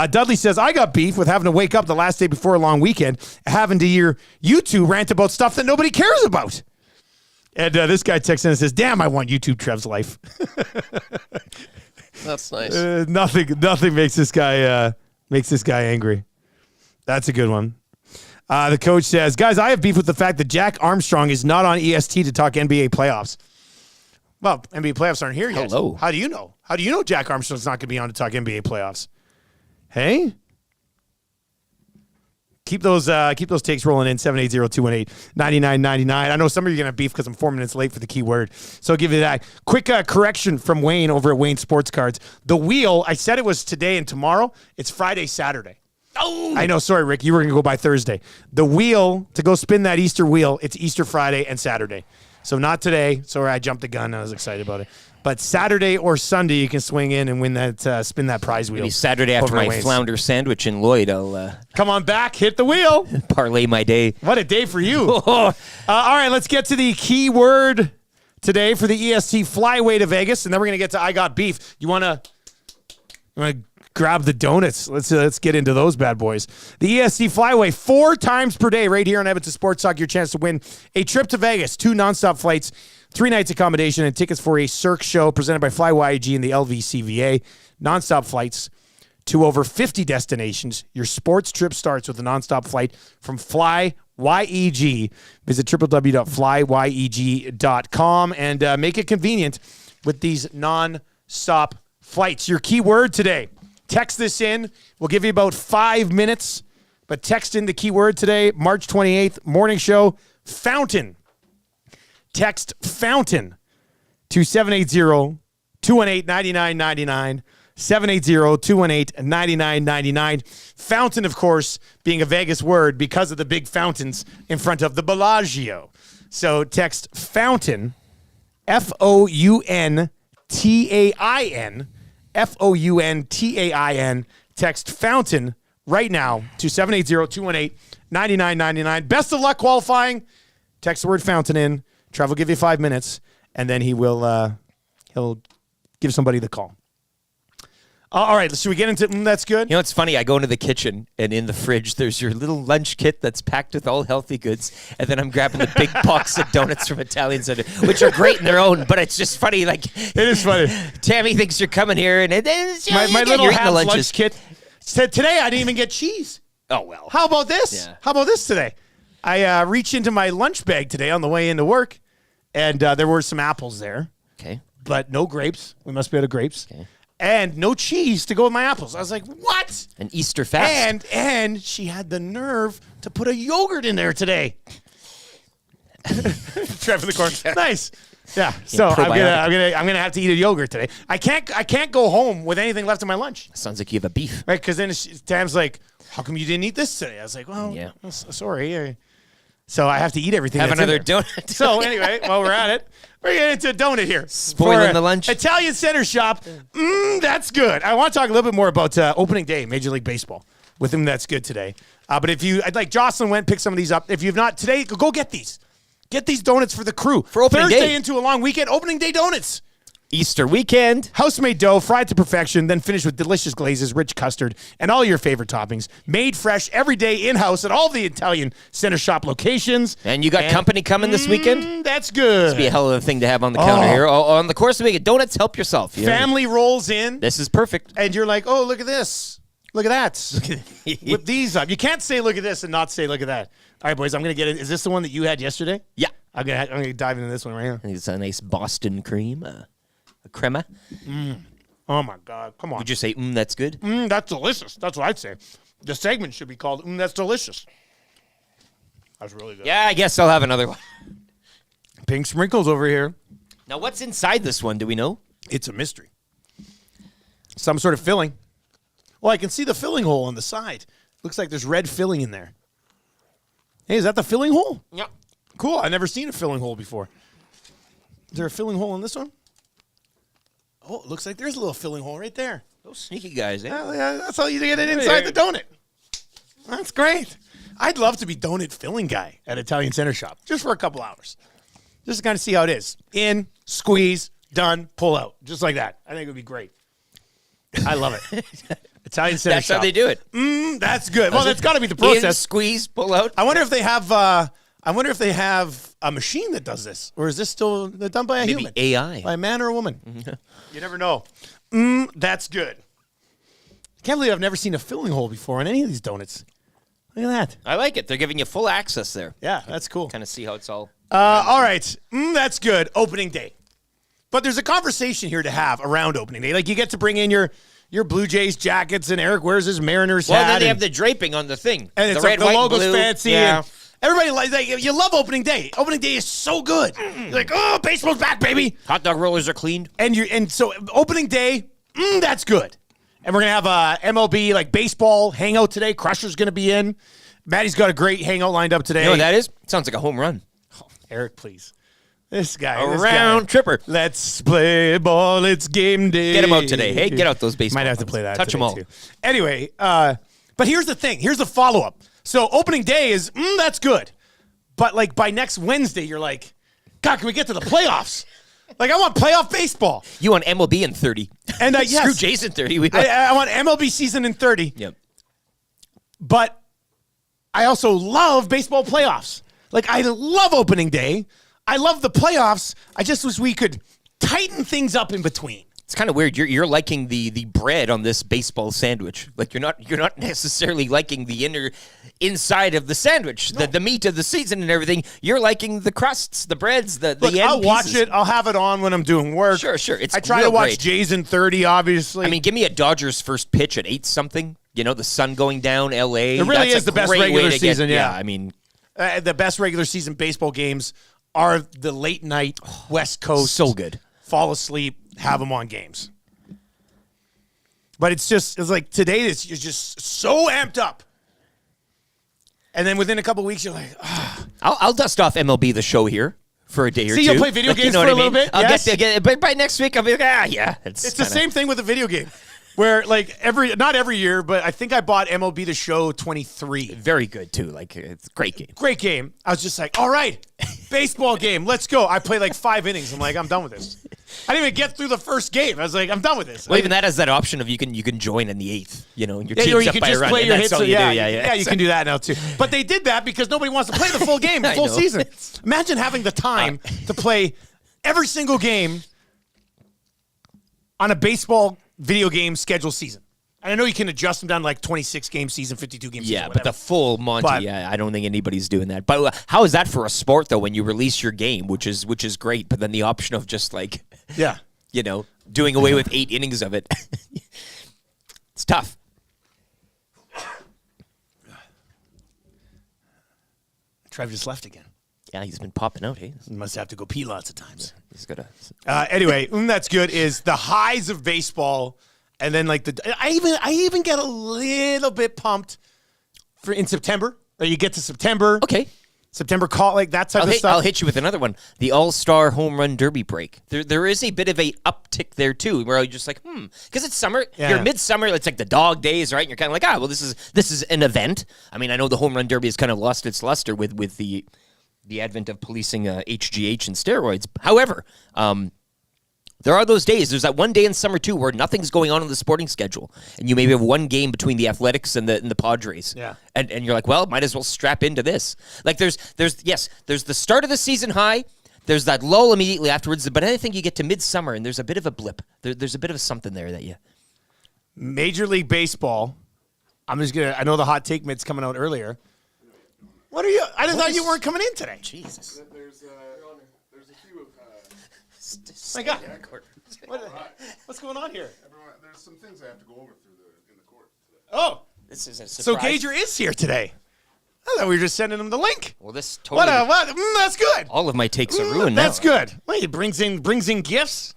Dudley says, I got beef with having to wake up the last day before a long weekend, having to hear you two rant about stuff that nobody cares about. And this guy texts in and says, damn, I want YouTube Trev's life. That's nice. Nothing makes this guy angry. That's a good one. The coach says, guys, I have beef with the fact that Jack Armstrong is not on EST to talk NBA playoffs. Well, NBA playoffs aren't here yet. Hello. How do you know? How do you know Jack Armstrong's not going to be on to talk NBA playoffs? Hey? Keep those takes rolling in, 780-218-9999. I know some of you are going to have beef because I'm 4 minutes late for the keyword. So I'll give you that. Quick correction from Wayne over at Wayne Sports Cards. The wheel, I said it was today and tomorrow. It's Friday, Saturday. Oh! I know. Sorry, Rick. You were going to go by Thursday. The wheel, to go spin that Easter wheel, it's Easter Friday and Saturday. So not today. Sorry, I jumped the gun. I was excited about it. But Saturday or Sunday, you can swing in and win that, spin that prize wheel. Maybe Saturday after over my Wayne's. flounder sandwich in Lloyd, I'll Come on back, hit the wheel. parlay my day. What a day for you. All right, let's get to the key word today for the EST Flyway to Vegas, and then we're going to get to I Got Beef. You want to grab the donuts? Let's get into those bad boys. The EST Flyway, 4 times per day right here on Edmonton Sports Talk. Your chance to win a trip to Vegas, 2 nonstop flights, 3 nights accommodation, and tickets for a Cirque show presented by FlyYG and the LVCVA. Nonstop flights to over 50 destinations. Your sports trip starts with a nonstop flight from FlyYEG. Visit www.flyyeg.com and make it convenient with these nonstop flights. Your key word today. Text this in. We'll give you about 5 minutes, but text in the key word today. March 28th, morning show, Fountain. Text Fountain to 780-218-9999. 780-218-9999. Fountain, of course, being a Vegas word because of the big fountains in front of the Bellagio. So text Fountain, Fountain, Fountain. Text Fountain right now to 780-218-9999. Best of luck qualifying. Text the word Fountain in. Trev will give you 5 minutes, and then he'll give somebody the call. All right, should we get into that's good? You know, it's funny. I go into the kitchen, and in the fridge, there's your little lunch kit that's packed with all healthy goods, and then I'm grabbing the big box of donuts from Italian Center, which are great in their own, but it's just funny. Like, it is funny. Tammy thinks you're coming here, and my little half lunch kit. Today, I didn't even get cheese. Oh, well. How about this? Yeah. How about this today? I reached into my lunch bag today on the way into work, and there were some apples there. Okay. But no grapes. We must be out of grapes. Okay. And no cheese to go with my apples. I was like, what? An Easter fast. And she had the nerve to put a yogurt in there today. Trev in the corner. Nice. Yeah. So I'm gonna have to eat a yogurt today. I can't go home with anything left in my lunch. Sounds like you have a beef. Right? Because then Tam's like, how come you didn't eat this today? I was like, well, yeah. Sorry. So I have to eat everything. Have that's in another there. donut. So anyway, while we're at it, we're getting into a donut here. Spoiling For the lunch. Italian Center Shop. That's good. I want to talk a little bit more about opening day, Major League Baseball. With him, that's good today. But I'd like Jocelyn went pick some of these up. If you've not today, go get these. Get these donuts for the crew. For opening Thursday day. into a long weekend, opening day donuts. Easter weekend. House-made dough, fried to perfection, then finished with delicious glazes, rich custard, and all your favorite toppings. Made fresh every day in-house at all the Italian Center Shop locations. And you got company coming this weekend? That's good. This would be a hell of a thing to have on the counter here. On the course of the weekend, donuts, help yourself. You know? Family rolls in. This is perfect. And you're like, oh, look at this. Look at that. Whip these up. You can't say look at this and not say look at that. All right, boys, I'm going to get it. Is this the one that you had yesterday? Yeah. I'm gonna dive into this one right here. It's a nice Boston cream. A crema. Oh, my God. Come on. Would you say, that's good? That's delicious. That's what I'd say. The segment should be called, that's delicious. That's really good. Yeah, I guess I'll have another one. Pink sprinkles over here. Now, what's inside this one? Do we know? It's a mystery. Some sort of filling. Well, I can see the filling hole on the side. Looks like there's red filling in there. Hey, is that the filling hole? Yeah. Cool. I've never seen a filling hole before. Is there a filling hole in this one? Oh, it looks like there's a little filling hole right there. Those sneaky guys, eh? Yeah, that's how you get it inside the donut. That's great. I'd love to be donut filling guy at Italian Center Shop just for a couple hours. Just to kind of see how it is. In, squeeze, done, pull out. Just like that. I think it would be great. I love it. Italian Center That's Shop. how they do it. That's good. Well, that's got to be the process. In, squeeze, pull out. I wonder if they have a machine that does this, or is this still done by a Maybe human? AI. By a man or a woman? You never know. That's good. I can't believe I've never seen a filling hole before on any of these donuts. Look at that. I like it. They're giving you full access there. Yeah, that's cool. Kind of see how it's all. All right. That's good. Opening day. But there's a conversation here to have around opening day. Like, you get to bring in your Blue Jays jackets, and Eric wears his Mariners hat. Well, then they have the draping on the thing. And it's the like red, the white, logo's blue. fancy. Yeah. And everybody like you love opening day. Opening day is so good. You're like, oh, baseball's back, baby. Hot dog rollers are cleaned. And so opening day, that's good. And we're gonna have a MLB like baseball hangout today. Crusher's gonna be in. Maddie's got a great hangout lined up today. You know what that is? Sounds like a home run. Oh, Eric, please. This guy. A round tripper. Let's play ball. It's game day. Get him out today. Hey, get out those baseball. Might have to ones. play that. Touch them all. Too. Anyway, but here's the thing. Here's the follow-up. So opening day is, that's good. But like by next Wednesday, you're like, God, can we get to the playoffs? Like I want playoff baseball. You want MLB in 30. And yes. Screw Jason 30. I want MLB season in 30. Yep. But I also love baseball playoffs. Like I love opening day. I love the playoffs. I just wish we could tighten things up in between. It's kind of weird. You're liking the bread on this baseball sandwich. Like you're not necessarily liking the inside of the sandwich, the meat of the season and everything. You're liking the crusts, the breads, the end I'll watch pieces. it. I'll have it on when I'm doing work. Sure. I try to watch great. Jays in 30, obviously. I mean, give me a Dodgers first pitch at 8-something. You know, the sun going down, LA. It really is the best regular season. Yeah, I mean, the best regular season baseball games are the late night West Coast. So good. Fall asleep, have them on games. But it's like today you're just so amped up. And then within a couple of weeks, you're like, I'll dust off MLB The Show here for a day or two. You'll play video games for a little bit? I'll Yes. get but by next week, I'll be like, yeah. It's the same thing with a video game. Where like not every year, but I think I bought MLB The Show 23. Very good too. Like it's a great game. Great game. I was just like, all right, baseball game, let's go. I played like 5 innings. I'm like, I'm done with this. I didn't even get through the first game. I was like, I'm done with this. Well, even that has that option of you can join in the 8th. You know, your or team's you up can by just a run. play and your that's hits. all you do. Yeah, you can do that now too. But they did that because nobody wants to play the full game, the I full know. season. Imagine having the time to play every single game on a baseball video game schedule season. And I know you can adjust them down to like 26-game season, 52-game season. Yeah, whatever. but the full Monty, I don't think anybody's doing that. But how is that for a sport though? When you release your game, which is great, but then the option of just like, doing away with 8 innings of it, it's tough. Trev just left again. Yeah, he's been popping out. Hey, he must have to go pee lots of times. He's got Anyway, that's good. Is the highs of baseball. And then like I even get a little bit pumped for in September. Or you get to September. Okay. September call like that type of stuff. I'll hit you with another one. The All-Star Home Run Derby break. There is a bit of a uptick there too, where you're just like, because it's summer. Yeah. You're midsummer. It's like the dog days, right? And you're kind of like, well, this is an event. I mean, I know the Home Run Derby has kind of lost its luster with the advent of policing HGH and steroids. However, there are those days. There's that one day in summer, too, where nothing's going on in the sporting schedule. And you maybe have one game between the Athletics and the Padres. Yeah. And you're like, well, might as well strap into this. Like, there's the start of the season high. There's that lull immediately afterwards. But I think you get to midsummer, and there's a bit of a blip. There's a bit of something there that you... Major League Baseball. I know the hot take mid's coming out earlier. What are you... I thought you weren't coming in today. Jesus. There's a few... My God. What's going on here? There's some things I have to go over in the court today. Oh. This is a So surprise. Gager is here today. I thought we were just sending him the link. Well, this totally... That's good. All of my takes are ruined now. That's good. Well, he brings in gifts.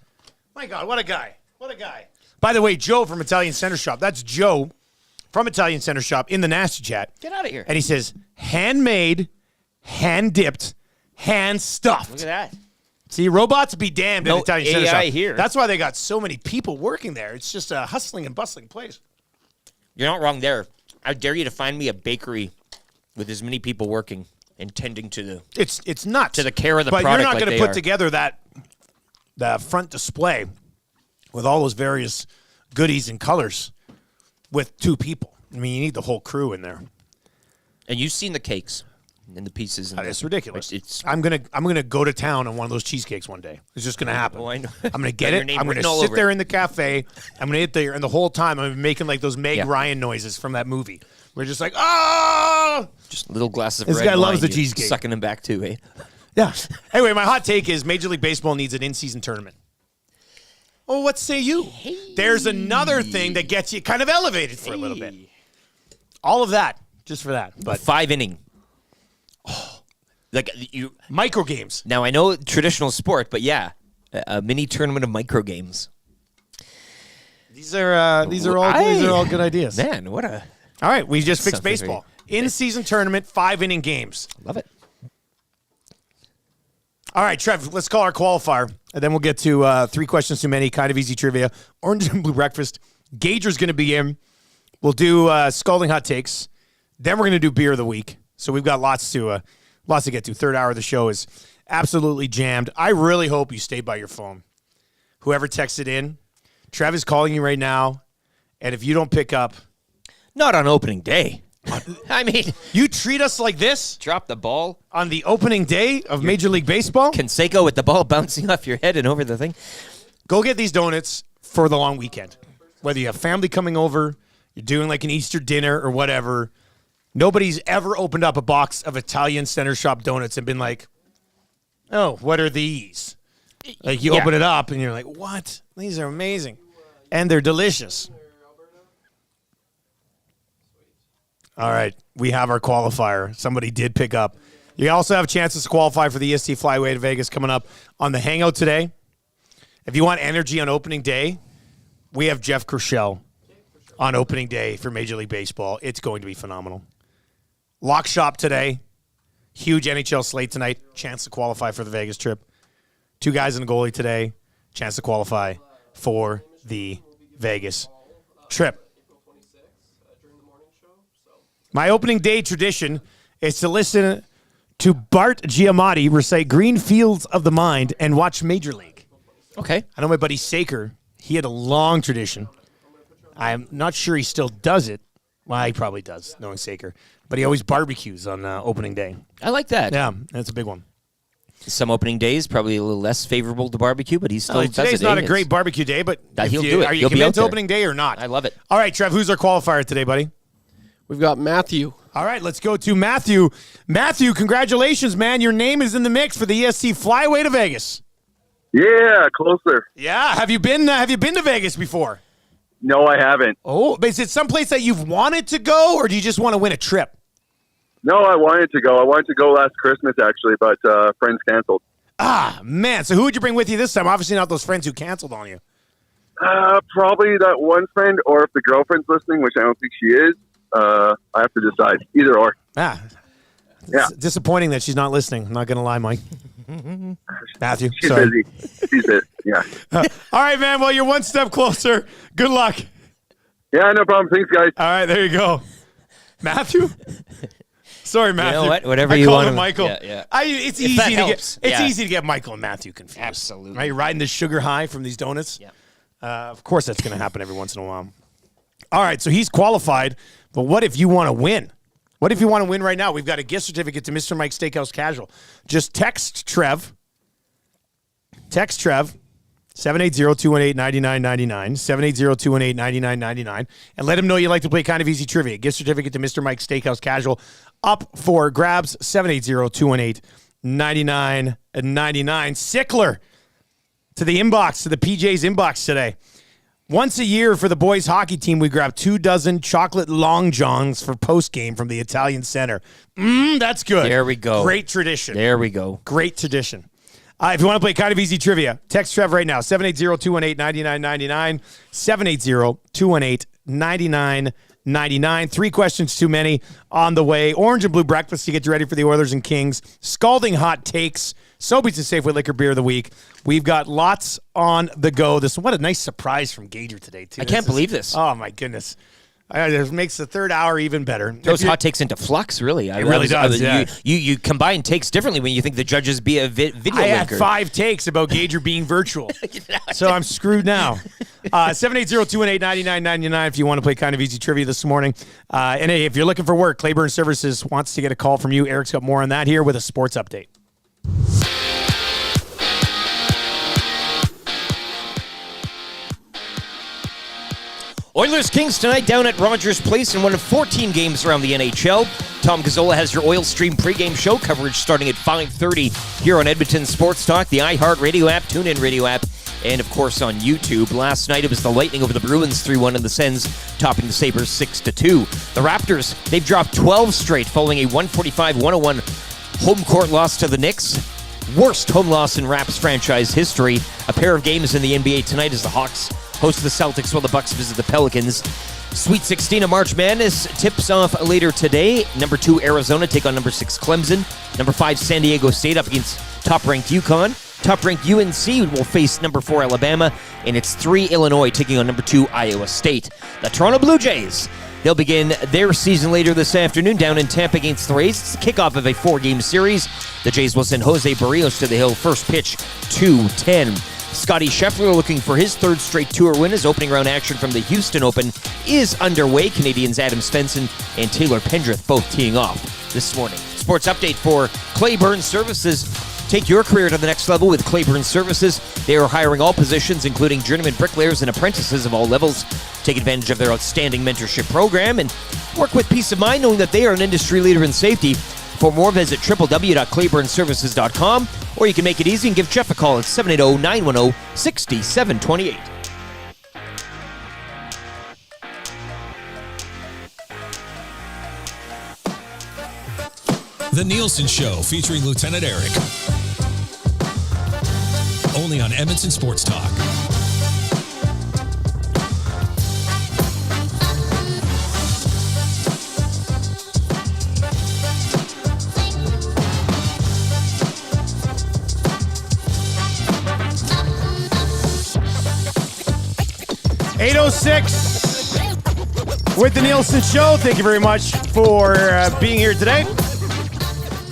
My God, what a guy. What a guy. By the way, Joe from Italian Center Shop. That's Joe from Italian Center Shop in the Nasty Chat. Get out of here. And he says, handmade, hand-dipped, hand-stuffed. Look at that. See, robots be damned No at Italian Center AI Shop. here. That's why they got so many people working there. It's just a hustling and bustling place. You're not wrong there. I dare you to find me a bakery with as many people working and tending to the... It's nuts. To the care of the but product. But you're not going to put together the front display with all those various goodies and colors with 2 people. I mean, you need the whole crew in there. And you've seen the cakes and the pieces. And It's ridiculous. I'm gonna go to town on one of those cheesecakes one day. It's just gonna happen. Oh, I know. I'm gonna get Your it. name I'm gonna written all sit over there it. in the cafe. I'm gonna eat there, and the whole time I'm making like those Meg Ryan noises from that movie. We're just like, oh, just little glasses of this red guy loves wine, the you're cheesecake. Sucking them back too, eh? Yeah. Anyway, my hot take is Major League Baseball needs an in-season tournament. Oh, what say you? Hey. There's another thing that gets you kind of elevated for a little bit. All of that, just for that. But 5 inning. Like you micro games. Now I know traditional sport, but yeah, a mini tournament of micro games. These are all good ideas. Man, what a... All right, we just fixed Something baseball. In-season tournament, 5-inning games. Love it. All right, Trev, let's call our qualifier, and then we'll get to 3 questions too many, kind of easy trivia, orange and blue breakfast. Gager's going to be in. We'll do Scalding hot takes. Then we're going to do beer of the week. So we've got lots to get to. Third hour of the show is absolutely jammed. I really hope you stay by your phone. Whoever texted in, Trev is calling you right now, and if you don't pick up, not on opening day. I mean, you treat us like this? Drop the ball on the opening day of Major League Baseball? Canseco with the ball bouncing off your head and over the thing. Go get these donuts for the long weekend. Whether you have family coming over, you're doing like an Easter dinner or whatever, nobody's ever opened up a box of Italian Center Shop donuts and been like, oh, what are these? Like you open it up and you're like, what? These are amazing. And they're delicious. All right, we have our qualifier. Somebody did pick up. You also have chances to qualify for the EST Flyway to Vegas coming up on the Hangout today. If you want energy on opening day, we have Jeff Kershell on opening day for Major League Baseball. It's going to be phenomenal. Lock shop today. Huge NHL slate tonight. Chance to qualify for the Vegas trip. 2 guys and a goalie today. Chance to qualify for the Vegas trip. My opening day tradition is to listen to Bart Giamatti recite Green Fields of the Mind and watch Major League. Okay. I know my buddy Saker, he had a long tradition. I'm not sure he still does it. Well, he probably does, knowing Saker. But he always barbecues on opening day. I like that. Yeah, that's a big one. Some opening days probably a little less favorable to barbecue, but he still does it. Today's not a great barbecue day, but he'll do it. Are you You'll be committed out to there. opening day or not? I love it. All right, Trev, who's our qualifier today, buddy? We've got Matthew. All right, let's go to Matthew. Matthew, congratulations, man. Your name is in the mix for the ESC Flyway to Vegas. Yeah, closer. Yeah, have you been to Vegas before? No, I haven't. Oh, but is it someplace that you've wanted to go, or do you just want to win a trip? No, I wanted to go. I wanted to go last Christmas, actually, but friends canceled. Ah, man. So who would you bring with you this time? Obviously not those friends who canceled on you. Probably that one friend, or if the girlfriend's listening, which I don't think she is, I have to decide. Either or. Yeah. It's disappointing that she's not listening. I'm not going to lie, Mike. Matthew, She's sorry. busy. She's busy. Yeah. All right, man. Well, you're one step closer. Good luck. Yeah, no problem. Thanks, guys. All right, there you go. Matthew? Sorry, Matthew. You know what? Whatever I you called want. him Michael. Yeah. It's If easy that to helps. get. It's Yeah. easy to get Michael and Matthew confused. Absolutely. Right? You're riding the sugar high from these donuts. Yeah. Of course, that's going to happen every once in a while. All right, so he's qualified, but what if you want to win? What if you want to win right now? We've got a gift certificate to Mr. Mike's Steakhouse Casual. Just text Trev. Text Trev. 780-218-9999, 780-218-9999, and let him know you like to play Kind of Easy Trivia. Gift certificate to Mr. Mike's Steakhouse Casual up for grabs, 780-218-9999. Sickler to the inbox, to the PJ's inbox today. Once a year for the boys hockey team, we grab 24 chocolate long johns for postgame from the Italian Center. That's good. There we go. Great tradition. There we go. Great tradition. If you want to play Kind of Easy Trivia, text Trev right now, 780-218-9999, 780-218-9999. 3 questions too many on the way. Orange and blue breakfast to get you ready for the Oilers and Kings. Scalding hot takes. Sobeys and Safeway Liquor Beer of the Week. We've got lots on the go. What a nice surprise from Gager today, too. I can't believe this. Oh, my goodness. It makes the third hour even better. Those hot takes into flux, really. It really does, yeah. You combine takes differently when you think the judges be a video I had linker. 5 takes about Gager being virtual. So I'm screwed now. 780-218-9999 if you want to play Kind of Easy Trivia this morning. And hey, if you're looking for work, Claiborne Services wants to get a call from you. Eric's got more on that here with a sports update. Oilers Kings tonight down at Rogers Place in one of 14 games around the NHL. Tom Gazzola has your Oil Stream pregame show coverage starting at 5:30 here on Edmonton Sports Talk, the iHeartRadio app, TuneIn Radio app, and of course on YouTube. Last night it was the Lightning over the Bruins 3-1 and the Sens topping the Sabres 6-2. The Raptors, they've dropped 12 straight following a 145-101 home court loss to the Knicks. Worst home loss in Raps franchise history. A pair of games in the NBA tonight as the Hawks host the Celtics while the Bucks visit the Pelicans. Sweet 16 of March Madness tips off later today. Number 2, Arizona take on number 6, Clemson. Number 5, San Diego State up against top-ranked UConn. Top-ranked UNC will face number 4, Alabama. And it's 3, Illinois taking on number 2, Iowa State. The Toronto Blue Jays, they'll begin their season later this afternoon down in Tampa against the Rays. It's the kickoff of a 4-game series. The Jays will send Jose Barrios to the hill. First pitch, 2:10. Scotty Scheffler looking for his 3rd straight tour win as opening round action from the Houston Open is underway. Canadians Adam Svensson and Taylor Pendrith both teeing off this morning. Sports update for Claiborne Services. Take your career to the next level with Claiborne Services. They are hiring all positions, including journeyman bricklayers and apprentices of all levels. Take advantage of their outstanding mentorship program and work with peace of mind knowing that they are an industry leader in safety. For more, visit www.claiborneservices.com, or you can make it easy and give Jeff a call at 780-910-6728. The Nielson Show featuring Lieutenant Eric. Only on Edmonton Sports Talk. .806 with the Nielson Show. Thank you very much for being here today.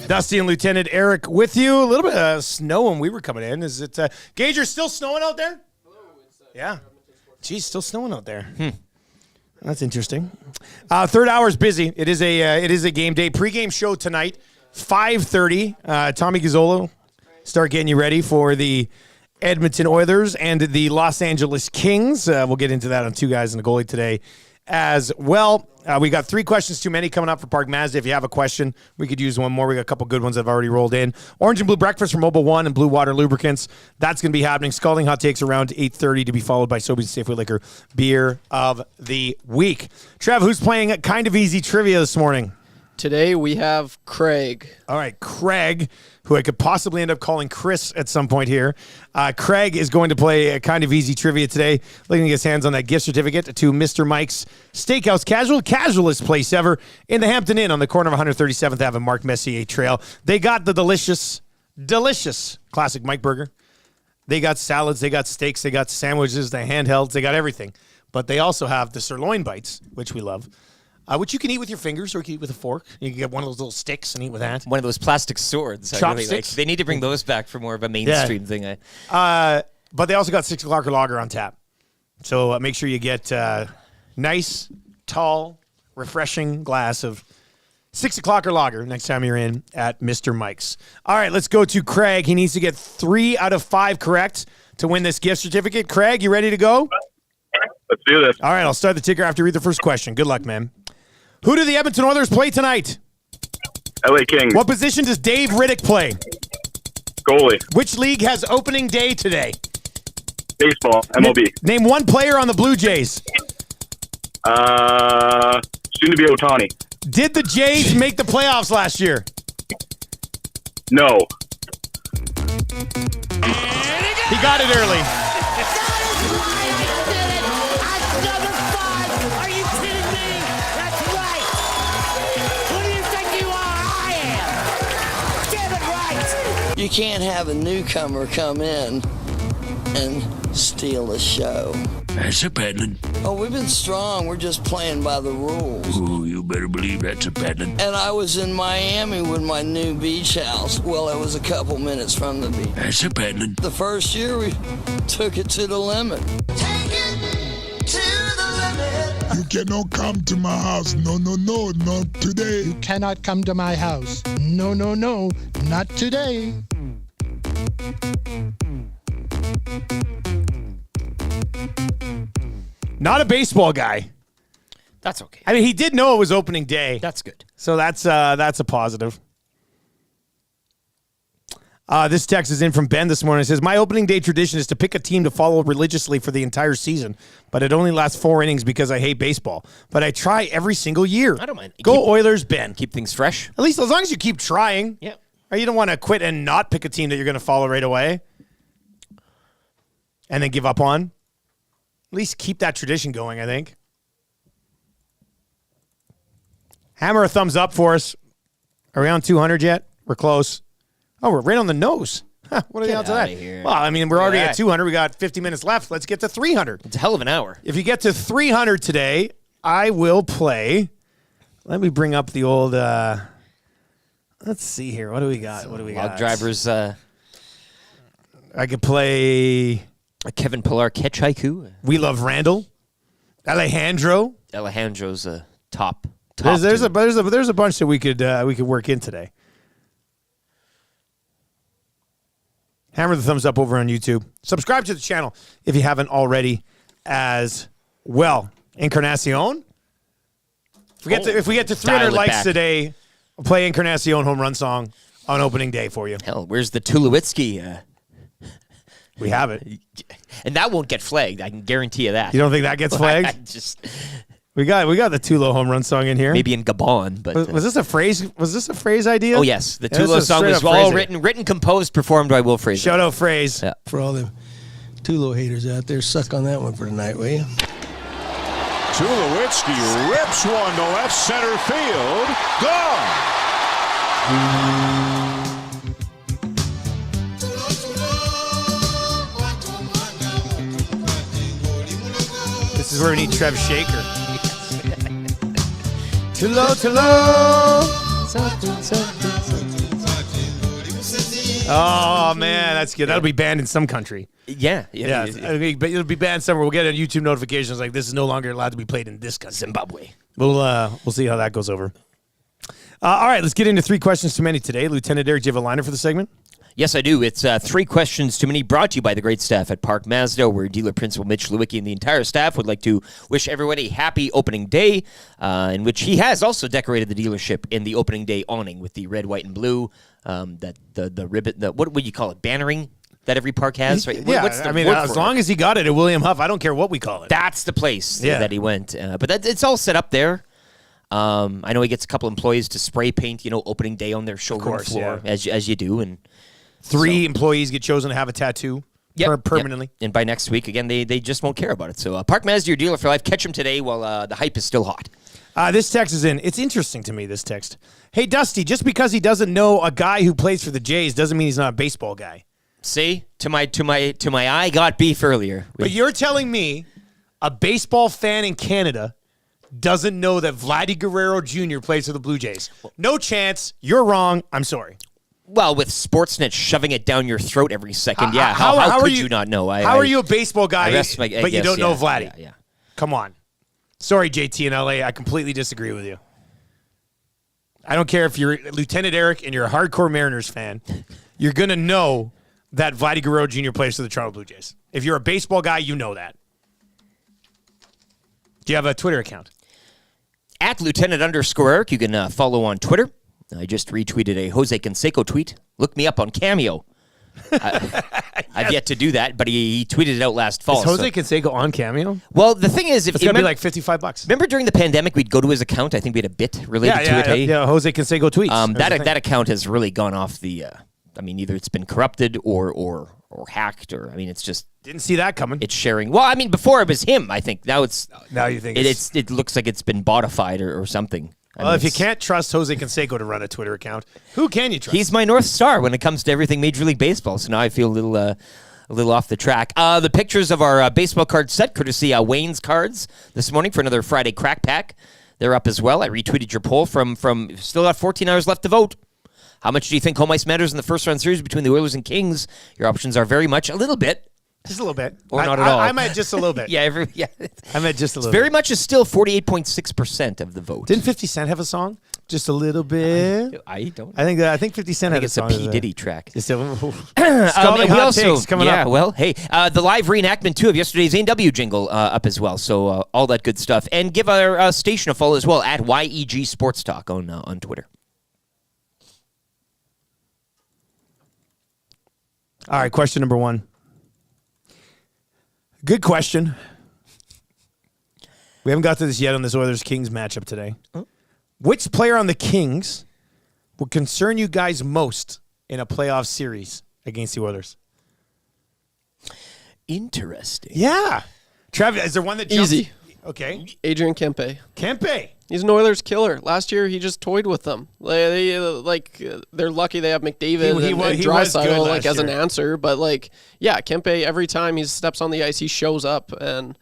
Dusty and Lieutenant Eric with you. A little bit of snow when we were coming in. Is it, Gager, still snowing out there? Yeah. Geez, still snowing out there. That's interesting. Third hour's busy. It is a game day. Pre-game show tonight, 5:30. Tommy Gazzolo start getting you ready for the Edmonton Oilers and the Los Angeles Kings. We'll get into that on Two Guys and a Goalie today as well. We got 3 questions too many coming up for Park Mazda. If you have a question, we could use one more. We got a couple good ones that have already rolled in. Orange and Blue Breakfast from Mobile One and Blue Water Lubricants. That's going to be happening. Scalding Hot Takes around 8:30 to be followed by Sobeys Safeway Liquor Beer of the Week. Trev, who's playing Kind of Easy Trivia this morning? Today we have Craig. All right, Craig, who I could possibly end up calling Chris at some point here. Craig is going to play a Kind of Easy Trivia today, looking to get his hands on that gift certificate to Mr. Mike's Steakhouse casualest place ever in the Hampton Inn on the corner of 137th Ave and Mark Messier Trail. They got the delicious classic Mike burger. They got salads, they got steaks, they got sandwiches, the handhelds, they got everything. But they also have the sirloin bites, which we love. Which you can eat with your fingers or you can eat with a fork. You can get one of those little sticks and eat with that. One of those plastic swords. Chopsticks. They need to bring those back for more of a mainstream thing. But they also got 6 o'clock lager on tap. So make sure you get nice, tall, refreshing glass of 6 o'clock lager next time you're in at Mr. Mike's. All right, let's go to Craig. He needs to get 3 out of 5 correct to win this gift certificate. Craig, you ready to go? Let's do this. All right, I'll start the ticker after you read the first question. Good luck, man. Who do the Edmonton Oilers play tonight? LA Kings. What position does Dave Riddick play? Goalie. Which league has opening day today? Baseball. MLB. Name one player on the Blue Jays. Soon to be Ohtani. Did the Jays make the playoffs last year? No. He got it early. Are you kidding me? That's right. Who do you think you are? I am. Get it right. You can't have a newcomer come in and steal the show. That's a paddling. Oh, we've been strong. We're just playing by the rules. Ooh, you better believe that's a paddling. And I was in Miami with my new beach house. Well, it was a couple minutes from the beach. That's a paddling. The first year, we took it to the limit. You cannot come to my house. No, not today. You cannot come to my house. No, not today. Not a baseball guy. That's okay. I mean, he did know it was opening day. That's good. So that's a positive. This text is in from Ben this morning. It says, my opening day tradition is to pick a team to follow religiously for the entire season, but it only lasts 4 innings because I hate baseball. But I try every single year. I don't mind. Go Oilers, Ben. Keep things fresh. At least as long as you keep trying. Yeah. Or you don't want to quit and not pick a team that you're going to follow right away and then give up on. At least keep that tradition going, I think. Hammer a thumbs up for us. Are we on 200 yet? We're close. Oh, we're right on the nose. What are the odds of that? Here. Well, I mean, we're already at 200. We got 50 minutes left. Let's get to 300. It's a hell of an hour. If you get to 300 today, I will play. Let me bring up the old. Let's see here. What do we got? Log drivers. I could play a Kevin Pillar catch haiku. We Love Randall. Alejandro. Alejandro's a top. There's a bunch that we could work in today. Hammer the thumbs up over on YouTube. Subscribe to the channel if you haven't already as well. Encarnacion. If we get to 300 likes today, I'll play Encarnacion home run song on opening day for you. Hell, where's the Tulowitzki? We have it. And that won't get flagged. I can guarantee you that. You don't think that gets flagged? We got the Tulo home run song in here. Maybe in Gabon, but was this a phrase? Was this a phrase idea? Oh yes, the Tulo song was all written, composed, performed by Will Fraser. Shout out Phrase. Yeah. For all the Tulo haters out there, suck on that one for tonight, will you? Tulowitzki rips one to left center field. Gone. This is where we need Trev Shaker. Tulo. Oh man, that's good. That'll be banned in some country. Yeah. But it'll be banned somewhere. We'll get a YouTube notifications like this is no longer allowed to be played in this country. Zimbabwe. We'll see how that goes over. All right, let's get into 3 questions too many today. Lieutenant Eric, do you have a liner for the segment? Yes, I do. It's 3 questions too many, brought to you by the great staff at Park Mazda, where dealer principal Mitch Lewicki and the entire staff would like to wish everyone a happy opening day, in which he has also decorated the dealership in the opening day awning with the red, white, and blue. That the ribbon, what would you call it? Bannering that every park has, right? Yeah, What's the I mean, word as for long as he got it at William Huff, I don't care what we call it. That's the place that he went. But it's all set up there. I know he gets a couple employees to spray paint, opening day on their showroom floor, as you do, and 3 employees get chosen to have a tattoo permanently. Yep. And by next week, again, they just won't care about it. So Park Mazda, your dealer for life. Catch him today while the hype is still hot. This text is in. It's interesting to me, this text. Hey, Dusty, just because he doesn't know a guy who plays for the Jays doesn't mean he's not a baseball guy. See? To my eye got beef earlier. But you're telling me a baseball fan in Canada doesn't know that Vladdy Guerrero Jr. plays for the Blue Jays. No chance. You're wrong. I'm sorry. Well, with Sportsnet shoving it down your throat every second, how could you not know? How are you a baseball guy, but you don't know Vladdy? Yeah. Come on. Sorry, JT in LA. I completely disagree with you. I don't care if you're Lieutenant Eric and you're a hardcore Mariners fan. You're going to know that Vladdy Guerrero Jr. plays for the Toronto Blue Jays. If you're a baseball guy, you know that. Do you have a Twitter account? At Lieutenant_Eric, you can follow on Twitter. I just retweeted a Jose Canseco tweet. Look me up on Cameo. I've yet to do that, but he tweeted it out last fall. Is Jose Canseco on Cameo? Well, the thing is, it's going to be like $55. Remember during the pandemic, we'd go to his account. I think we had a bit related to it. Yeah, Jose Canseco tweets. That account has really gone off the. Either it's been corrupted or hacked, or it's just didn't see that coming. It's sharing. Well, before it was him. I think now it's now you think it looks like it's been bodified or something. Well, if you can't trust Jose Canseco to run a Twitter account, who can you trust? He's my North Star when it comes to everything Major League Baseball. So now I feel a little off the track. The pictures of our baseball card set, courtesy Wayne's Cards, this morning for another Friday Crack Pack. They're up as well. I retweeted your poll from still got 14 hours left to vote. How much do you think home ice matters in the first round series between the Oilers and Kings? Your options are very much a little bit. Just a little bit. Or not at all. I meant just a little bit. I meant just a little bit. Very much is still 48.6% of the vote. Didn't 50 Cent have a song? Just a little bit. I don't. I think 50 Cent had a song. It's a P. Diddy track. Scalding hot takes coming up. Well, hey, the live reenactment too of yesterday's A&W jingle up as well. So all that good stuff, and give our station a follow as well at YEG Sports Talk on Twitter. All right, question number 1. Good question. We haven't got to this yet on this Oilers-Kings matchup today. Oh. Which player on the Kings would concern you guys most in a playoff series against the Oilers? Interesting. Yeah. Travis, is there one that jumps? Easy. Okay. Adrian Kempe. Kempe. He's an Oilers killer. Last year, he just toyed with them. They're lucky they have McDavid and Draisaitl like as an answer. But like, yeah, Kempe, every time he steps on the ice, he shows up. And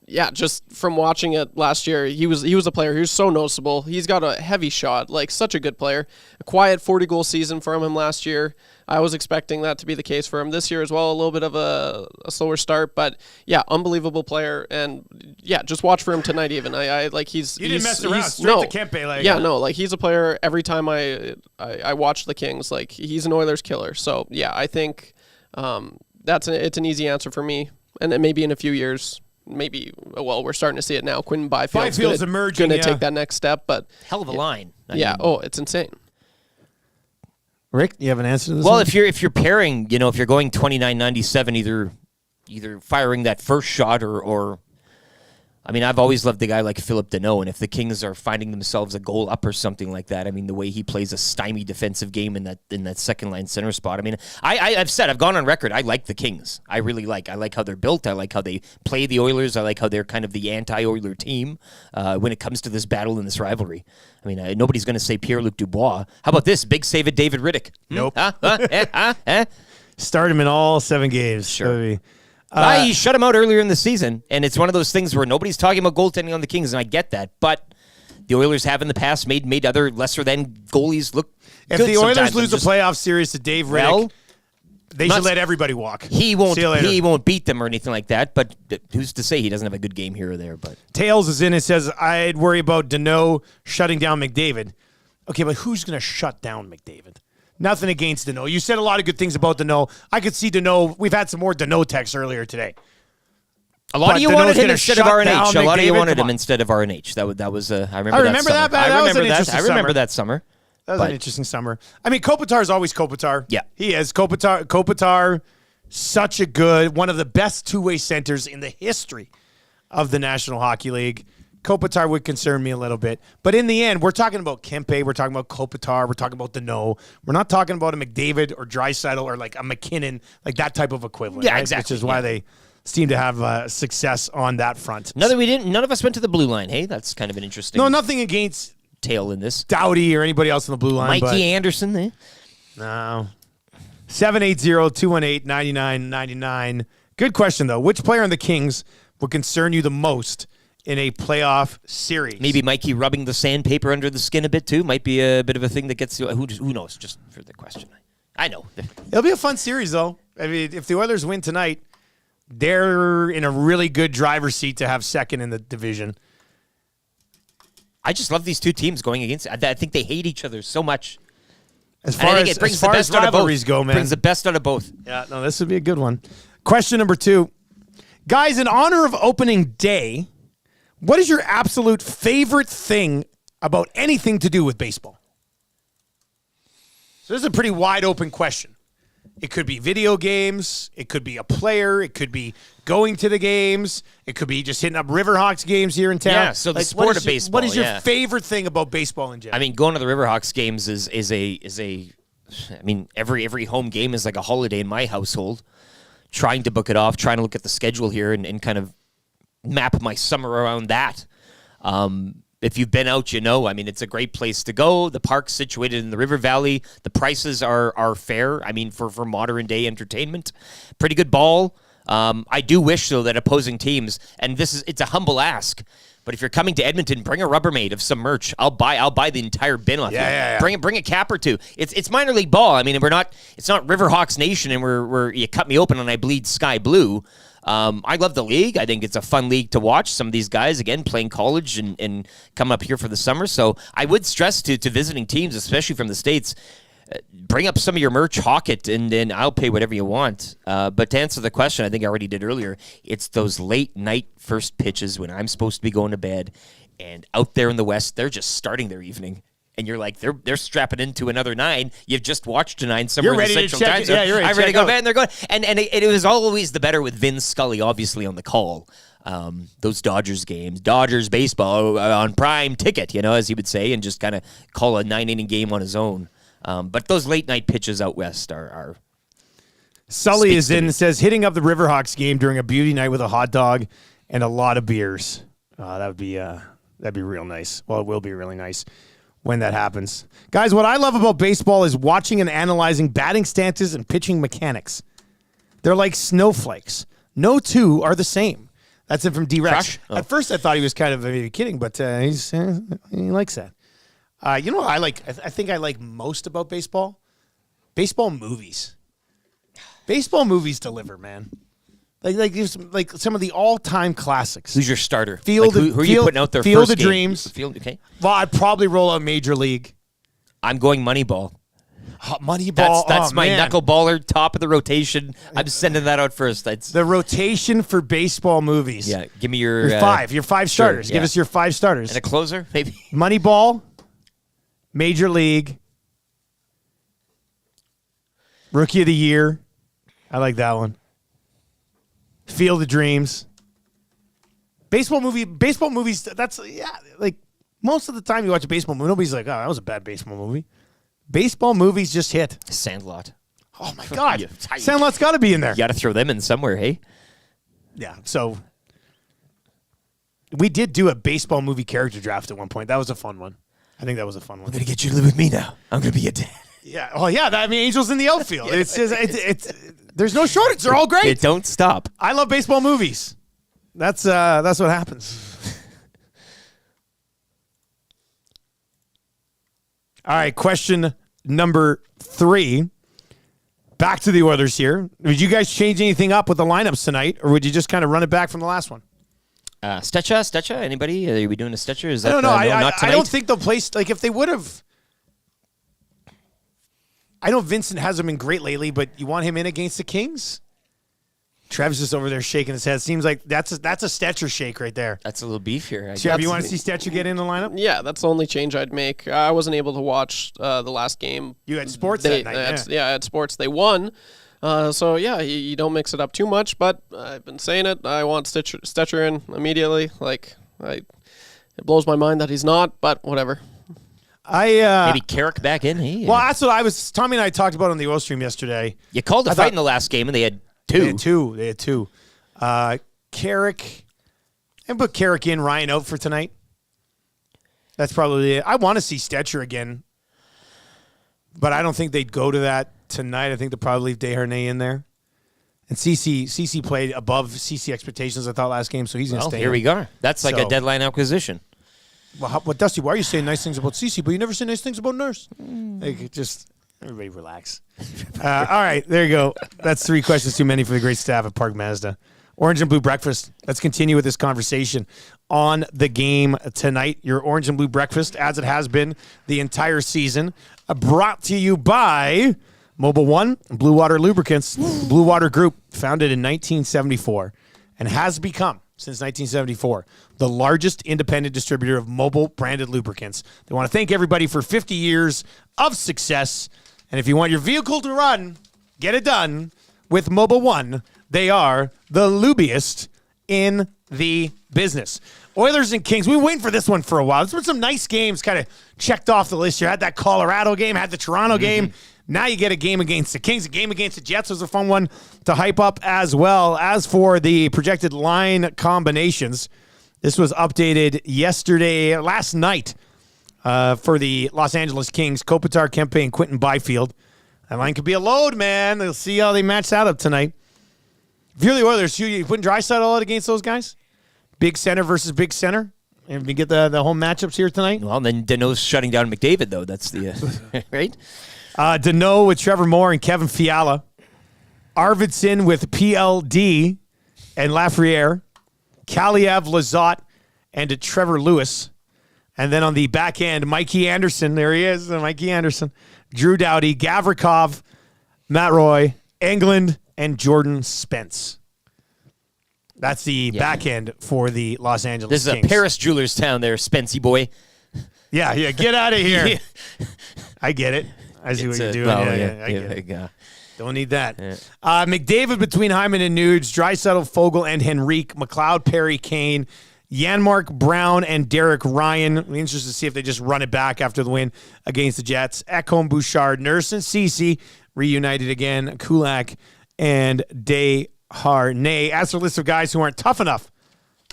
yeah, just from watching it last year, he was a player. He was so noticeable. He's got a heavy shot, like such a good player. A quiet 40-goal season from him last year. I was expecting that to be the case for him this year as well. A little bit of a slower start, but yeah, unbelievable player. And yeah, just watch for him tonight. Even I like he's you didn't mess around. Straight to Kempe, like yeah, no, like he's a player. Every time I watch the Kings, like he's an Oilers killer. So yeah, I think it's an easy answer for me. And then maybe in a few years. Maybe, well, we're starting to see it now. Quinn Byfield's emerging, going to take that next step, but hell of a line. I mean, it's insane. Rick, you have an answer to this? Well, one? if you're pairing, if you're going 29-97, either firing that first shot or I mean, I've always loved a guy like Philip Deneau, and if the Kings are finding themselves a goal up or something like that, I mean, the way he plays a stymied defensive game in that second line center spot. I mean, I've gone on record. I like the Kings. I really like. I like how they're built. I like how they play the Oilers. I like how they're kind of the anti-Oiler team when it comes to this battle and this rivalry. I mean, nobody's going to say Pierre-Luc Dubois. How about this big save at David Riddick? Nope. Start him in all 7 games. Sure. He shut him out earlier in the season, and it's one of those things where nobody's talking about goaltending on the Kings, and I get that. But the Oilers have in the past made other lesser-than goalies look if good the Oilers lose the playoff series to Dave Riddick, they should let everybody walk. He won't beat them or anything like that, but who's to say he doesn't have a good game here or there? But Tails is in and says, I'd worry about Deneau shutting down McDavid. Okay, but who's going to shut down McDavid? Nothing against Deneau. You said a lot of good things about Deneau. I could see Deneau. We've had some more Deneau texts earlier today. A lot of you wanted him instead of RNH. A lot of you wanted him instead of RNH. That was I remember that. I remember that summer. That was an interesting summer. I mean, Kopitar is always Kopitar. Yeah, he is Kopitar. Such a good, one of the best two-way centers in the history of the National Hockey League. Kopitar would concern me a little bit. But in the end, we're talking about Kempe, we're talking about Kopitar, we're talking about Deneau. We're not talking about a McDavid or Draisaitl or like a McKinnon, like that type of equivalent. Yeah, right? exactly. Which is why they seem to have success on that front. None of us went to the blue line. Hey, that's kind of an interesting. No, nothing against tail in this. Doughty or anybody else on the blue line. Mikey Anderson, eh? No. 780-218-9999. Good question, though. Which player on the Kings would concern you the most in a playoff series? Maybe Mikey rubbing the sandpaper under the skin a bit, too. Might be a bit of a thing that gets you. Who knows? Just for the question. I know. It'll be a fun series, though. I mean, if the Oilers win tonight, they're in a really good driver's seat to have second in the division. I just love these two teams going against. I think they hate each other so much. As far as rivalries go, man. Brings the best out of both. Yeah, no, this would be a good one. Question number 2. Guys, in honor of opening day, what is your absolute favorite thing about anything to do with baseball? So this is a pretty wide open question. It could be video games. It could be a player. It could be going to the games. It could be just hitting up Riverhawks games here in town. Yeah, so the sport of baseball. What is your favorite thing about baseball in general? I mean, going to the Riverhawks games is a. I mean, every home game is like a holiday in my household. Trying to book it off, trying to look at the schedule here and kind of map my summer around that. If you've been out, you know. I mean, it's a great place to go. The park's situated in the River Valley. The prices are fair. I mean, for modern day entertainment, pretty good ball. I do wish though that opposing teams, and it's a humble ask, but if you're coming to Edmonton, bring a Rubbermaid of some merch. I'll buy the entire bin off you. Yeah. Bring a cap or two. It's minor league ball. I mean, it's not Riverhawks Nation, and we're you cut me open and I bleed sky blue. I love the league. I think it's a fun league to watch. Some of these guys, again, playing college and come up here for the summer. So I would stress to visiting teams, especially from the States, bring up some of your merch, hawk it, and then I'll pay whatever you want. But to answer the question, I think I already did earlier, it's those late night first pitches when I'm supposed to be going to bed, and out there in the West, they're just starting their evening. And you're like, they're strapping into another 9. You've just watched a 9 somewhere in the Central Time Zone. Yeah, you're ready. I'm ready to go to bed, and they're going. And it was always the better with Vin Scully, obviously, on the call. Those Dodgers games, Dodgers baseball on prime ticket, as he would say, and just kind of call a 9-inning game on his own. But those late night pitches out West are Sully is in and says, hitting up the Riverhawks game during a beauty night with a hot dog and a lot of beers. That'd be real nice. Well, it will be really nice when that happens. Guys, what I love about baseball is watching and analyzing batting stances and pitching mechanics. They're like snowflakes. No two are the same. That's it from D-Rex. Oh. At first, I thought he was kind of maybe kidding, but he likes that. You know what I like? I think I like most about baseball? Baseball movies. Baseball movies deliver, man. Like some of the all-time classics. Who's your starter? Field, who are you putting out there Field first of game? Dreams. Okay. Well, I'd probably roll out Major League. I'm going Moneyball. Moneyball. That's my man. knuckleballer, top of the rotation. I'm sending that out first. The rotation for baseball movies. Yeah, give me your five. Your five starters. Sure, Give us your five starters. And a closer, maybe. Moneyball, Major League, Rookie of the Year. I like that one. Field of Dreams. Baseball movies. That's like most of the time you watch a baseball movie, nobody's like, "Oh, that was a bad baseball movie." Baseball movies just hit. Sandlot. Oh my God, Sandlot's got to be in there. You got to throw them in somewhere, hey? Yeah. So we did do a baseball movie character draft at one point. That was a fun one. I think that was a fun one. I'm gonna get you to live with me now. I'm gonna be your dad. Yeah. Oh yeah. Angels in the outfield. It's just it's there's no shortage. They're all great. It don't stop. I love baseball movies. That's what happens. All right, question number 3. Back to the Oilers here. Would you guys change anything up with the lineups tonight, or would you just kind of run it back from the last one? Stetcha? Anybody? Are we doing a Stetcher? Is that, I don't know. not tonight? I don't think they'll play. Like, if they would have. I know Vincent hasn't been great lately, but you want him in against the Kings? Trev's just over there shaking his head. Seems like that's a Stetcher shake right there. That's a little beef here. Trev, you want to see Stetcher get in the lineup? Yeah, that's the only change I'd make. I wasn't able to watch the last game. You had sports that night. I had sports. They won. So, yeah, you don't mix it up too much, but I've been saying it. I want Stetcher in immediately. It blows my mind that he's not, but whatever. Maybe Carrick back in. Hey, well, that's what Tommy and I talked about on the oil stream yesterday. You called a fight in the last game, and they had two. They had two. Carrick. And put Carrick in, Ryan out for tonight. That's probably it. I want to see Stetcher again, but I don't think they'd go to that tonight. I think they'll probably leave Desharnais in there. And CC played above CC expectations, I thought, last game, so he's going to stay here in. we go. That's like a deadline acquisition. Well, Dusty, why are you saying nice things about CC, but you never say nice things about Nurse? Everybody relax. All right, there you go. That's 3 questions too many for the great staff at Park Mazda. Orange and Blue Breakfast. Let's continue with this conversation on the game tonight. Your Orange and Blue Breakfast, as it has been the entire season, brought to you by Mobile One, Blue Water Lubricants, Blue Water Group, founded in 1974 and has become, since 1974, the largest independent distributor of mobile branded lubricants. They want to thank everybody for 50 years of success. And if you want your vehicle to run, get it done with Mobile One. They are the lubiest in the business. Oilers and Kings. We've been waiting for this one for a while. There's been some nice games kind of checked off the list here. Had that Colorado game, had the Toronto game. Now you get a game against the Kings. A game against the Jets was a fun one to hype up as well. As for the projected line combinations, this was updated last night for the Los Angeles Kings. Kopitar, Kempe, and Quentin Byfield. That line could be a load, man. We'll see how they match that up tonight. If you're the Oilers, you putting Draisaitl out against those guys? Big center versus big center? And we get the home matchups here tonight? Well, then Danault's shutting down McDavid, though. That's the right? Danault with Trevor Moore and Kevin Fiala. Arvidsson with PLD and Lafreniere. Kaliev, Lizotte, and Trevor Lewis. And then on the back end, Mikey Anderson. There he is, Mikey Anderson. Drew Doughty, Gavrikov, Matt Roy, Englund, and Jordan Spence. That's the back end for the Los Angeles This is Kings. a Paris Jewelers town there, Spencey boy. Yeah, get out of here. I get it. I see what you're doing. I get it. Don't need that. Yeah. McDavid between Hyman and Nudes, Draisaitl, Fogle, and Henrique, McLeod, Perry, Kane, Janmark, Brown, and Derek Ryan. We're interested to see if they just run it back after the win against the Jets. Ekholm, Bouchard, Nurse, and Ceci reunited again. Kulak and Desharnais. As for a list of guys who aren't tough enough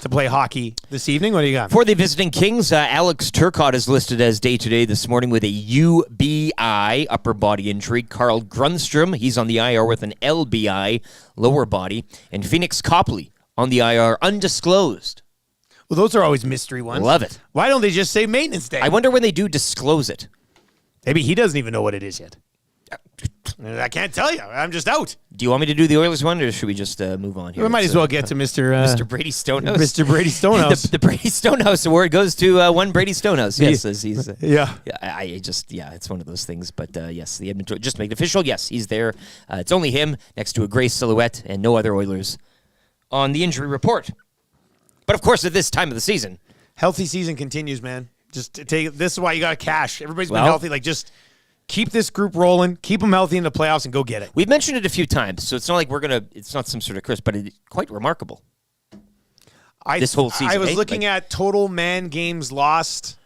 to play hockey this evening. What do you got? For the visiting Kings, Alex Turcotte is listed as day-to-day this morning with a UBI, upper body injury. Carl Grundstrom, he's on the IR with an LBI, lower body. And Phoenix Copley on the IR, undisclosed. Well, those are always mystery ones. Love it. Why don't they just say maintenance day? I wonder when they do disclose it. Maybe he doesn't even know what it is yet. I can't tell you. I'm just out. Do you want me to do the Oilers one, or should we just move on here? We might as well get to Mr. Brady Stonehouse. Mr. Brady Stonehouse. the Brady Stonehouse award goes to one Brady Stonehouse. Yes, as he's. Yeah. It's one of those things. But yes, the Edmonton just make it official. Yes, he's there. It's only him next to a gray silhouette and no other Oilers on the injury report. But of course, at this time of the season, healthy season continues, man. Just take. This is why you got to cash. Everybody's been healthy. Like just. Keep this group rolling, keep them healthy in the playoffs, and go get it. We've mentioned it a few times, so it's not like it's not some sort of curse, but it's quite remarkable. This whole season. I was looking at total man games lost.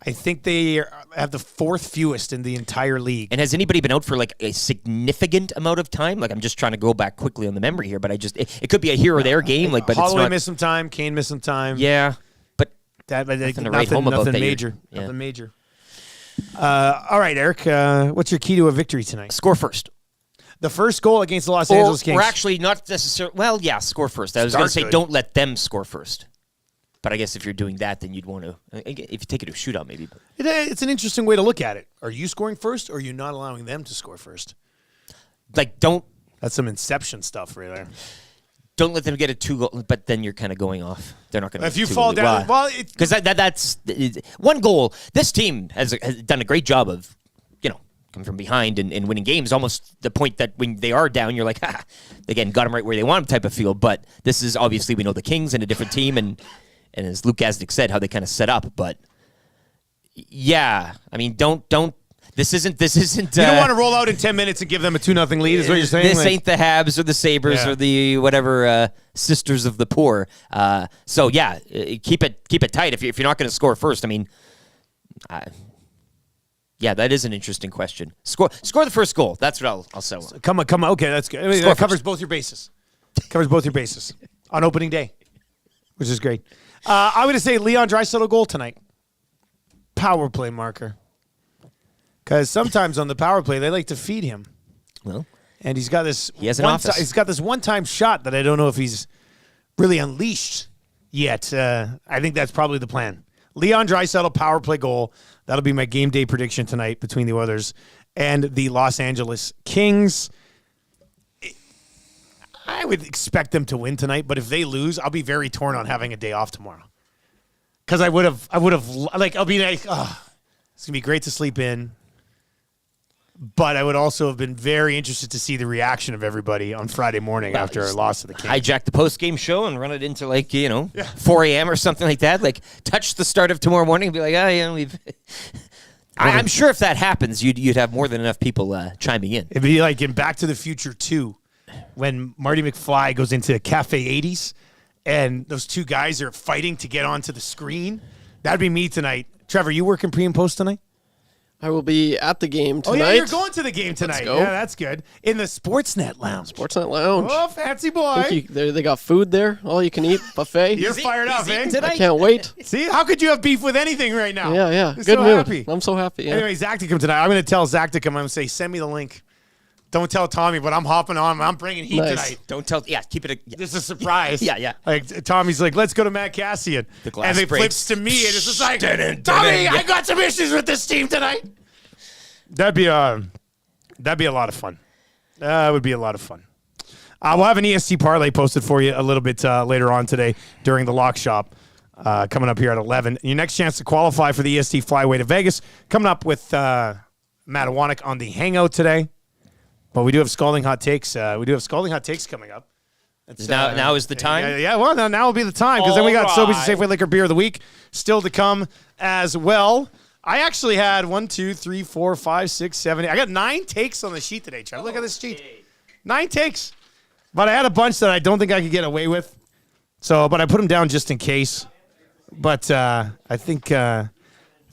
I think they have the fourth fewest in the entire league. And has anybody been out for like a significant amount of time? Like I'm just trying to go back quickly on the memory here, but it could be a here or there game. Like, but Holloway it's not. Missed some time, Kane missed some time. Yeah, but nothing major. Yeah. Nothing major. All right, Eric, what's your key to a victory tonight? Score first. The first goal against the Los Angeles Kings. We're actually not necessarily. Well, yeah, score first. I was going to say don't let them score first. But I guess if you're doing that, then you'd want to. If you take it to a shootout, maybe. It's an interesting way to look at it. Are you scoring first, or are you not allowing them to score first? Like, don't. That's some Inception stuff right there. Don't let them get a 2 goal, but then you're kind of going off. They're not going to. If you fall down, because that's one goal. This team has done a great job of, coming from behind and winning games. Almost the point that when they are down, you're like, again, got them right where they want them type of feel. But this is obviously we know the Kings and a different team, and as Luke Gazdic said, how they kind of set up. But yeah, I mean, don't. This isn't. You don't want to roll out in 10 minutes and give them a 2-0 lead, is what you're saying? This ain't the Habs or the Sabres or the whatever Sisters of the Poor. So yeah, keep it tight. If you're not going to score first, I mean, that is an interesting question. Score the first goal. That's what I'll settle on. Come on. Okay, that's good. I mean, that covers both your bases. On opening day, which is great. I'm going to say Leon Draisaitl goal tonight. Power play marker. Because sometimes on the power play, they like to feed him. Well, and he's got this. He has an office. He's got this one-time shot that I don't know if he's really unleashed yet. I think that's probably the plan. Leon Draisaitl power play goal. That'll be my game day prediction tonight between the Oilers and the Los Angeles Kings. I would expect them to win tonight, but if they lose, I'll be very torn on having a day off tomorrow. Because I'll be like, it's gonna be great to sleep in. But I would also have been very interested to see the reaction of everybody on Friday morning after a loss to the Kings. Hijack the post-game show and run it into 4 a.m. or something like that. Like touch the start of tomorrow morning and be like, we've. I'm sure if that happens, you'd have more than enough people chiming in. It'd be like in Back to the Future 2 when Marty McFly goes into Cafe 80s and those two guys are fighting to get onto the screen. That'd be me tonight. Trevor, you working pre and post tonight? I will be at the game tonight. Oh, yeah, you're going to the game tonight. Let's go. Yeah, that's good. In the Sportsnet Lounge. Oh, fancy boy. They got food there, all you can eat, buffet. You're fired up, eh? I can't wait. See, how could you have beef with anything right now? Yeah. You're Good so mood. happy. I'm so happy. Yeah. Anyway, Zach to come tonight. I'm going to tell Zach to come. I'm going to say, send me the link. Don't tell Tommy, but I'm hopping on. I'm bringing heat tonight. Don't tell. Yeah, keep it. This is a surprise. Yeah. Like Tommy's like, let's go to Matt Cassian, and they flips to me, and it's just like, Tommy, I got some issues with this team tonight. That'd be a lot of fun. It would be a lot of fun. We'll have an EST parlay posted for you a little bit later on today during the lock shop coming up here at 11. Your next chance to qualify for the EST Flyway to Vegas coming up with Matt Iwanek on the Hangout today. But we do have Scalding Hot Takes. Coming up. Now is the time? Yeah, well, now will be the time because then we got Sobeys and Safeway Liquor Beer of the Week still to come as well. I actually had 1, 2, 3, 4, 5, 6, 7, 8. I got 9 takes on the sheet today, Trevor. Look at this sheet. 9 takes. But I had a bunch that I don't think I could get away with. But I put them down just in case. But I think I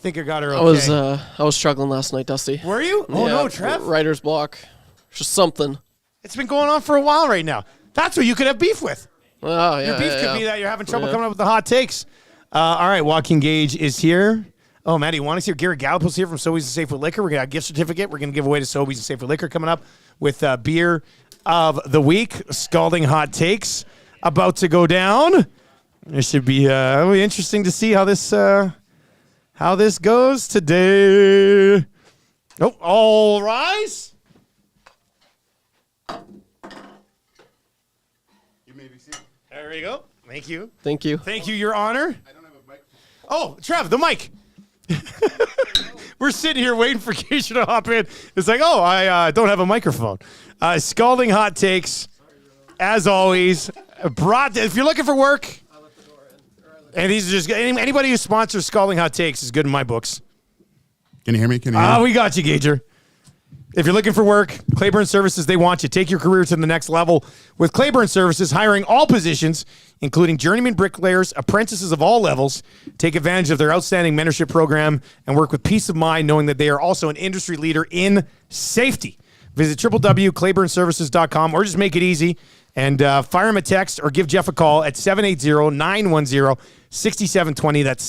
got her okay. I was struggling last night, Dusty. Were you? Oh, no, Trev. Writer's block. Just something. It's been going on for a while right now. That's what you could have beef with. Oh, yeah. Your beef yeah, could be that you're having trouble Yeah. coming up with the hot takes. All right, Joaquin Gage is here. Oh, Maddie Juanis here. Garrett Gallup's here from Sobeys and Safe with Liquor. We got a gift certificate. We're going to give away to Sobeys and Safe with Liquor coming up with beer of the week. Scalding hot takes about to go down. It should be really interesting to see how this goes today. Oh, all rise. You may be seated. There we go. Thank you. Thank you. Thank you, Your Honor. I don't have a microphone. Oh, Trev, the mic. We're sitting here waiting for Keisha to hop in. It's like, oh, I don't have a microphone. Scalding hot takes, as always. If you're looking for work, and these are just anybody who sponsors Scalding hot takes is good in my books. Can you hear me? Can you hear me? We got you, Gager. If you're looking for work, Claiborne Services, they want you. Take your career to the next level with Claiborne Services, hiring all positions, including journeyman bricklayers, apprentices of all levels. Take advantage of their outstanding mentorship program and work with peace of mind knowing that they are also an industry leader in safety. Visit www.claiborneservices.com or just make it easy and fire him a text or give Jeff a call at 780-910-6720. That's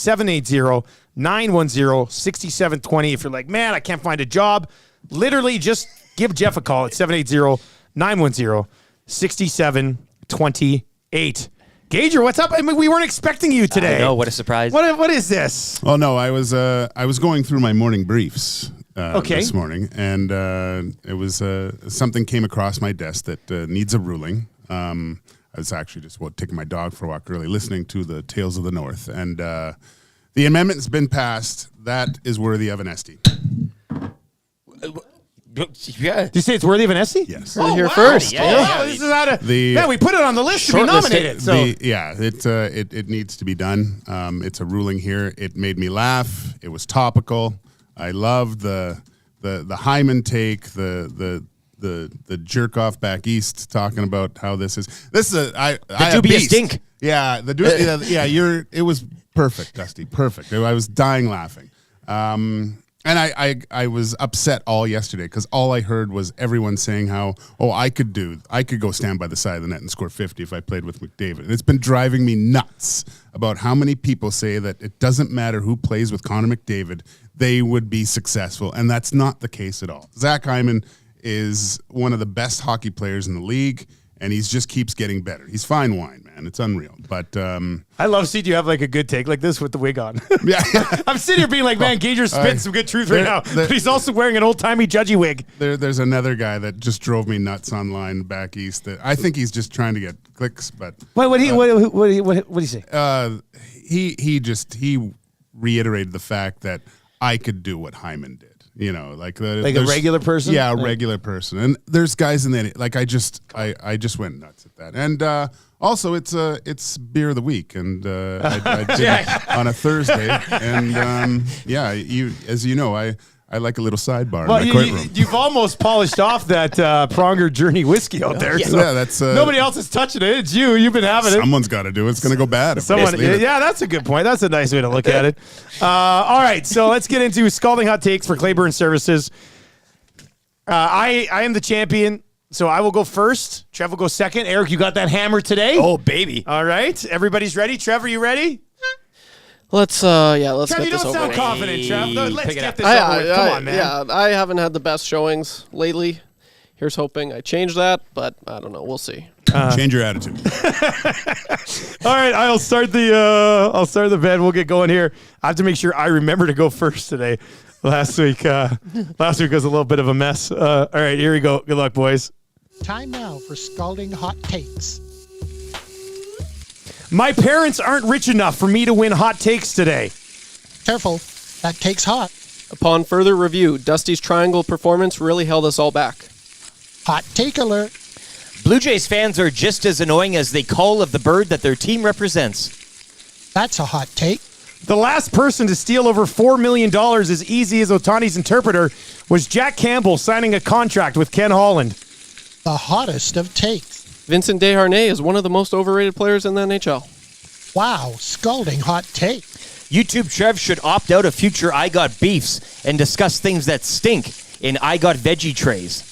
780-910-6720. If you're like, man, I can't find a job, literally just give Jeff a call at 780-910-6728. Gager, what's up? I mean, we weren't expecting you today. I know, what a surprise. What is this? Oh no, I was going through my morning briefs this morning, and it was something came across my desk that needs a ruling. I was actually just taking my dog for a walk early, listening to the Tales of the North, and the amendment's been passed. That is worthy of an SD. Yeah. Did you say it's worthy of an Essie? Yes. Here first. Yeah. This is out of man. We put it on the list to be nominated. So it needs to be done. It's a ruling here. It made me laugh. It was topical. I loved the Hyman take. The jerk off back east talking about how this is the dubious dink. Yeah, it was perfect, Dusty. Perfect. I was dying laughing. And I was upset all yesterday because all I heard was everyone saying how, I could go stand by the side of the net and score 50 if I played with McDavid. And it's been driving me nuts about how many people say that it doesn't matter who plays with Connor McDavid, they would be successful. And that's not the case at all. Zach Hyman is one of the best hockey players in the league, and he just keeps getting better. He's fine wine, man. It's unreal. But I love seeing you have like a good take like this with the wig on. Yeah. I'm sitting here being like, man, Gager's spitting some good truth right now. But he's also wearing an old-timey judgy wig. There's another guy that just drove me nuts online back east. That I think he's just trying to get clicks. But what did he say? He reiterated the fact that I could do what Hyman did. You know, like a regular person. Yeah, a regular person. And there's guys in there. Like I just went nuts at that. And also, it's beer of the week, and I did it on a Thursday. And as you know, I like a little sidebar in my courtroom. You've almost polished off that Pronger Journey whiskey out there. Yeah, so that's nobody else is touching it. It's you. You've been having it. Someone's got to do it. It's going to go bad. Yeah, that's a good point. That's a nice way to look at it. All right, so let's get into Scalding Hot Takes for Claiborne Services. I am the champion, so I will go first. Trev will go second. Eric, you got that hammer today? Oh, baby. All right, everybody's ready. Trev, are you ready? Let's Trev, get you this don't over sound with. confident, Trev. Let's get this I- over with. Come on, man. Yeah, I haven't had the bst showings lately. Here's hoping I change that, but I don't know. We'll see. Change your attitude. All right, I'll start the bed. We'll get going here. I have to make sure I remember to go first today. Last week was a little bit of a mess. All right, here we go. Good luck, boys. Time now for Scalding Hot Takes. My parents aren't rich enough for me to win hot takes today. Careful, that takes hot. Upon further review, Dusty's triangle performance really held us all back. Hot take alert. Blue Jays fans are just as annoying as the call of the bird that their team represents. That's a hot take. The last person to steal over $4 million as easy as Otani's interpreter was Jack Campbell signing a contract with Ken Holland. The hottest of takes. Vincent Desharnais is one of the most overrated players in the NHL. Wow, scalding hot take. YouTube Trev should opt out of future I Got Beefs and discuss things that stink in I Got Veggie Trays.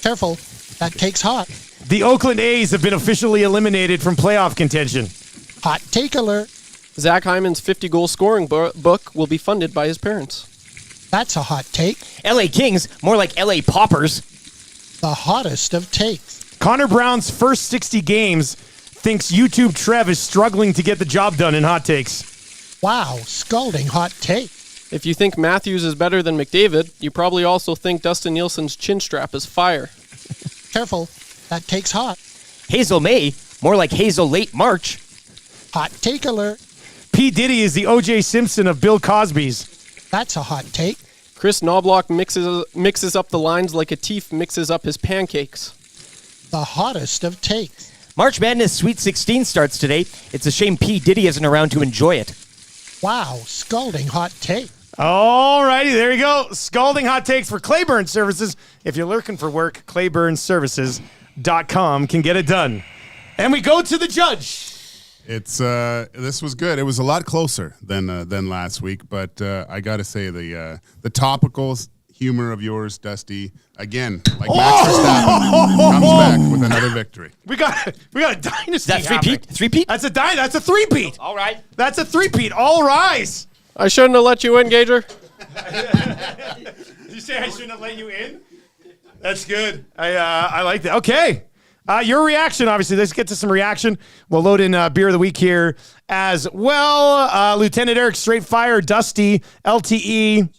Careful, that takes hot. The Oakland A's have been officially eliminated from playoff contention. Hot take alert. Zach Hyman's 50-goal scoring book will be funded by his parents. That's a hot take. LA Kings, more like LA Poppers. The hottest of takes. Connor Brown's first 60 games thinks YouTube Trev is struggling to get the job done in hot takes. Wow, scalding hot take. If you think Matthews is better than McDavid, you probably also think Dustin Nielsen's chin strap is fire. Careful, that take's hot. Hazel May, more like Hazel late March. Hot take alert. P. Diddy is the O.J. Simpson of Bill Cosby's. That's a hot take. Chris Knobloch mixes up the lines like a thief mixes up his pancakes. The hottest of takes. March Madness Sweet 16 starts today. It's a shame P. Diddy isn't around to enjoy it. Wow, scalding hot take. All righty, there you go. Scalding hot takes for Clayburn Services. If you're looking for work, ClayburnServices.com can get it done. And we go to the judge. It's this was good. It was a lot closer than last week, but I got to say the topical humor of yours, Dusty, again, like Max Verstappen, comes back with another victory. We got a dynasty. That's three-peat? That's a three-peat. All right. That's a three-peat. All rise. I shouldn't have let you in, Gager. Did you say I shouldn't have let you in? That's good. I like that. Okay. Your reaction, obviously. Let's get to some reaction. We'll load in Beer of the Week here as well. Lieutenant Eric, Straight Fire, Dusty, LTE,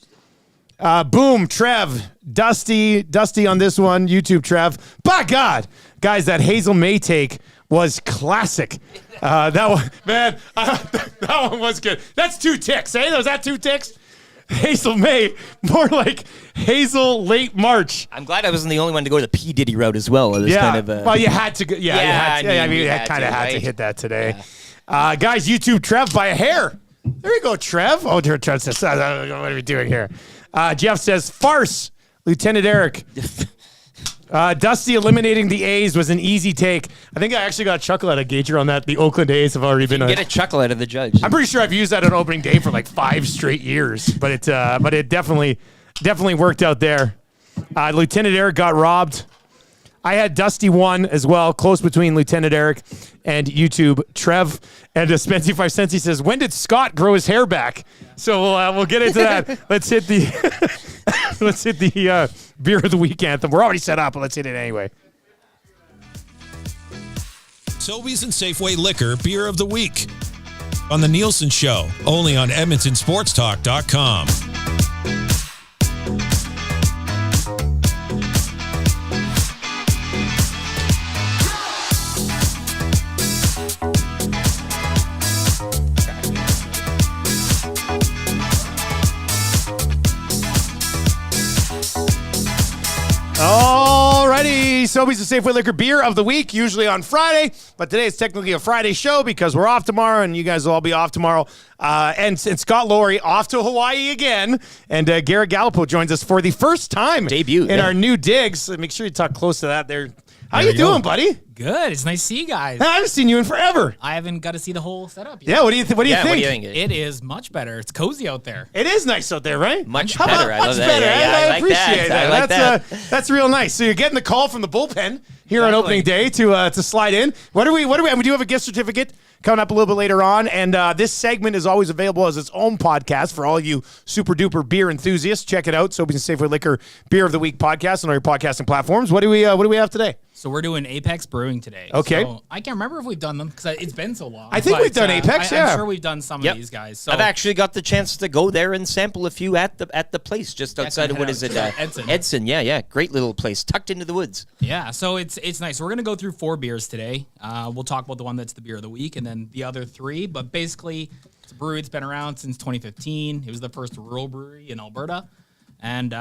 Boom, Trev, Dusty on this one, YouTube Trev. By God, guys, that Hazel May take was classic. That one, man, that one was good. That's 2 ticks, eh? Was that 2 ticks? Hazel May, more like Hazel late March. I'm glad I wasn't the only one to go the P. Diddy route as well. It was kind of well, you had to go. Yeah, I mean, you kind of had to hit that today. Yeah. Guys, YouTube Trev by a hair. There you go, Trev. Oh, dear, Trev says, what are we doing here? Jeff says, farce, Lieutenant Eric. Dusty eliminating the A's was an easy take. I think I actually got a chuckle out of Gager on that. The Oakland A's have already been. Get a chuckle out of the judge. I'm pretty sure I've used that on opening day for like 5 straight years, but it definitely worked out there. Lieutenant Eric got robbed. I had Dusty 1 as well, close between Lieutenant Eric and YouTube Trev. And Spency 5 Cents, he says, when did Scott grow his hair back? So we'll get into that. Let's hit the Beer of the Week anthem. We're already set up, but let's hit it anyway. Sobeys and Safeway Liquor Beer of the Week on the Nielsen Show, only on EdmontonSportsTalk.com. Alrighty, Sobeys and Safeway Liquor Beer of the Week, usually on Friday, but today is technically a Friday show because we're off tomorrow, and you guys will all be off tomorrow. And Scott Laurie off to Hawaii again, and Garrett Gallipo joins us for the first time debut in our new digs. So make sure you talk close to that there. How you doing, buddy? Good. It's nice to see you guys. I haven't seen you in forever. I haven't got to see the whole setup yet. Yeah, what do you think? What do you think? It is much better. It's cozy out there. It is nice out there, right? Much better. I love that. Better. Yeah, I appreciate that. I like that. That's real nice. So you're getting the call from the bullpen here on opening day to slide in. What do we? And we do have a gift certificate coming up a little bit later on, and this segment is always available as its own podcast for all you super duper beer enthusiasts. Check it out, Sobeys and Safeway Liquor Beer of the Week podcast on all your podcasting platforms. What do we have today? So we're doing Apex Brewing today. Okay. So I can't remember if we've done them because it's been so long. I think we've done Apex. I'm sure we've done some of these guys. So I've actually got the chance to go there and sample a few at the place just outside of Edson. Edson. Yeah. Great little place tucked into the woods. Yeah. So it's nice. So we're gonna go through 4 beers today. We'll talk about the one that's the beer of the week and then the other 3. But basically, it's a brewery that's been around since 2015. It was the first rural brewery in Alberta, and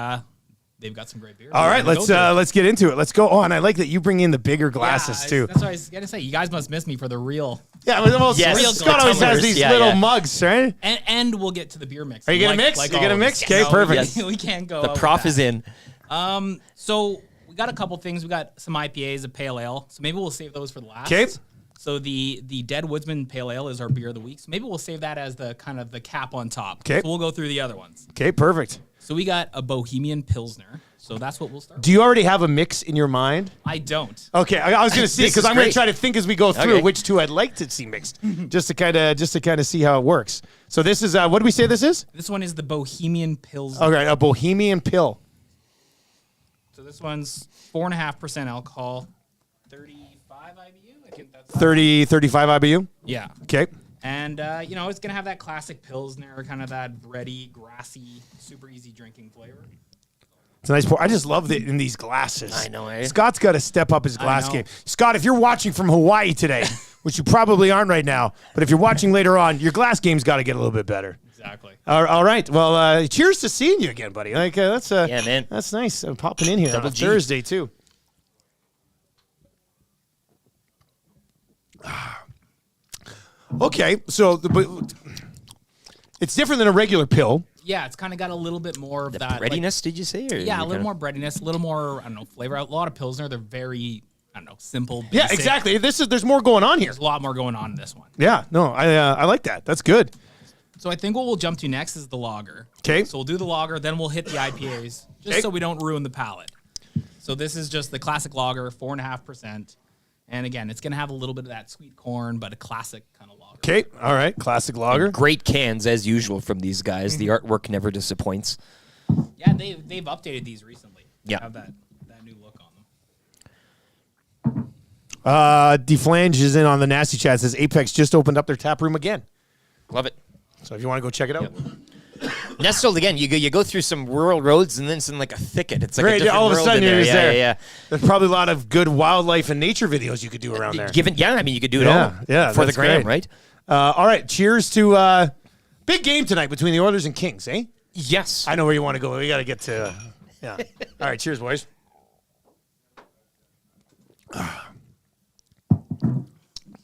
they've got some great beer. All right, let's get into it. Let's go on. I like that you bring in the bigger glasses too. That's what I was gonna say. You guys must miss me for the real. Yeah, well, Scott always has these little mugs, right? And we'll get to the beer mix. Are you gonna mix? You're gonna mix? Okay, perfect. We can't go. The prof is in. So we got a couple things. We got some IPAs, a pale ale. So maybe we'll save those for the last. Okay. So the Dead Woodsman Pale Ale is our beer of the week. So maybe we'll save that as the kind of the cap on top. Okay. So we'll go through the other ones. Okay, perfect. So we got a Bohemian Pilsner. So that's what we'll start. Do you already have a mix in your mind? I don't. Okay, I was going to see This because is I'm going to great. try to think as we go through Okay. which two I'd like to see mixed, just to kind of see how it works. So this is what do we say this is? This one is the Bohemian Pills. Okay, a Bohemian Pill. So this one's 4.5% alcohol, 35 IBU. I think that's 30, 35 IBU. Yeah. Okay. And it's gonna have that classic Pilsner, kind of that bready, grassy, super easy drinking flavor. It's a nice pour. I just love it in these glasses. I know, eh? Scott's got to step up his glass game. Scott, if you're watching from Hawaii today, which you probably aren't right now, but if you're watching later on, your glass game's got to get a little bit better. Exactly. All right. Well, cheers to seeing you again, buddy. Like that's Yeah, man. That's nice. I'm popping in here Double on a G. Thursday too. Okay, so it's different than a regular pill. Yeah, it's kind of got a little bit more of that breadiness, did you say? Or Yeah, a little kinda- more breadiness, a little more, I don't know, flavor. A lot of Pilsner, they're very, I don't know, simple. Yeah, basic. exactly. There's more going on here. There's a lot more going on in this one. Yeah, no, I like that. That's good. So I think what we'll jump to next is the lager. 'Kay. So we'll do the lager, then we'll hit the IPAs, just 'Kay. so we don't ruin the palate. So this is just the classic lager, 4.5%. And again, it's going to have a little bit of that sweet corn, but a classic kind of lager. Okay, all right, classic lager. Great cans as usual from these guys. The artwork never disappoints. Yeah, they've updated these recently. Yeah. Have that new look on them. Deflange is in on the nasty chat. Says Apex just opened up their tap room again. Love it. So if you want to go check it out. Nestled again. You go through some rural roads and then it's in like a thicket. It's like a Great, different all of a world sudden in you're just there. Yeah. There's probably a lot of good wildlife and nature videos you could do around there. I mean, you could do it all. Yeah, for the that's gram, great. right? All right, cheers to big game tonight between the Oilers and Kings, eh? Yes. I know where you want to go. We got to get to yeah. All right, cheers, boys.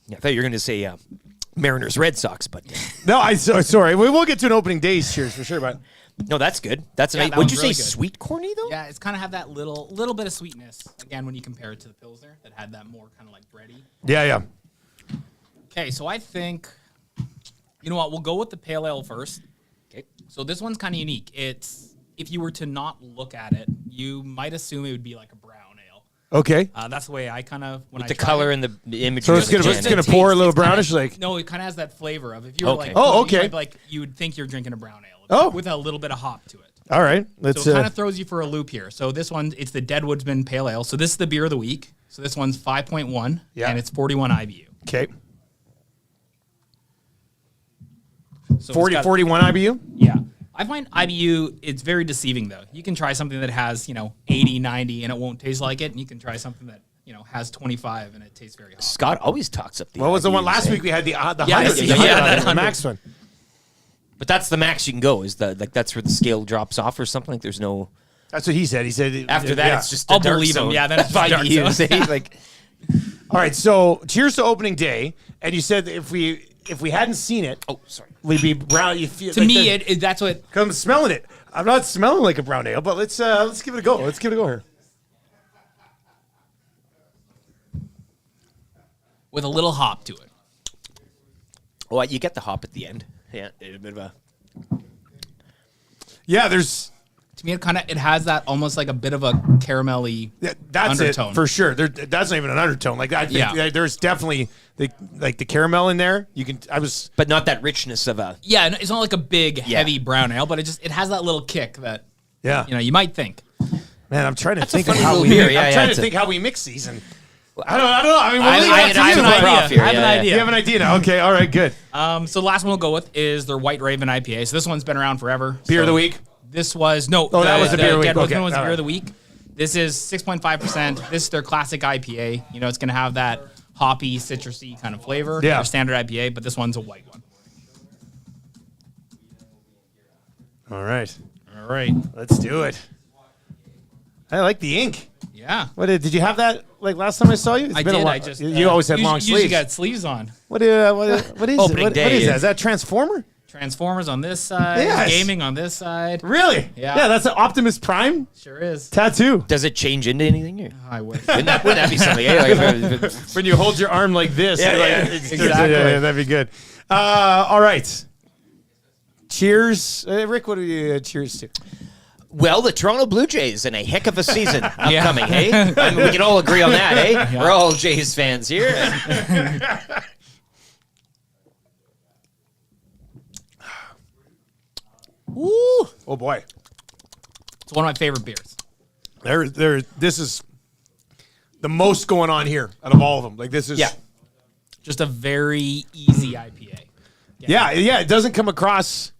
Yeah, I thought you were going to say Mariners Red Sox, but No, sorry. We will get to an opening days cheers for sure, but no, that's good. That's Yeah, nice. that Would one's you really say good. sweet corny though? Yeah, it's kind of have that little bit of sweetness, again, when you compare it to the Pilsner that had that more kind of like bready. yeah. Okay, so I think, you know what, we'll go with the pale ale first. Okay. So this one's kind of unique. It's, if you were to not look at it, you might assume it would be like a brown ale. Okay. That's the way I kind of, when With I the tried color it. and the imagery. So of it's the gonna can. pour a little It's kinda- brownish, like No, it kind of has that flavor of, if you were Okay. like, Oh, you okay. might, like, you would think you're drinking a brown ale. Oh. With a little bit of hop to it. all right. Let's So it kind of throws you for a loop here. So this one, it's the Deadwoodsman Pale Ale. So this is the beer of the week. So this one's 5.1, Yeah. and it's 41 IBU. okay. So 40, it's got- 41 IBU? Yeah. I find IBU, it's very deceiving, though. You can try something that has, 80, 90, and it won't taste like it. And you can try something that, has 25, and it tastes very hot. Scott always talks up the. What was the one IBUs, last eh? week we had the Yeah, highest? yeah, that the 100. max one. But that's the max you can go. Is that's where the scale drops off or something? Like there's no. That's what he said. He said After that, yeah. it's just. A I'll dark believe him. zone. Yeah, then it's just dark IBUs, zone. eh? Like. All right, so cheers to opening day. And you said that if we hadn't seen it, Oh, sorry. we'd be brown. You feel To like me, the- that's what. come smelling it. I'm not smelling like a brown ale, but let's give it a go. Let's give it a go here. With a little hop to it. Oh, you get the hop at the end. Yeah, a bit of a. Yeah, there's To me, it has that almost like a bit of a caramelly that's undertone. it for sure. That's not even an undertone. Like I think Yeah. there's definitely the caramel in there. You can. But not that richness of a. Yeah, it's not like a big, heavy brown ale, but it has that little kick that, Yeah. you might think. Man, I'm trying to That's a think of funny how little we. beer. Mix, Yeah, I'm yeah, trying to it's a- think how we mix these, and I don't know. I mean, we'll leave it I up to have you, an but- idea. I have an Yeah, yeah. idea. You have an idea now? Okay, all right, good. So the last one we'll go with is their White Raven IPA. So this one's been around forever. Beer of So the week. This was that was the beer of the week. Deadwood Okay, one was the all beer of the right. week. This is 6.5%. This is their classic IPA. It's going to have that hoppy, citrusy kind of flavor. Yeah. Their standard IPA, but this one's a white one. All right, All right. let's do it. I like the ink. Yeah. What did you have that like last time I saw you? It's I been a did. while. I just you always had long usually sleeves. got sleeves on. What is Opening it? What day, is yeah. that? Is that Transformer? Transformers on this side. Yes. Gaming on this side. Really? Yeah. Yeah, that's an Optimus Prime Sure is. tattoo. Does it change into anything? Or? I wish. Wouldn't that be something? Eh? Like, When you hold your arm like this. Yeah, like, yeah, exactly. yeah, that'd be good. All right. Cheers. Rick, what do you cheers to? Well, the Toronto Blue Jays in a heck of a season upcoming, hey? I mean, we can all agree on that, eh? Yeah. We're all Jays fans here. Woo! Oh boy, It's one of my favorite beers. This is the most going on here out of all of them. Like this is, Just a very easy IPA. yeah. It doesn't come across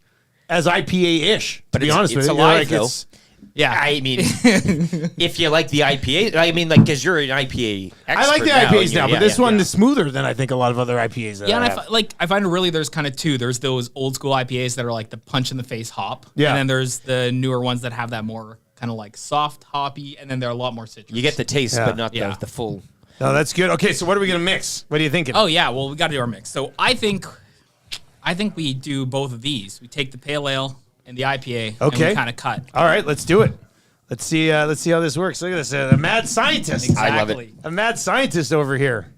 as IPA-ish, to be honest with you. alive, though. Yeah. I mean, if you like the IPA, I mean, like, because you're an IPA expert I like the now, IPAs now, but this one yeah. is smoother than I think a lot of other IPAs. That Yeah, and I have. I find really there's kind of two. There's those old school IPAs that are like the punch in the face hop. Yeah. And then there's the newer ones that have that more kind of like soft hoppy, and then they're a lot more citrus. You get the taste, Yeah. but not Yeah. the full. No, that's good. Okay, so what are we gonna mix? What are you thinking? Oh yeah, well we got to do our mix. So I think we do both of these. We take the pale ale and the IPA. And Okay. we kind of cut. All right, let's do it. Let's see how this works. Look at this, a mad scientist. Exactly. I love it. A mad scientist over here.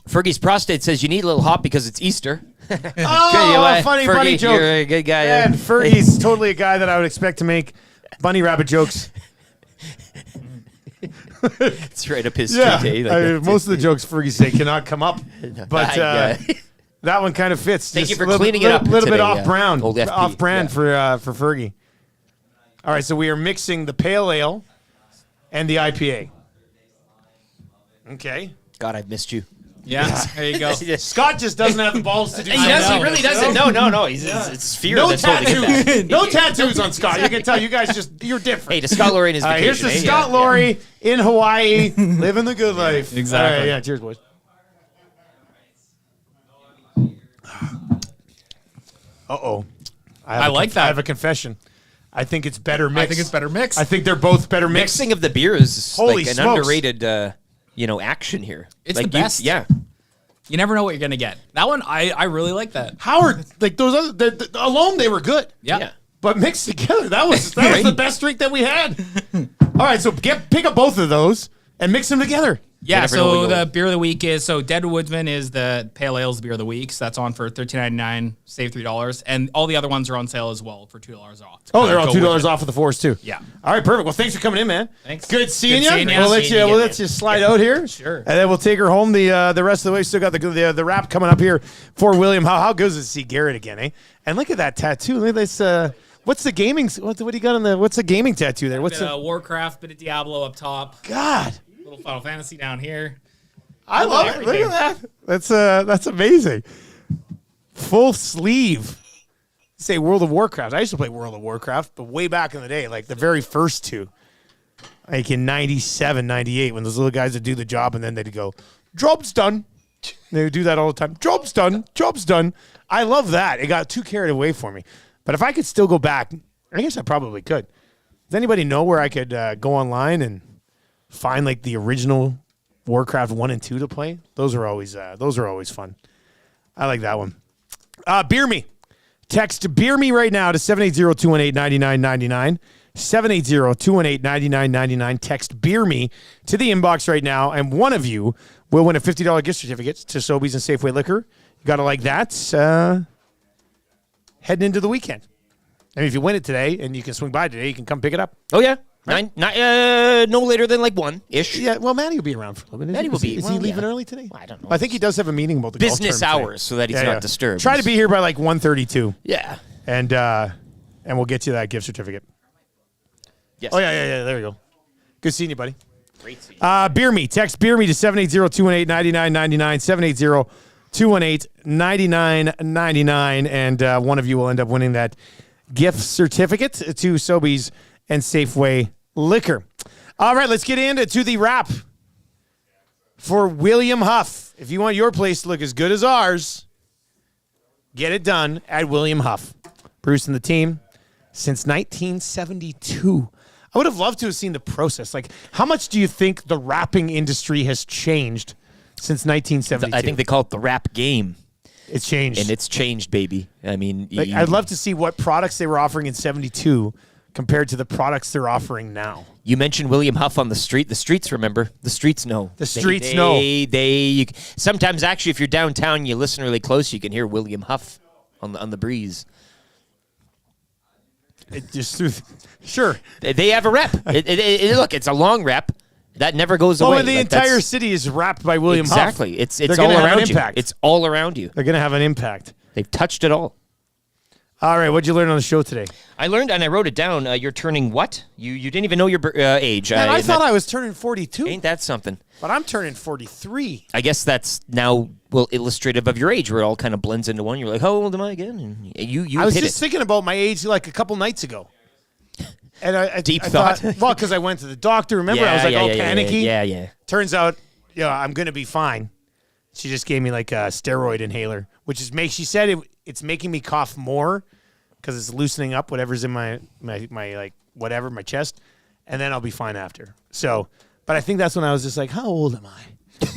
Fergie's prostate says you need a little hop because it's Easter. Oh, funny Fergie, joke. You're a good guy. And Fergie's totally a guy that I would expect to make bunny rabbit jokes. It's right up his Yeah, street. I mean, most of the jokes Fergie say cannot come up, but that one kind of fits. Thank Just you for a little, cleaning it up A little bit today, off brand, old FP, off brand for Fergie. All right, so we are mixing the pale ale and the IPA. Okay. God, I've missed you. Yeah, there you go. Scott just doesn't have the balls to do. He doesn't. He really doesn't. No. It's fear No that's holding him back. tattoos. No tattoos on Scott. You can tell you guys you're different. Hey, to Scott Laurie and his vacation. Here's to eh? Scott Yeah. Laurie in Hawaii, living the good life. Exactly. All right, yeah, cheers, boys. Uh-oh. I like that. I have a confession. I think it's better mixed. I think it's better mixed. I think they're both better mixed. Mixing of the beer is Holy like an smokes. underrated, action here. It's like the best. Yeah. You never know what you're gonna get. That one, I really like that. Howard, like those other, alone they were good. Yeah. But mixed together, that was the best drink that we had. All right, so pick up both of those and mix them together. Yeah, never know so what the you'll- beer of the week is Dead Woodsman is the pale ale's beer of the week. So that's on for $13.99, save $3, and all the other ones are on sale as well for $2 off. Oh, they're all Go $2 with it. off of the Force too. Yeah. All right, perfect. Well, thanks for coming in, man. Thanks. Good seeing Good you. seeing ya. We'll let Seeing you. you We'll again, let you slide out here. Sure. And then we'll take her home the rest of the way. Still got the wrap coming up here for William. How good is it to see Garrett again, eh? And look at that tattoo. Look at this. What's the gaming? What do you got on the? What's the gaming tattoo there? What's Bit the? of Warcraft, bit of Diablo up top, God, little Final Fantasy down here. I love it. Look at that. That's amazing. Full sleeve. Say World of Warcraft. I used to play World of Warcraft, but way back in the day, like the very first two. Like in 97, 98, when those little guys would do the job and then they'd go, job's done. They would do that all the time. Job's done. Job's done. I love that. It got too carried away for me. But if I could still go back, I guess I probably could. Does anybody know where I could go online and find like the original Warcraft 1 and 2 to play? Those are always fun. I like that one. Beer Me. Text Beer Me right now to 780-218-9999. 780-218-9999. Text Beer Me to the inbox right now, and one of you will win a $50 gift certificate to Sobeys and Safeway Liquor. You got to like that. Heading into the weekend. I mean, if you win it today and you can swing by today, you can come pick it up. Oh yeah. Right? No later than like 1-ish. Yeah, well, Matty will be around for a little bit. Matty will be. Is he leaving early today? I don't know. I think he does have a meeting about the golf Business tournament hours, today. so that he's not disturbed. Try to be here by like 1:32. Yeah. And we'll get you that gift certificate. Yes. Oh yeah. There you go. Good seeing you, buddy. Great seeing you. Beer Me. Text Beer Me to 780-218-9999. 780-218-9999, and one of you will end up winning that gift certificate to Sobeys and Safeway Liquor. All right, let's get into the wrap for William Huff. If you want your place to look as good as ours, get it done at William Huff. Bruce and the team since 1972. I would have loved to have seen the process. Like, how much do you think the wrapping industry has changed since 1972? I think they call it the rap game. It's changed. And it's changed, baby. I mean, Like, I'd love to see what products they were offering in 72 compared to the products they're offering now. You mentioned William Huff on the street. The streets, remember? The streets know. The streets know. Sometimes, actually, if you're downtown, you listen really close, you can hear William Huff on the breeze. It just through. Sure. They have a rep. Look, it's a long rep. That never goes away. When the entire city is wrapped by William Huff. Exactly. It's They're all gonna have around an you. impact. It's all around you. They're going to have an impact. They've touched it all. All right, what'd you learn on the show today? I learned, and I wrote it down, you're turning what? You didn't even know your age. Man, I thought I was turning 42. Ain't that something? But I'm turning 43. I guess that's now, illustrative of your age, where it all kind of blends into one. You're like, how old am I again? And you I was hit just thinking about my age like a couple nights ago. And I Deep thought, thought. well, because I went to the doctor. Remember, I was like, panicky. Yeah. Turns out, I'm going to be fine. She just gave me like a steroid inhaler, which is she said it's making me cough more because it's loosening up whatever's in my like whatever, my chest, and then I'll be fine after. So, but I think that's when I was just like, how old am I?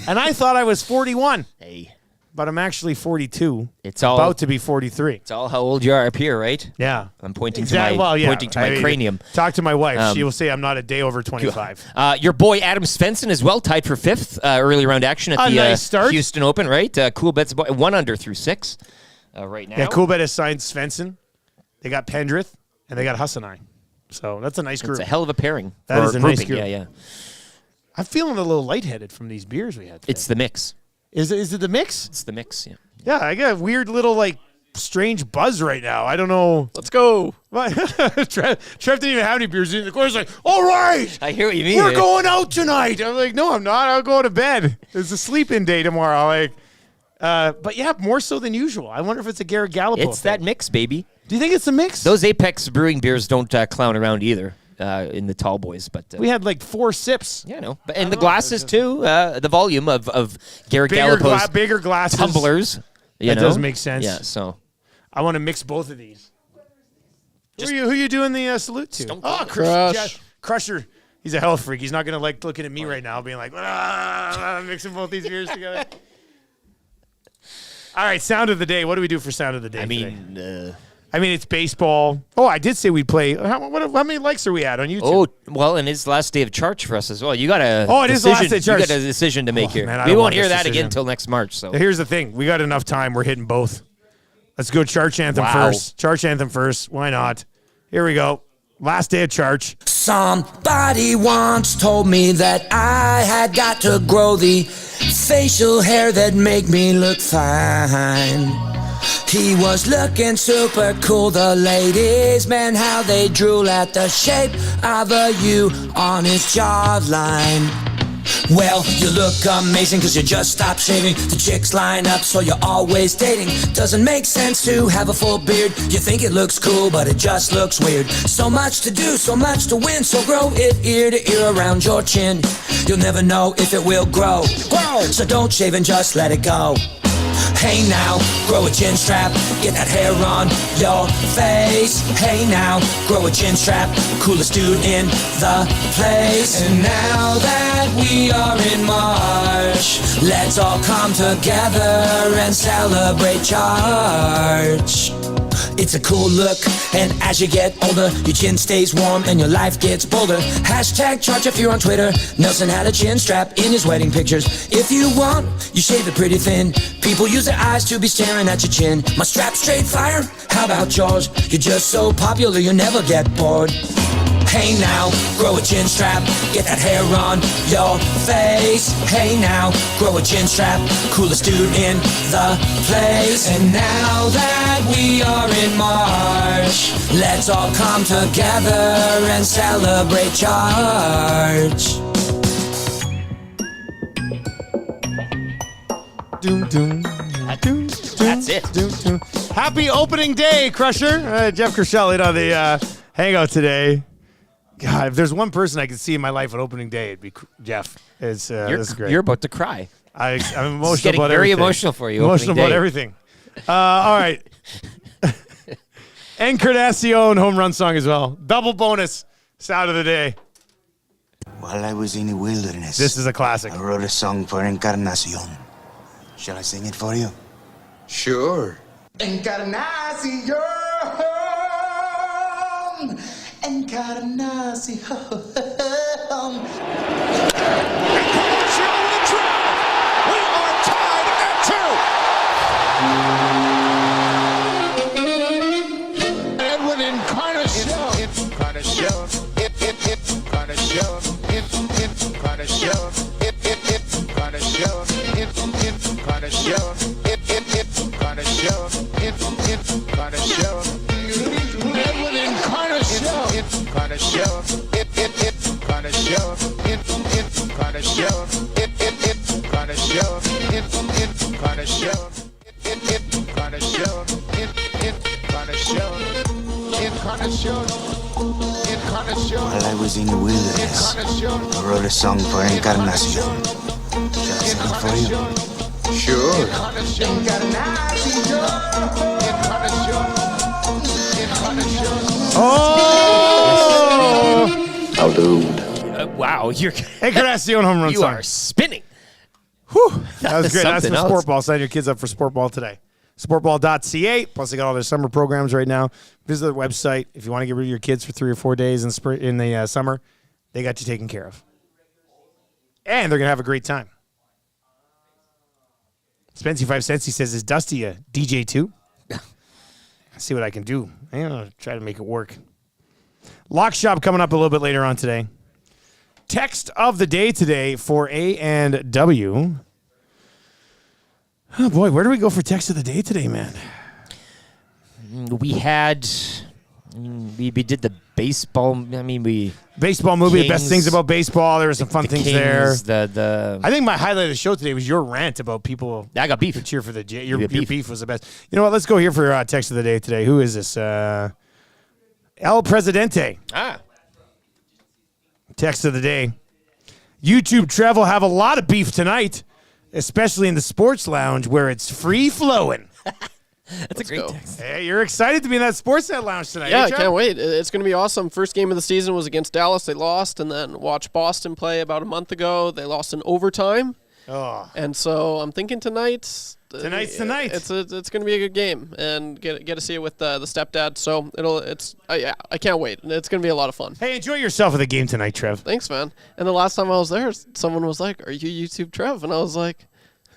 And I thought I was 41. Hey. But I'm actually 42. It's all about to be 43. It's all how old you are up here, right? Yeah. I'm pointing Exactly. pointing to my cranium. Talk to my wife. She will say I'm not a day over 25. Your boy Adam Svensson is tied for 5th early round action at the nice start. Houston Open, right? Coolbet's 1 under through 6 right now. Yeah, Coolbet has signed Svensson. They got Pendrith, and they got Hassanai. So that's a nice group. It's a hell of a pairing. That is a nice group. Yeah. I'm feeling a little lightheaded from these beers we had today. It's the mix. Is it the mix? It's the mix, yeah. Yeah, I got a weird little, strange buzz right now. I don't know. Let's go. Trev didn't even have any beers. In the corner, he's like, all right. I hear what you mean. We're going out tonight. I'm like, no, I'm not. I'll go to bed. It's a sleep-in day tomorrow. But yeah, more so than usual. I wonder if it's a Garrett Gallipo It's that mix, baby. Do you think it's a mix? Those Apex Brewing beers don't clown around either in the tall boys. But we had 4 sips. Yeah, no. And the glasses, too. The volume of Garrett Gallipo's bigger glasses. tumblers. That does make sense. Yeah, so. I want to mix both of these. Who are you doing the salute to? Crusher. He's a health freak. He's not going to like looking at me right now being like, mixing both these beers together. All right, sound of the day. What do we do for sound of the day I mean, it's baseball. Oh, I did say we'd play. How many likes are we at on YouTube? Oh, well, and it's last day of church for us as well. You got a it is the last day of church. You got a decision to make here. Man, we won't hear that again until next March. So here's the thing. We got enough time. We're hitting both. Let's go church anthem first. Church anthem first. Why not? Here we go. Last day of church. Somebody once told me that I had got to grow the facial hair that make me look fine. He was looking super cool, the ladies, man, how they drool at the shape of a U on his jawline. Well, you look amazing cause you just stopped shaving. The chicks line up so you're always dating. Doesn't make sense to have a full beard. You think it looks cool but it just looks weird. So much to do, so much to win. So grow it ear to ear around your chin. You'll never know if it will grow. So don't shave and just let it go. Hey now, grow a chin strap, get that hair on your face. Hey now, grow a chin strap, coolest dude in the place. And now that we are in March, let's all come together and celebrate church. It's a cool look, and as you get older, your chin stays warm and your life gets bolder. Hashtag charge if you're on Twitter. Nelson had a chin strap in his wedding pictures. If you want, you shave it pretty thin. People use their eyes to be staring at your chin. My strap's straight fire, how about yours? You're just so popular you never get bored. Hey now, grow a chin strap, get that hair on your face. Hey now, grow a chin strap, coolest dude in the place. And now that we are in March, let's all come together and celebrate church. That's it. Happy opening day, Crusher. Jeff Kershell in on the hangout today. God, if there's one person I could see in my life on opening day, it'd be Jeff. This is great. You're about to cry. I'm emotional it's getting about very everything. emotional for you. Emotional about everything. All right. Encarnacion home run song as well. Double bonus sound of the day. While I was in the wilderness, This is a classic. I wrote a song for Encarnacion. Shall I sing it for you? Sure. Encarnacion, Encarnacion. Edwin Encarnacion While I was in the wilderness, I wrote a song for Encarnacion. Shall I sing it for you? Sure. Oh! How do? Wow, you're Encarnacion home run you song. are spinning. Whew, that was great. That's for something else. sport ball. Sign your kids up for sport ball today. Sportball.ca. Plus, they got all their summer programs right now. Visit their website if you want to get rid of your kids for 3 or 4 days in spring in the summer. They got you taken care of, and they're gonna have a great time. Spency 5 cents. He says, "Is Dusty a DJ too?" See what I can do. I'm gonna try to make it work. Lock Shop coming up a little bit later on today. Text of the day today for A and W. Oh boy, where do we go for text of the day today, man? We did the baseball. I mean, baseball movie. The best Kings, things about baseball. There were some fun things Kings, there. I think my highlight of the show today was your rant about people. I got beef. To cheer for the J. Your beef was the best. You know what? Let's go here for text of the day today. Who is this? El Presidente. Text of the day. YouTube Trev will have a lot of beef tonight, especially in the sports lounge where it's free flowing. That's a great text. Hey, you're excited to be in that sports net lounge tonight. Yeah, eh, I Trev? can't wait. It's going to be awesome. First game of the season was against Dallas. They lost, and then watched Boston play about a month ago. They lost in overtime. Oh. And so I'm thinking tonight's the night. It's going to be a good game, and get to see it with the stepdad. So I can't wait. It's going to be a lot of fun. Hey, enjoy yourself at the game tonight, Trev. Thanks, man. And the last time I was there, someone was like, "Are you YouTube Trev?" And I was like,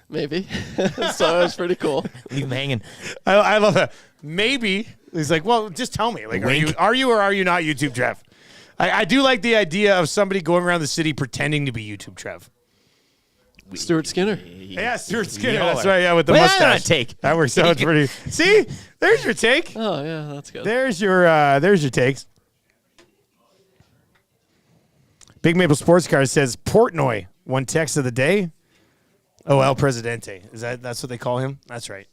"Maybe." So it was pretty cool. Leave him hanging. I love that. Maybe. He's like, well, just tell me. Like, are you or are you not YouTube Trev? I do like the idea of somebody going around the city pretending to be YouTube Trev. Stuart Skinner. Yeah, Stuart Skinner. That's right. Yeah, with the mustache. Not take. That works out pretty. See, there's your take. Oh yeah, that's good. There's your takes. Big Maple Sports Car says Portnoy won text of the day. Oh, El Presidente. That's what they call him? That's right.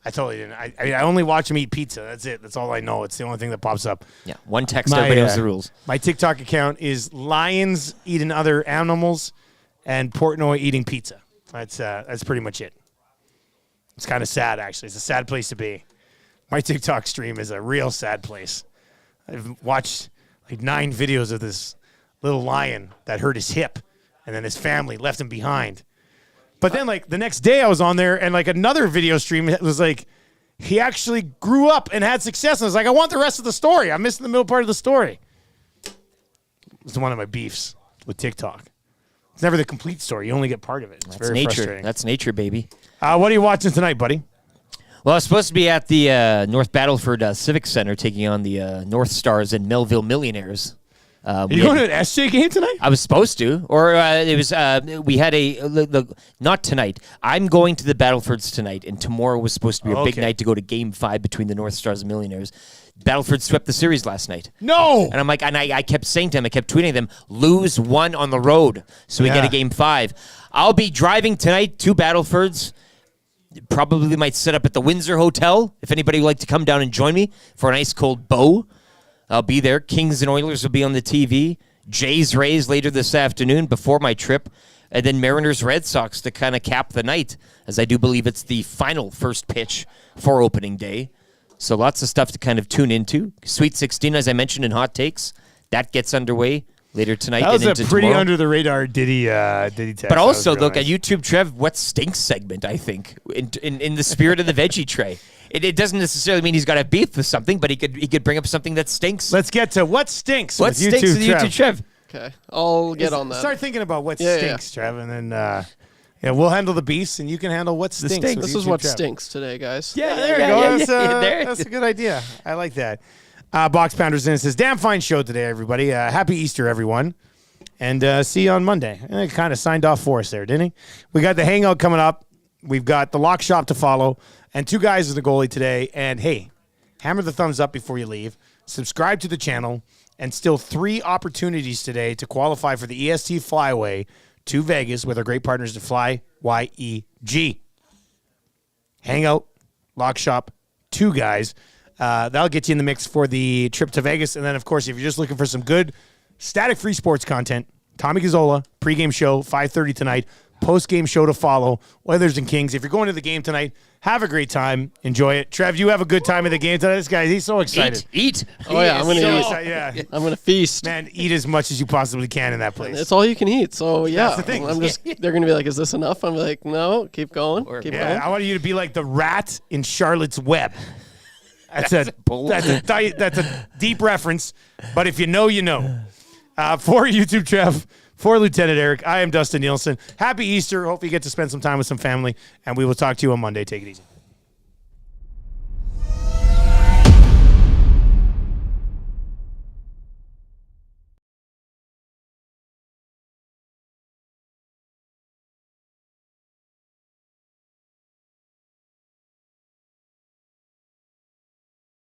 I totally didn't. I only watch him eat pizza. That's it. That's all I know. It's the only thing that pops up. Yeah, one text. Everybody knows the rules. My TikTok account is lions eating other animals and Portnoy eating pizza. That's pretty much it. It's kind of sad, actually. It's a sad place to be. My TikTok stream is a real sad place. I've watched like 9 videos of this little lion that hurt his hip, and then his family left him behind. But then, like, the next day I was on there, and, like, another video stream was like, he actually grew up and had success. And I was like, I want the rest of the story. I'm missing the middle part of the story. It's one of my beefs with TikTok. It's never the complete story. You only get part of it. It's That's very nature. frustrating. That's nature, baby. What are you watching tonight, buddy? Well, I was supposed to be at the North Battleford Civic Center taking on the North Stars and Melville Millionaires. Are you going to an SJ game tonight? I was supposed to, or it was. We had not tonight. I'm going to the Battlefords tonight, and tomorrow was supposed to be a big night to go to Game 5 between the North Stars and Millionaires. Battleford swept the series last night. No! And I'm like, and I kept saying to them, I kept tweeting them, lose 1 on the road, so we get a Game 5. I'll be driving tonight to Battlefords. Probably might set up at the Windsor Hotel if anybody would like to come down and join me for an ice cold bow. I'll be there. Kings and Oilers will be on the TV. Jays Rays later this afternoon before my trip. And then Mariners Red Sox to kind of cap the night, as I do believe it's the final first pitch for opening day. So lots of stuff to kind of tune into. Sweet 16, as I mentioned in Hot Takes, that gets underway later tonight. That was and a into pretty tomorrow. under the radar Diddy text. But also, really look, at YouTube Trev, what stinks segment, I think, in the spirit of the veggie tray. It doesn't necessarily mean he's got a beef with something, but he could bring up something that stinks. Let's get to what stinks. What with stinks with YouTube Trev? Okay, I'll get on that. Start thinking about what stinks, Trev, and then we'll handle the beefs, and you can handle what stinks. This is what stinks today, guys. There you go. That's a good idea. I like that. Box Pounders in says, damn fine show today, everybody. Happy Easter, everyone. And see you on Monday. And he kind of signed off for us there, didn't he? We got the hangout coming up. We've got the lock shop to follow. And 2 guys as the goalie today. And, hey, Hammer the thumbs up before you leave. Subscribe to the channel. And still 3 opportunities today to qualify for the EST Flyway to Vegas with our great partners at FlyYEG. Hangout, Lock Shop, 2 guys. That'll get you in the mix for the trip to Vegas. And then, of course, if you're just looking for some good static-free sports content, Tommy Gazzola, pregame show, 5:30 tonight. Post-game show to follow, Oilers and Kings. If you're going to the game tonight, have a great time. Enjoy it. Trev, you have a good time at the game tonight. This guy, he's so excited. Eat. Oh, yeah, I'm going to eat. Yeah. I'm going to feast. Man, eat as much as you possibly can in that place. It's all you can eat. So, yeah. That's the thing. They're going to be like, is this enough? I'm like, no, keep going. Keep going. I want you to be like the rat in Charlotte's Web. That's a deep reference, but if you know, you know. For YouTube Trev, for Lieutenant Eric, I am Dustin Nielsen. Happy Easter. Hope you get to spend some time with some family, and we will talk to you on Monday. Take it easy.